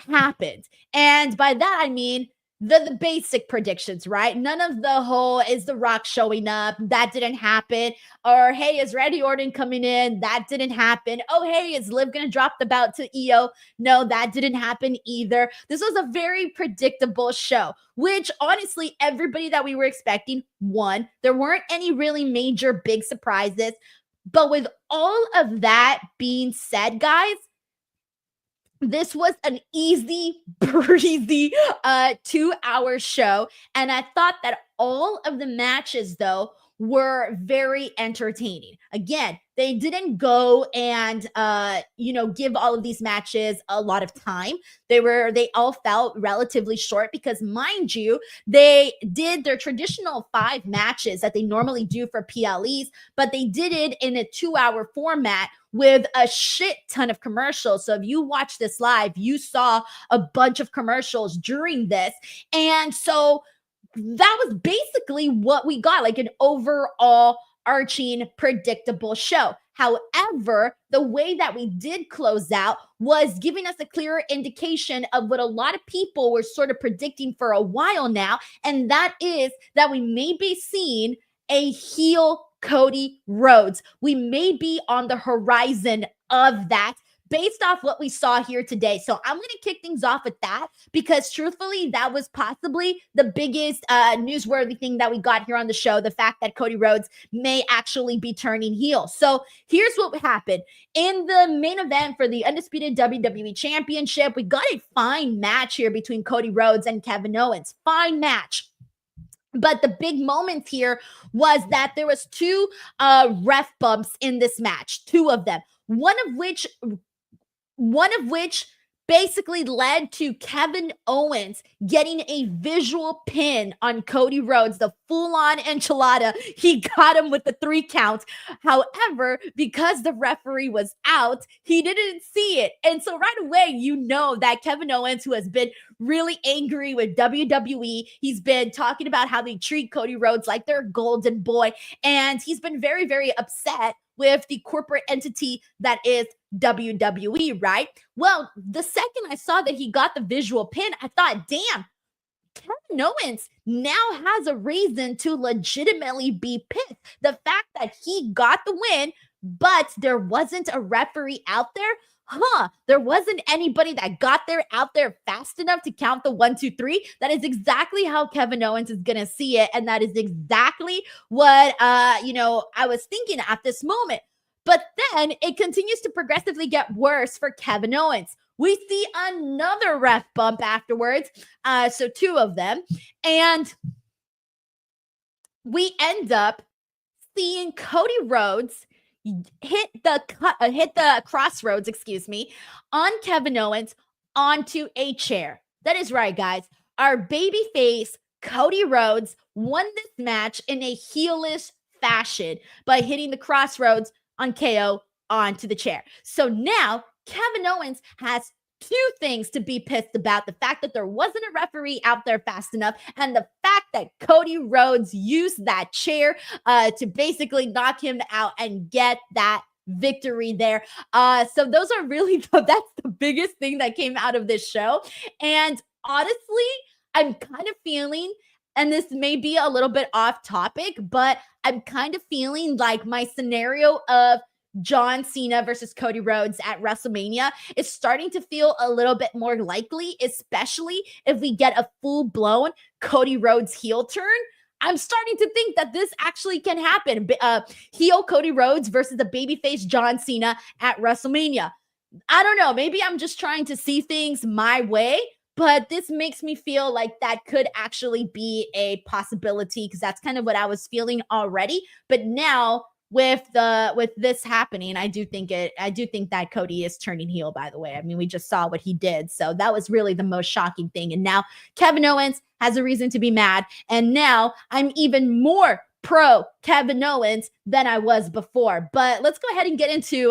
happened. And by that, I mean the basic predictions, right? None of the whole, is The Rock showing up? That didn't happen. Or, hey, is Randy Orton coming in? That didn't happen. Oh, hey, is Liv going to drop the belt to IYO? No, that didn't happen either. This was a very predictable show, which honestly, everybody that we were expecting won. There weren't any really major big surprises. But with all of that being said, guys, this was an easy breezy 2-hour show. And I thought that all of the matches, though, were very entertaining. Again, they didn't go and, give all of these matches a lot of time. They all felt relatively short because, mind you, they did their traditional 5 matches that they normally do for PLEs, but they did it in a 2-hour format with a shit ton of commercials. So if you watch this live, you saw a bunch of commercials during this. And so that was basically what we got, like an overall arching predictable show. However, the way that we did close out was giving us a clearer indication of what a lot of people were sort of predicting for a while now. And that is that we may be seeing a heel Cody Rhodes. We may be on the horizon of that based off what we saw here today. So I'm going to kick things off with that because truthfully, that was possibly the biggest newsworthy thing that we got here on the show. The fact that Cody Rhodes may actually be turning heel. So here's what happened. In the main event for the Undisputed WWE Championship, we got a fine match here between Cody Rhodes and Kevin Owens. Fine match. But the big moment here was that there was 2 ref bumps in this match, 2 of them. One of which basically led to Kevin Owens getting a visual pin on Cody Rhodes, the full-on enchilada. He got him with the 3 count. However, because the referee was out, he didn't see it. And so right away, you know that Kevin Owens, who has been really angry with WWE, he's been talking about how they treat Cody Rhodes like their golden boy. And he's been very, very upset with the corporate entity that is WWE, right? Well, the second I saw that he got the visual pin, I thought, damn, Kevin Owens now has a reason to legitimately be pissed. The fact that he got the win, but there wasn't a referee out there, there wasn't anybody that got there out there fast enough to count the 1, 2, 3. That is exactly how Kevin Owens is going to see it. And that is exactly what, I was thinking at this moment. But then it continues to progressively get worse for Kevin Owens. We see another ref bump afterwards. So 2 of them. And we end up seeing Cody Rhodes hit the crossroads, on Kevin Owens onto a chair. That is right, guys. Our babyface Cody Rhodes won this match in a heelish fashion by hitting the crossroads on KO onto the chair. So now Kevin Owens has two things to be pissed about: the fact that there wasn't a referee out there fast enough, and the fact that Cody Rhodes used that chair to basically knock him out and get that victory there. So those are really that's the biggest thing that came out of this show. And honestly, I'm kind of feeling, and this may be a little bit off topic, but I'm kind of feeling like my scenario of John Cena versus Cody Rhodes at WrestleMania is starting to feel a little bit more likely, especially if we get a full-blown Cody Rhodes heel turn. I'm starting to think that this actually can happen. Heel Cody Rhodes versus the babyface John Cena at WrestleMania. I don't know. Maybe I'm just trying to see things my way, but this makes me feel like that could actually be a possibility, because that's kind of what I was feeling already. But now with this happening, I do think that Cody is turning heel, by the way. I mean, we just saw what he did. So that was really the most shocking thing. And now Kevin Owens has a reason to be mad. And now I'm even more pro Kevin Owens than I was before. But let's go ahead and get into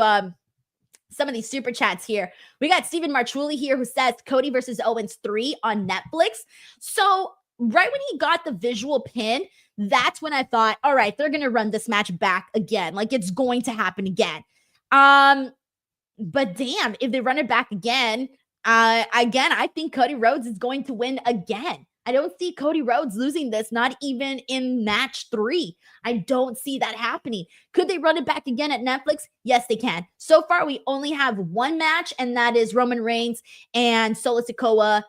some of these super chats here. We got Stephen Marchuli here who says Cody versus Owens 3 on Netflix. So right when he got the visual pin, that's when I thought, all right, they're going to run this match back again. Like, it's going to happen again. But damn, if they run it back again, I think Cody Rhodes is going to win again. I don't see Cody Rhodes losing this, not even in match 3. I don't see that happening. Could they run it back again at Netflix? Yes, they can. So far, we only have one match, and that is Roman Reigns and Solo Sikoa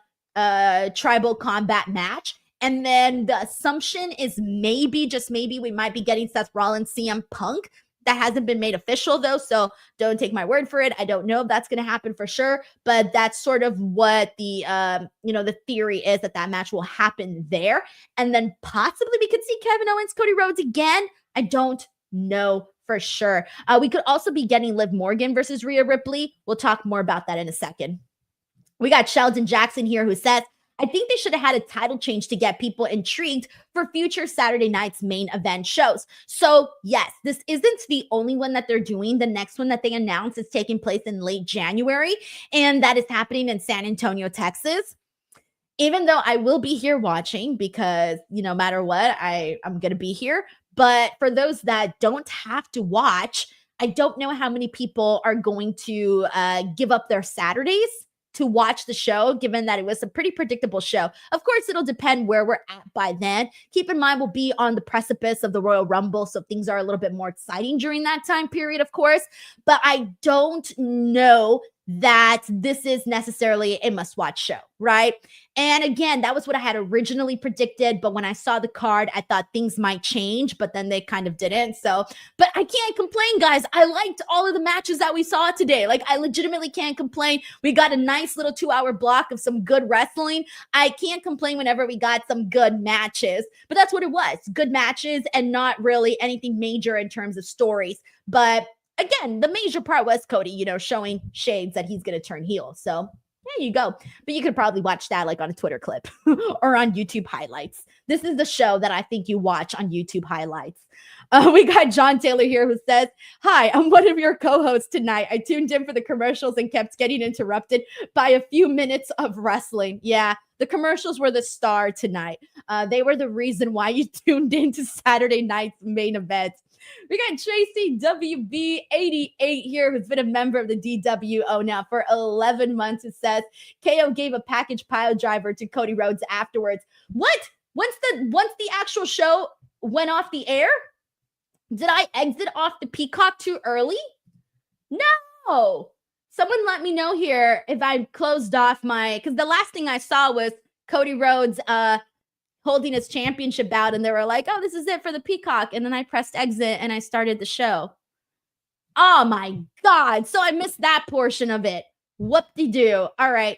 tribal combat match. And then the assumption is maybe, just maybe, we might be getting Seth Rollins, CM Punk. That hasn't been made official, though, so don't take my word for it. I don't know if that's going to happen for sure, but that's sort of what the the theory is, that match will happen there. And then possibly we could see Kevin Owens, Cody Rhodes again. I don't know for sure. We could also be getting Liv Morgan versus Rhea Ripley. We'll talk more about that in a second. We got Sheldon Jackson here who says, I think they should have had a title change to get people intrigued for future Saturday night's main event shows. So yes, this isn't the only one that they're doing. The next one that they announced is taking place in late January, and that is happening in San Antonio, Texas. Even though I will be here watching, because no matter what, I'm going to be here. But for those that don't have to watch, I don't know how many people are going to give up their Saturdays to watch the show, given that it was a pretty predictable show. Of course, it'll depend where we're at by then. Keep in mind, we'll be on the precipice of the Royal Rumble, so things are a little bit more exciting during that time period, of course. But I don't know that this is necessarily a must-watch show, right? And again, that was what I had originally predicted, but when I saw the card, I thought things might change, but then they kind of didn't. So, but I can't complain, guys. I liked all of the matches that we saw today. Like, I legitimately can't complain. We got a nice little 2-hour block of some good wrestling. I can't complain whenever we got some good matches, but that's what it was. Good matches and not really anything major in terms of stories. But again, the major part was Cody, showing shades that he's going to turn heel. So there you go. But you could probably watch that like on a Twitter clip or on YouTube highlights. This is the show that I think you watch on YouTube highlights. We got John Taylor here who says, hi, I'm one of your co-hosts tonight. I tuned in for the commercials and kept getting interrupted by a few minutes of wrestling. Yeah, the commercials were the star tonight. They were the reason why you tuned into Saturday night's main event. We got Tracy WB88 here, who's been a member of the DWO now for 11 months. It says KO gave a package pile driver to Cody Rhodes afterwards. What? Once the actual show went off the air? Did I exit off the Peacock too early? No. Someone let me know here if I closed off because the last thing I saw was Cody Rhodes holding his championship bout, and they were like, oh, this is it for the Peacock. And then I pressed exit and I started the show. Oh my God. So I missed that portion of it. Whoop-de-doo. All right.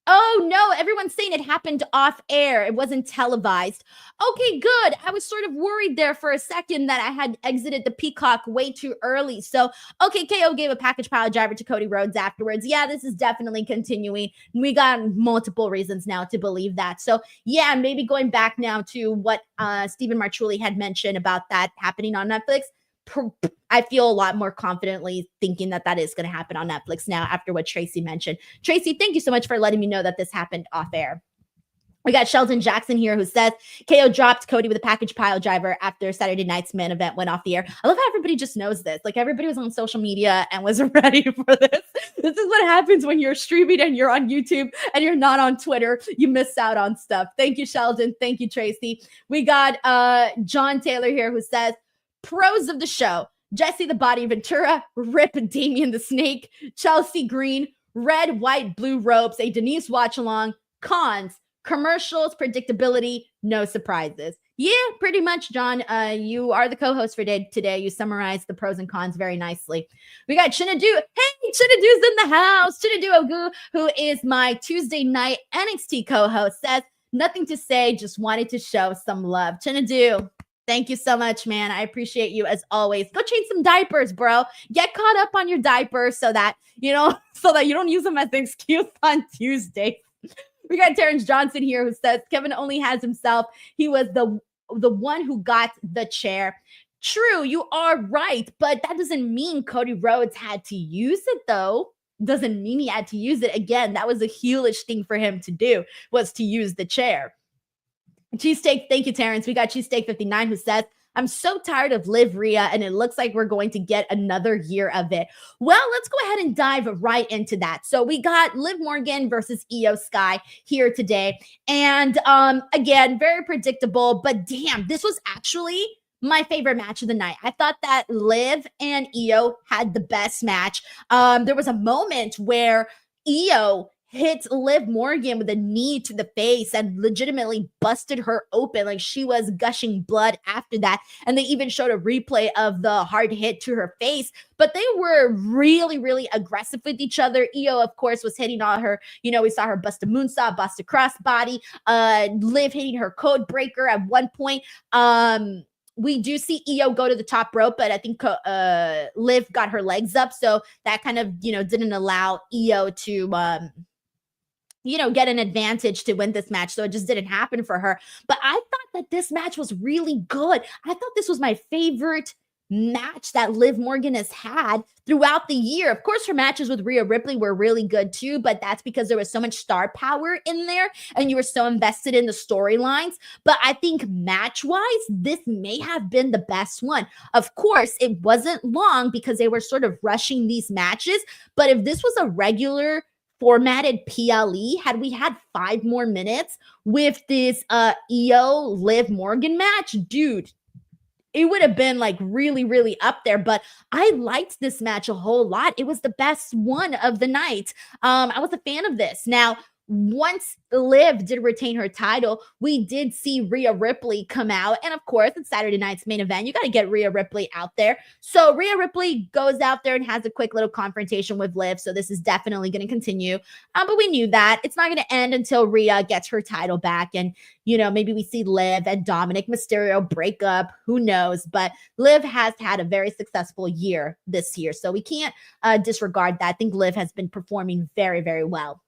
Oh, no, everyone's saying it happened off air. It wasn't televised. Okay, good. I was sort of worried there for a second that I had exited the Peacock way too early. So, okay, KO gave a package pile driver to Cody Rhodes afterwards. Yeah, this is definitely continuing. We got multiple reasons now to believe that. So, yeah, maybe going back now to what Stephen Marchulli had mentioned about that happening on Netflix. I feel a lot more confidently thinking that that is going to happen on Netflix now after what Tracy mentioned. Tracy, thank you so much for letting me know that this happened off air. We got Sheldon Jackson here who says KO dropped Cody with a package pile driver after Saturday night's main event went off the air. I love how everybody just knows this. Like everybody was on social media and was ready for this. This is what happens when you're streaming and you're on YouTube and you're not on Twitter. You miss out on stuff. Thank you, Sheldon. Thank you, Tracy. We got John Taylor here who says, pros of the show: Jesse the Body Ventura, Rip Damien the Snake, Chelsea Green, red, white, blue ropes, a Denise Watchalong. Cons: commercials, predictability, no surprises. Yeah, pretty much, John. You are the co-host for today. You summarized the pros and cons very nicely. We got Chinadu. Hey, Chinadu's in the house. Chinadu Ogu, who is my Tuesday night NXT co-host, says, nothing to say, just wanted to show some love. Chinadu, thank you so much, man. I appreciate you as always. Go change some diapers, bro. Get caught up on your diapers so that you don't use them as an excuse on Tuesday. We got Terrence Johnson here who says Kevin only has himself. He was the one who got the chair. True, you are right, but that doesn't mean Cody Rhodes had to use it, though. Doesn't mean he had to use it. Again, that was a heelish thing for him to do, was to use the chair. Cheesesteak, thank you, Terrence. We got Cheesesteak 59 who says, I'm so tired of Liv Rhea, and it looks like we're going to get another year of it. Well, let's go ahead and dive right into that. So we got Liv Morgan versus IYO SKY here today. And again, very predictable, but damn, this was actually my favorite match of the night. I thought that Liv and IYO had the best match. There was a moment where IYO hit Liv Morgan with a knee to the face and legitimately busted her open. Like she was gushing blood after that. And they even showed a replay of the hard hit to her face. But they were really, really aggressive with each other. IYO, of course, was hitting all her, we saw her bust a moonsault, bust a crossbody, Liv hitting her code breaker at one point. We do see IYO go to the top rope, but I think Liv got her legs up. So that kind of, didn't allow IYO to, get an advantage to win this match. So it just didn't happen for her. But I thought that this match was really good. I thought this was my favorite match that Liv Morgan has had throughout the year. Of course, her matches with Rhea Ripley were really good too, but that's because there was so much star power in there and you were so invested in the storylines. But I think match-wise, this may have been the best one. Of course, it wasn't long because they were sort of rushing these matches. But if this was a regular formatted PLE, had we had 5 more minutes with this IYO Liv Morgan match, dude, it would have been like really, really up there. But I liked this match a whole lot. It was the best one of the night. I was a fan of this. Now, once Liv did retain her title, we did see Rhea Ripley come out. And of course, it's Saturday night's main event. You got to get Rhea Ripley out there. So Rhea Ripley goes out there and has a quick little confrontation with Liv. So this is definitely going to continue. But we knew that it's not going to end until Rhea gets her title back. And, maybe we see Liv and Dominic Mysterio break up. Who knows? But Liv has had a very successful year this year. So we can't disregard that. I think Liv has been performing very, very well.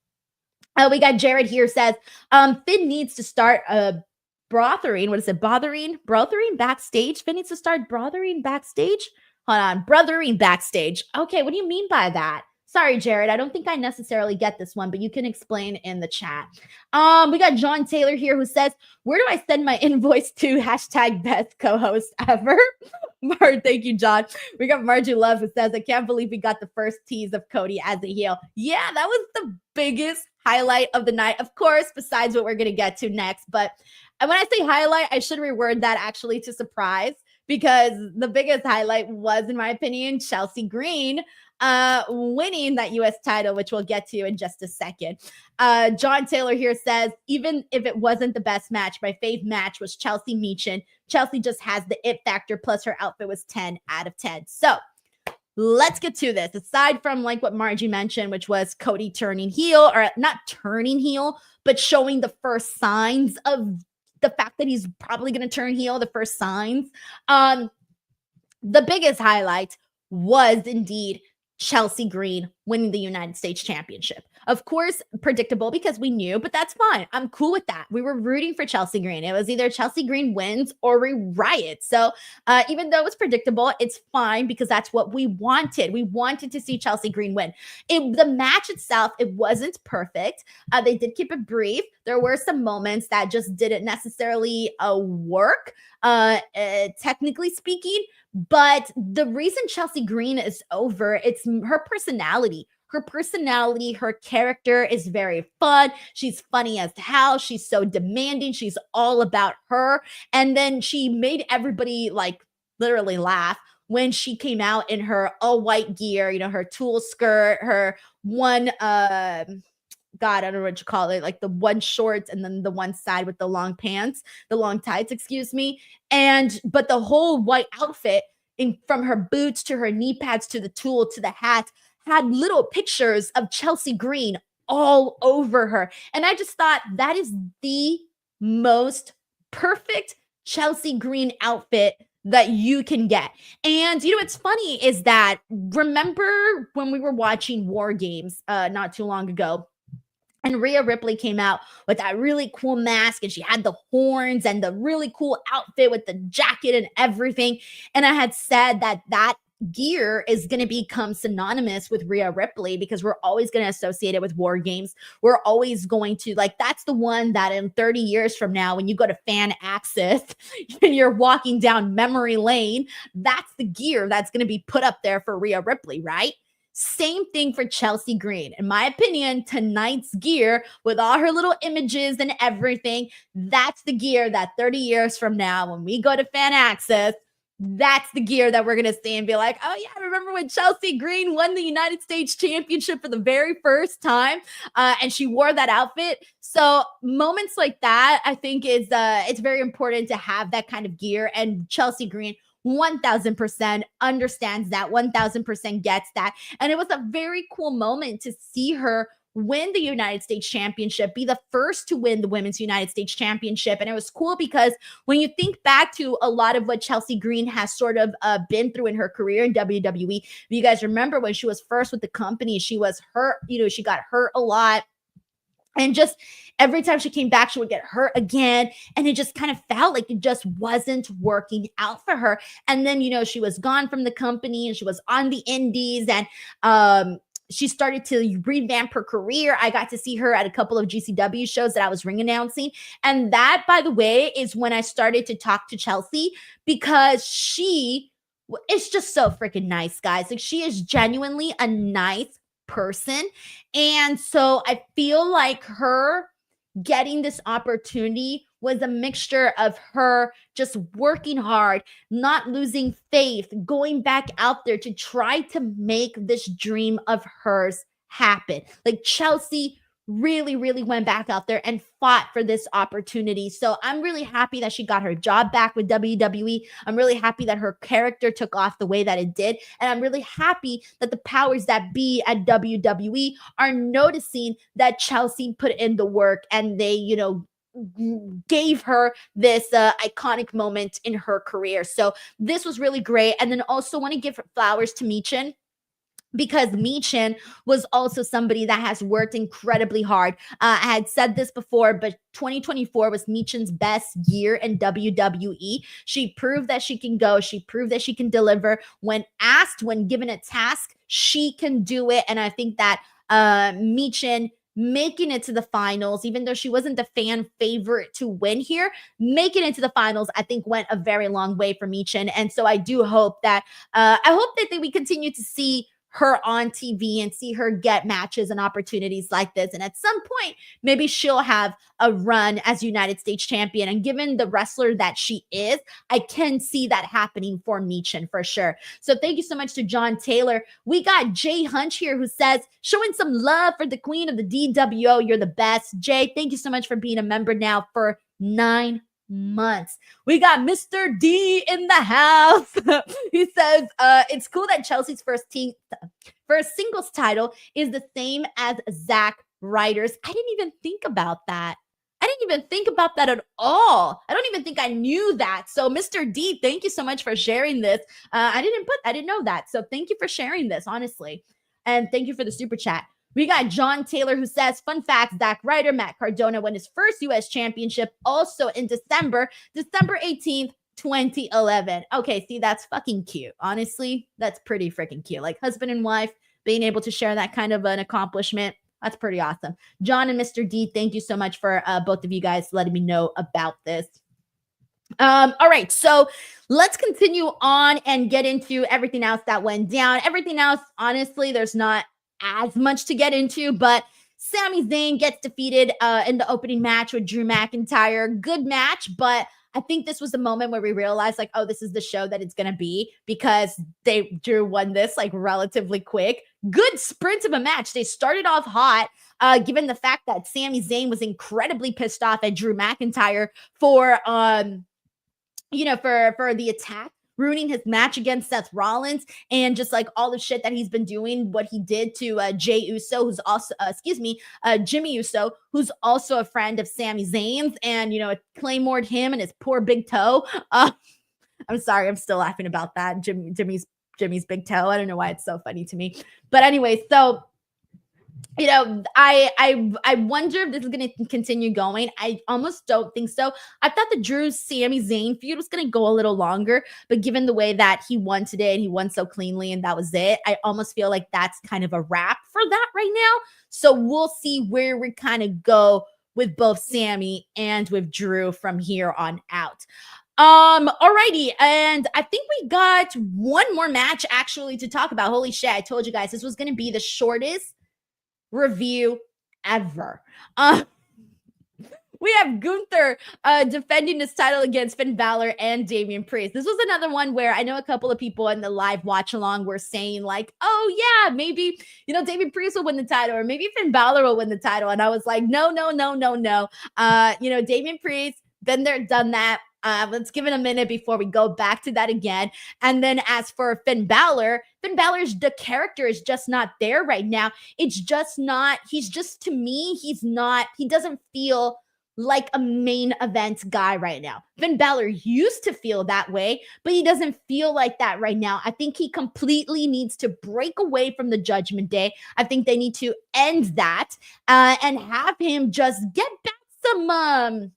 We got Jared here says, Finn needs to start brothering. What is it? Brothering backstage? Finn needs to start brothering backstage? Hold on. Brothering backstage. Okay, what do you mean by that? Sorry, Jared. I don't think I necessarily get this one, but you can explain in the chat. We got John Taylor here who says, where do I send my invoice to? # best co-host ever. Thank you, John. We got Margie Love who says, I can't believe we got the first tease of Cody as a heel. Yeah, that was the biggest highlight of the night, of course, besides what we're going to get to next. But when I say highlight, I should reword that actually to surprise, because the biggest highlight was, in my opinion, Chelsea Green winning that U.S. title, which we'll get to in just a second. John Taylor here says, even if it wasn't the best match, my fave match was Chelsea Michin. Chelsea just has the it factor, plus her outfit was 10 out of 10. So let's get to this. Aside from like what Margie mentioned, which was Cody turning heel, or not turning heel, but showing the first signs of the fact that he's probably going to turn heel, the first signs. The biggest highlight was indeed Chelsea Green winning the United States Championship. Of course, predictable because we knew, but that's fine. I'm cool with that. We were rooting for Chelsea Green. It was either Chelsea Green wins or we riot. So even though it was predictable, it's fine because that's what we wanted. We wanted to see Chelsea Green win. The match itself, it wasn't perfect. They did keep it brief. There were some moments that just didn't necessarily work, technically speaking. But the reason Chelsea Green is over, it's her personality. Her personality, her character is very fun. She's funny as hell. She's so demanding. She's all about her. And then she made everybody like literally laugh when she came out in her all white gear, you know, her tulle skirt, her one, God, I don't know what you call it, like the one shorts and then the one side with the long pants, the long tights, excuse me. But the whole white outfit, from her boots to her knee pads to the tulle to the hat, had little pictures of Chelsea Green all over her. And I just thought that is the most perfect Chelsea Green outfit that you can get. And, you know, what's funny is that, remember when we were watching War Games not too long ago, and Rhea Ripley came out with that really cool mask and she had the horns and the really cool outfit with the jacket and everything. And I had said that gear is going to become synonymous with Rhea Ripley because we're always going to associate it with War Games. We're always going to, like, that's the one that in 30 years from now, when you go to Fan Access and you're walking down memory lane, that's the gear that's going to be put up there for Rhea Ripley, right? Same thing for Chelsea Green. In my opinion, tonight's gear with all her little images and everything, that's the gear that 30 years from now, when we go to Fan Access, that's the gear that we're going to see and be like, oh yeah, remember when Chelsea Green won the United States Championship for the very first time? And she wore that outfit. So moments like that, I think it's very important to have that kind of gear. And Chelsea Green 1000% understands that, 1000% gets that. And it was a very cool moment to see her win the United States Championship, be the first to win the Women's United States Championship. And it was cool because when you think back to a lot of what Chelsea Green has sort of been through in her career in WWE, if you guys remember when she was first with the company, she was hurt, you know, she got hurt a lot. And just every time she came back, she would get hurt again. And it just kind of felt like it just wasn't working out for her. And then, you know, she was gone from the company and she was on the indies and she started to revamp her career. I got to see her at a couple of GCW shows that I was ring announcing. And that, by the way, is when I started to talk to Chelsea because she is just so freaking nice, guys. Like, she is genuinely a nice person. And so I feel like her getting this opportunity was a mixture of her just working hard, not losing faith, going back out there to try to make this dream of hers happen. Like, Chelsea really, really went back out there and fought for this opportunity. So I'm really happy that she got her job back with WWE. I'm really happy that her character took off the way that it did. And I'm really happy that the powers that be at WWE are noticing that Chelsea put in the work and they, you know, gave her this iconic moment in her career. So this was really great. And then also want to give flowers to Michin, because Michin was also somebody that has worked incredibly hard. I had said this before, but 2024 was Michin's best year in WWE. She proved that she can go. She proved that she can deliver. When asked, when given a task, she can do it. And I think that Michin making it to the finals, even though she wasn't the fan favorite to win here, making it to the finals, I think went a very long way for Michin. And so I do hope that, we continue to see her on TV and see her get matches and opportunities like this. And at some point, maybe she'll have a run as United States champion. And given the wrestler that she is, I can see that happening for Michin for sure. So thank you so much to John Taylor. We got Jay Hunch here who says, showing some love for the queen of the DWO. You're the best. Jay, thank you so much for being a member now for 9 months. We got Mr. D in the house. He says, it's cool that Chelsea's first singles title is the same as Zack Ryder's. I didn't even think about that. I didn't even think about that at all. I don't even think I knew that. So Mr. D, thank you so much for sharing this. I didn't know that. So thank you for sharing this, honestly. And thank you for the super chat. We got John Taylor who says, fun fact, Zack Ryder, Matt Cardona won his first U.S. championship also in December 18th, 2011. Okay, see, that's fucking cute. Honestly, that's pretty freaking cute. Like husband and wife being able to share that kind of an accomplishment. That's pretty awesome. John and Mr. D, thank you so much for both of you guys letting me know about this. All right, so let's continue on and get into everything else that went down. Everything else, honestly, there's not as much to get into, but Sami Zayn gets defeated in the opening match with Drew McIntyre. Good match, but I think this was the moment where we realized, like, oh, this is the show that it's going to be, because Drew won this like relatively quick. Good sprint of a match. They started off hot, given the fact that Sami Zayn was incredibly pissed off at Drew McIntyre for the attack, ruining his match against Seth Rollins, and just like all the shit that he's been doing, what he did to Jey Uso, who's also, Jimmy Uso, who's also a friend of Sami Zayn's, and, it claymored him and his poor big toe. I'm sorry, I'm still laughing about that. Jimmy's big toe. I don't know why it's so funny to me. But anyway, so I wonder if this is going to continue going. I almost don't think so. I thought the Drew Sami Zayn feud was going to go a little longer, but given the way that he won today and he won so cleanly and that was it, I almost feel like that's kind of a wrap for that right now. So we'll see where we kind of go with both Sami and with Drew from here on out. Alrighty, and I think we got one more match actually to talk about. Holy shit, I told you guys this was going to be the shortest review ever. We have Gunther defending his title against Finn Balor and Damien Priest. This was another one where I know a couple of people in the live watch along were saying like, oh yeah, maybe, Damien Priest will win the title, or maybe Finn Balor will win the title. And I was like, no. Damien Priest, been there, done that. Let's give it a minute before we go back to that again. And then as for Finn Balor's the character is just not there right now. It's just not, he doesn't feel like a main event guy right now. Finn Balor used to feel that way, but he doesn't feel like that right now. I think he completely needs to break away from the Judgment Day. I think they need to end that and have him just get back some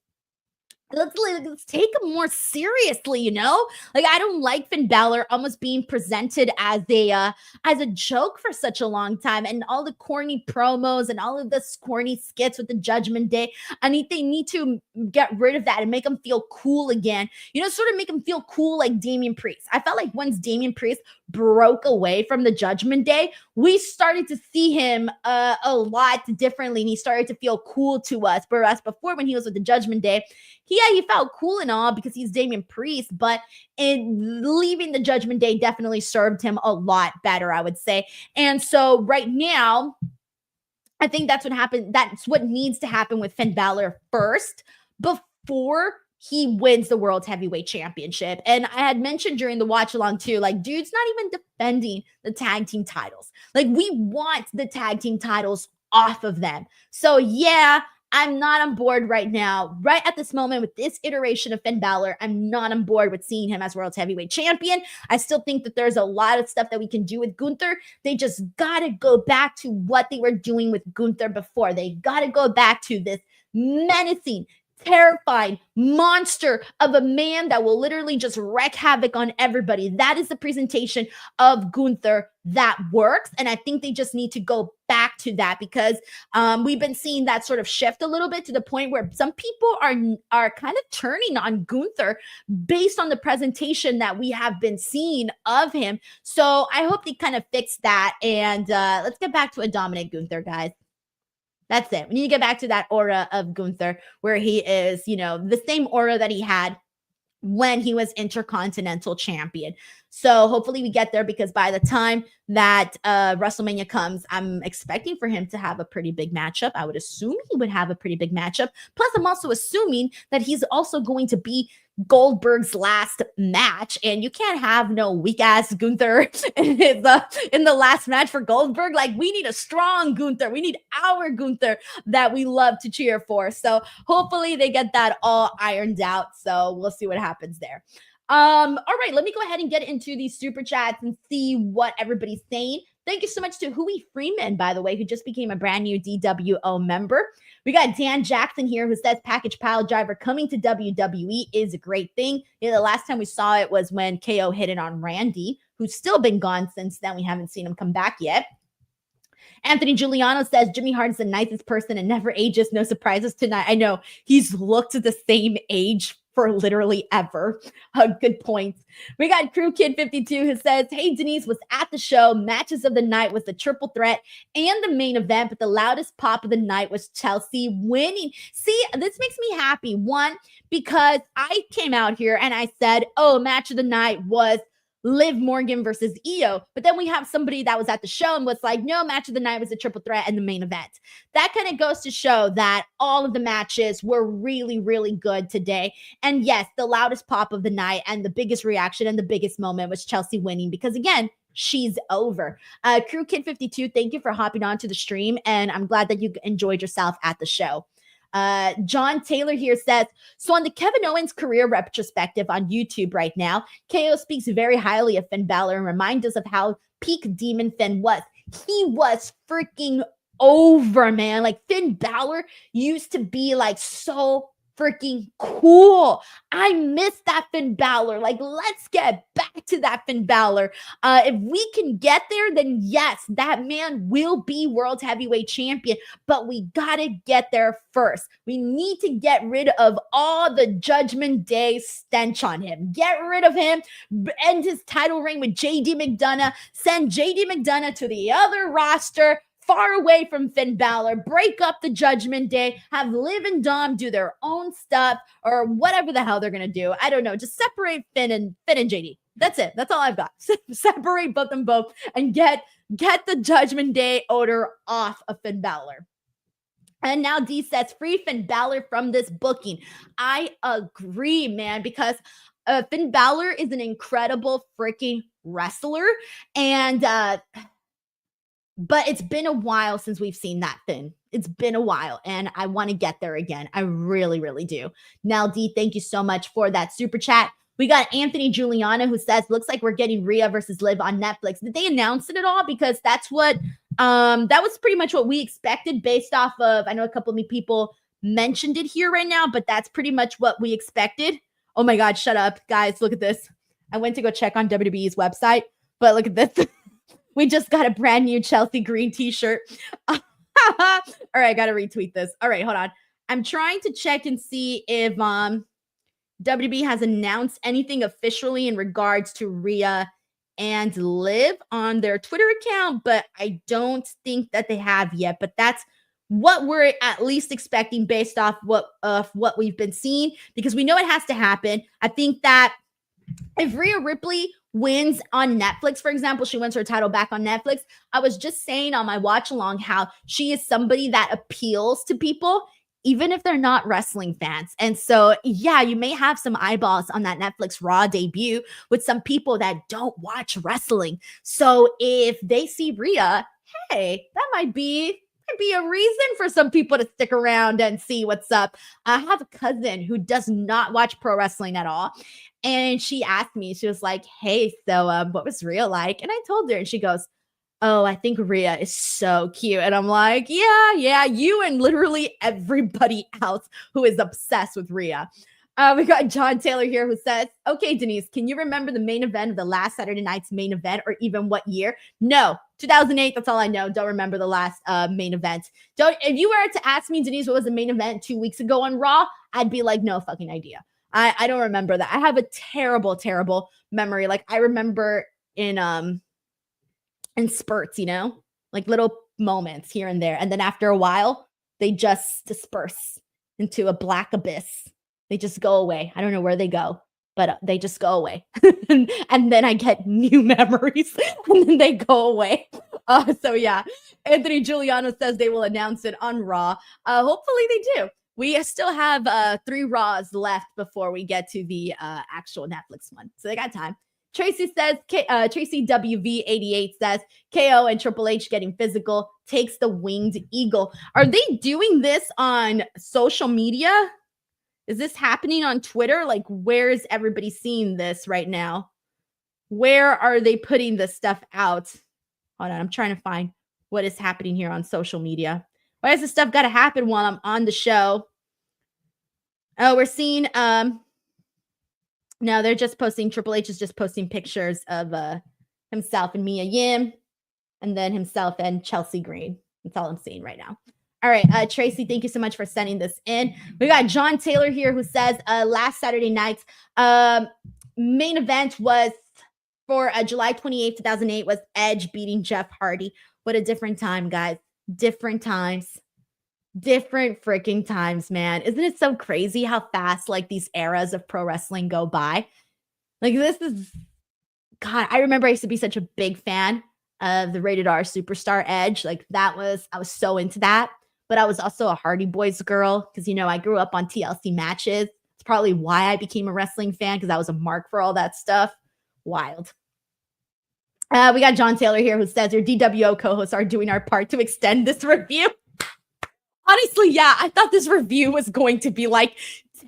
let's take him more seriously, Like, I don't like Finn Balor almost being presented as a joke for such a long time, and all the corny promos and all of the corny skits with the Judgment Day. They need to get rid of that and make him feel cool again. Sort of make him feel cool like Damien Priest. I felt like once Damien Priest broke away from the Judgment Day, we started to see him a lot differently, and he started to feel cool to us. Whereas before, when he was with the Judgment Day, he felt cool and all because he's Damien Priest, but leaving the Judgment Day definitely served him a lot better, I would say. And so right now, I think that's what happened. That's what needs to happen with Finn Balor first before he wins the World Heavyweight Championship. And I had mentioned during the watch along too, like, dude's not even defending the tag team titles. Like, we want the tag team titles off of them. So yeah, I'm not on board right now. Right at this moment with this iteration of Finn Balor, I'm not on board with seeing him as World Heavyweight Champion. I still think that there's a lot of stuff that we can do with Gunther. They just got to go back to what they were doing with Gunther before. They got to go back to this menacing, terrifying monster of a man that will literally just wreak havoc on everybody. That is the presentation of Gunther that works. And I think they just need to go back to that, because we've been seeing that sort of shift a little bit to the point where some people are kind of turning on Gunther based on the presentation that we have been seeing of him. So I hope they kind of fix that. And let's get back to a dominant Gunther, guys. That's it. We need to get back to that aura of Gunther where he is, the same aura that he had when he was Intercontinental Champion. So hopefully we get there, because by the time that WrestleMania comes, I'm expecting for him to have a pretty big matchup. I would assume he would have a pretty big matchup. Plus, I'm also assuming that he's also going to be Goldberg's last match, and you can't have no weak ass Gunther in the last match for Goldberg. Like, we need a strong Gunther. We need our Gunther that we love to cheer for. So hopefully they get that all ironed out. So we'll see what happens there. All right, let me go ahead and get into these super chats and see what everybody's saying. Thank you so much to Huey Freeman, by the way, who just became a brand new DWO member. We got Dan Jackson here, who says package pile driver coming to WWE is a great thing. You know, the last time we saw it was when KO hit it on Randy, who's still been gone since then. We haven't seen him come back yet. Anthony Giuliano says Jimmy Hart is the nicest person and never ages. No surprises tonight. I know he's looked the same age for literally ever. Good points. We got Crew Kid 52 who says, hey, Denise was at the show. Matches of the night was the triple threat and the main event, but the loudest pop of the night was Chelsea winning. See, this makes me happy. One, because I came out here and I said, oh, match of the night was Liv Morgan versus IYO. But then we have somebody that was at the show and was like, no, match of the night was a triple threat and the main event. That kind of goes to show that all of the matches were really, really good today. And yes, the loudest pop of the night and the biggest reaction and the biggest moment was Chelsea winning, because again, she's over. Crew Kid 52, thank you for hopping onto the stream, and I'm glad that you enjoyed yourself at the show. John Taylor here says, so on the Kevin Owens career retrospective on YouTube right now, KO speaks very highly of Finn Balor and reminds us of how peak Demon Finn was. He was freaking over, man. Like, Finn Balor used to be like so freaking cool. I miss that Finn Balor. Like, let's get back to that Finn Balor. If we can get there, then yes, that man will be world heavyweight champion, but we gotta get there first. We need to get rid of all the Judgment Day stench on him. Get rid of him, end his title reign with JD McDonough, send JD McDonough to the other roster, far away from Finn Balor, break up the Judgment Day, have Liv and Dom do their own stuff, or whatever the hell they're going to do. I don't know. Just separate Finn and JD. That's it. That's all I've got. Separate them both and get the Judgment Day odor off of Finn Balor. And now D says, free Finn Balor from this booking. I agree, man, because Finn Balor is an incredible freaking wrestler. And, but it's been a while since we've seen that Finn. It's been a while, and I want to get there again. I really, really do. Nell D, thank you so much for that super chat. We got Anthony Giuliano who says, looks like we're getting Rhea versus Liv on Netflix. Did they announce it at all? Because that's what, that was pretty much what we expected based off of, I know a couple of people mentioned it here right now, but that's pretty much what we expected. Oh my God, shut up. Guys, look at this. I went to go check on WWE's website, but look at this. We just got a brand new Chelsea green t-shirt. All right, I got to retweet this. All right, hold on. I'm trying to check and see if WWE has announced anything officially in regards to Rhea and Liv on their Twitter account, but I don't think that they have yet. But that's what we're at least expecting based off what we've been seeing, because we know it has to happen. I think that if Rhea Ripley wins on Netflix, for example, she wins her title back on Netflix, I was just saying on my watch along how she is somebody that appeals to people, even if they're not wrestling fans. And so, yeah, you may have some eyeballs on that Netflix Raw debut with some people that don't watch wrestling. So if they see Rhea, hey, that might be a reason for some people to stick around and see what's up. I have a cousin who does not watch pro wrestling at all. And she asked me, she was like, hey, so what was Rhea like? And I told her, and she goes, oh, I think Rhea is so cute. And I'm like, yeah, you and literally everybody else who is obsessed with Rhea. We got John Taylor here who says, okay, Denise, can you remember the main event of the last Saturday night's main event, or even what year? No, 2008. That's all I know. Don't remember the last main event. If you were to ask me, Denise, what was the main event 2 weeks ago on Raw, I'd be like, no fucking idea. I don't remember that. I have a terrible, terrible memory. Like, I remember in spurts, you know, like little moments here and there. And then after a while, they just disperse into a black abyss. They just go away. I don't know where they go. but they just go away. And then I get new memories and then they go away. So yeah, Anthony Giuliano says they will announce it on Raw. Hopefully they do. We still have 3 Raws left before we get to the actual Netflix one. So they got time. Tracy says, Tracy WV88 says, KO and Triple H getting physical takes the winged eagle. Are they doing this on social media? Is this happening on Twitter? Like, where is everybody seeing this right now? Where are they putting this stuff out? Hold on, I'm trying to find what is happening here on social media. Why does this stuff got to happen while I'm on the show? Oh, we're seeing, no, they're just posting, Triple H is just posting pictures of himself and Mia Yim, and then himself and Chelsea Green. That's all I'm seeing right now. All right, Tracy, thank you so much for sending this in. We got John Taylor here who says last Saturday night's main event was for July 28th, 2008 was Edge beating Jeff Hardy. What a different time, guys. Different times. Different freaking times, man. Isn't it so crazy how fast like these eras of pro wrestling go by? Like this is, God, I remember I used to be such a big fan of the Rated R Superstar Edge. Like I was so into that. But I was also a Hardy Boys girl because, you know, I grew up on TLC matches. It's probably why I became a wrestling fan because I was a mark for all that stuff. Wild. We got John Taylor here who says your DWO co-hosts are doing our part to extend this review. Honestly, yeah, I thought this review was going to be like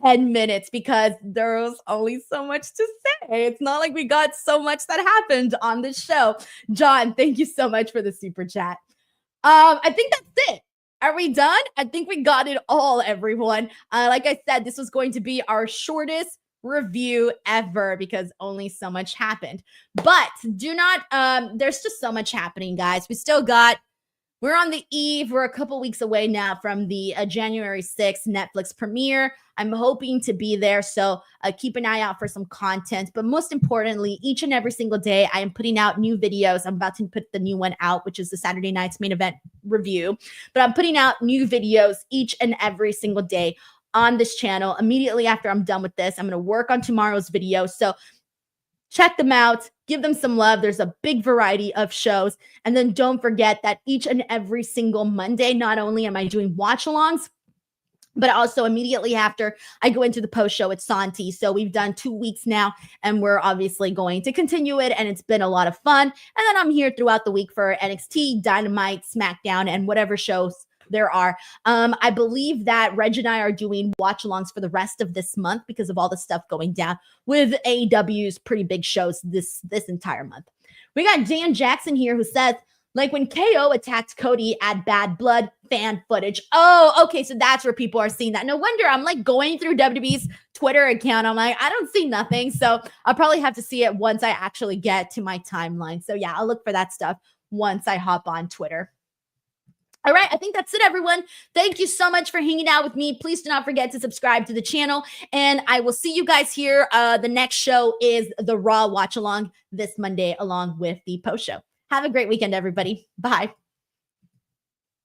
10 minutes because there was only so much to say. It's not like we got so much that happened on this show. John, thank you so much for the super chat. I think that's it. Are we done? I think we got it all, everyone. Like I said, this was going to be our shortest review ever because only so much happened. But do not, there's just so much happening, guys. We're on the eve. We're a couple weeks away now from the January 6th Netflix premiere. I'm hoping to be there, so keep an eye out for some content. But most importantly, each and every single day, I am putting out new videos. I'm about to put the new one out, which is the Saturday night's main event review. But I'm putting out new videos each and every single day on this channel. Immediately after I'm done with this, I'm going to work on tomorrow's video. So check them out. Give them some love. There's a big variety of shows. And then don't forget that each and every single Monday, not only am I doing watch-alongs, but also immediately after I go into the post show at Santi. So we've done 2 weeks now, and we're obviously going to continue it. And it's been a lot of fun. And then I'm here throughout the week for NXT, Dynamite, SmackDown, and whatever shows there are. I believe that Reg and I are doing watch-alongs for the rest of this month because of all the stuff going down with AEW's pretty big shows this entire month. We got Dan Jackson here who says, like when KO attacked Cody at Bad Blood, fan footage. Oh, okay, so that's where people are seeing that. No wonder I'm like going through WWE's Twitter account. I'm like, I don't see nothing. So I'll probably have to see it once I actually get to my timeline. So yeah, I'll look for that stuff once I hop on Twitter. All right, I think that's it, everyone. Thank you so much for hanging out with me. Please do not forget to subscribe to the channel, and I will see you guys here. The next show is the Raw Watch Along this Monday, along with the post show. Have a great weekend, everybody. Bye.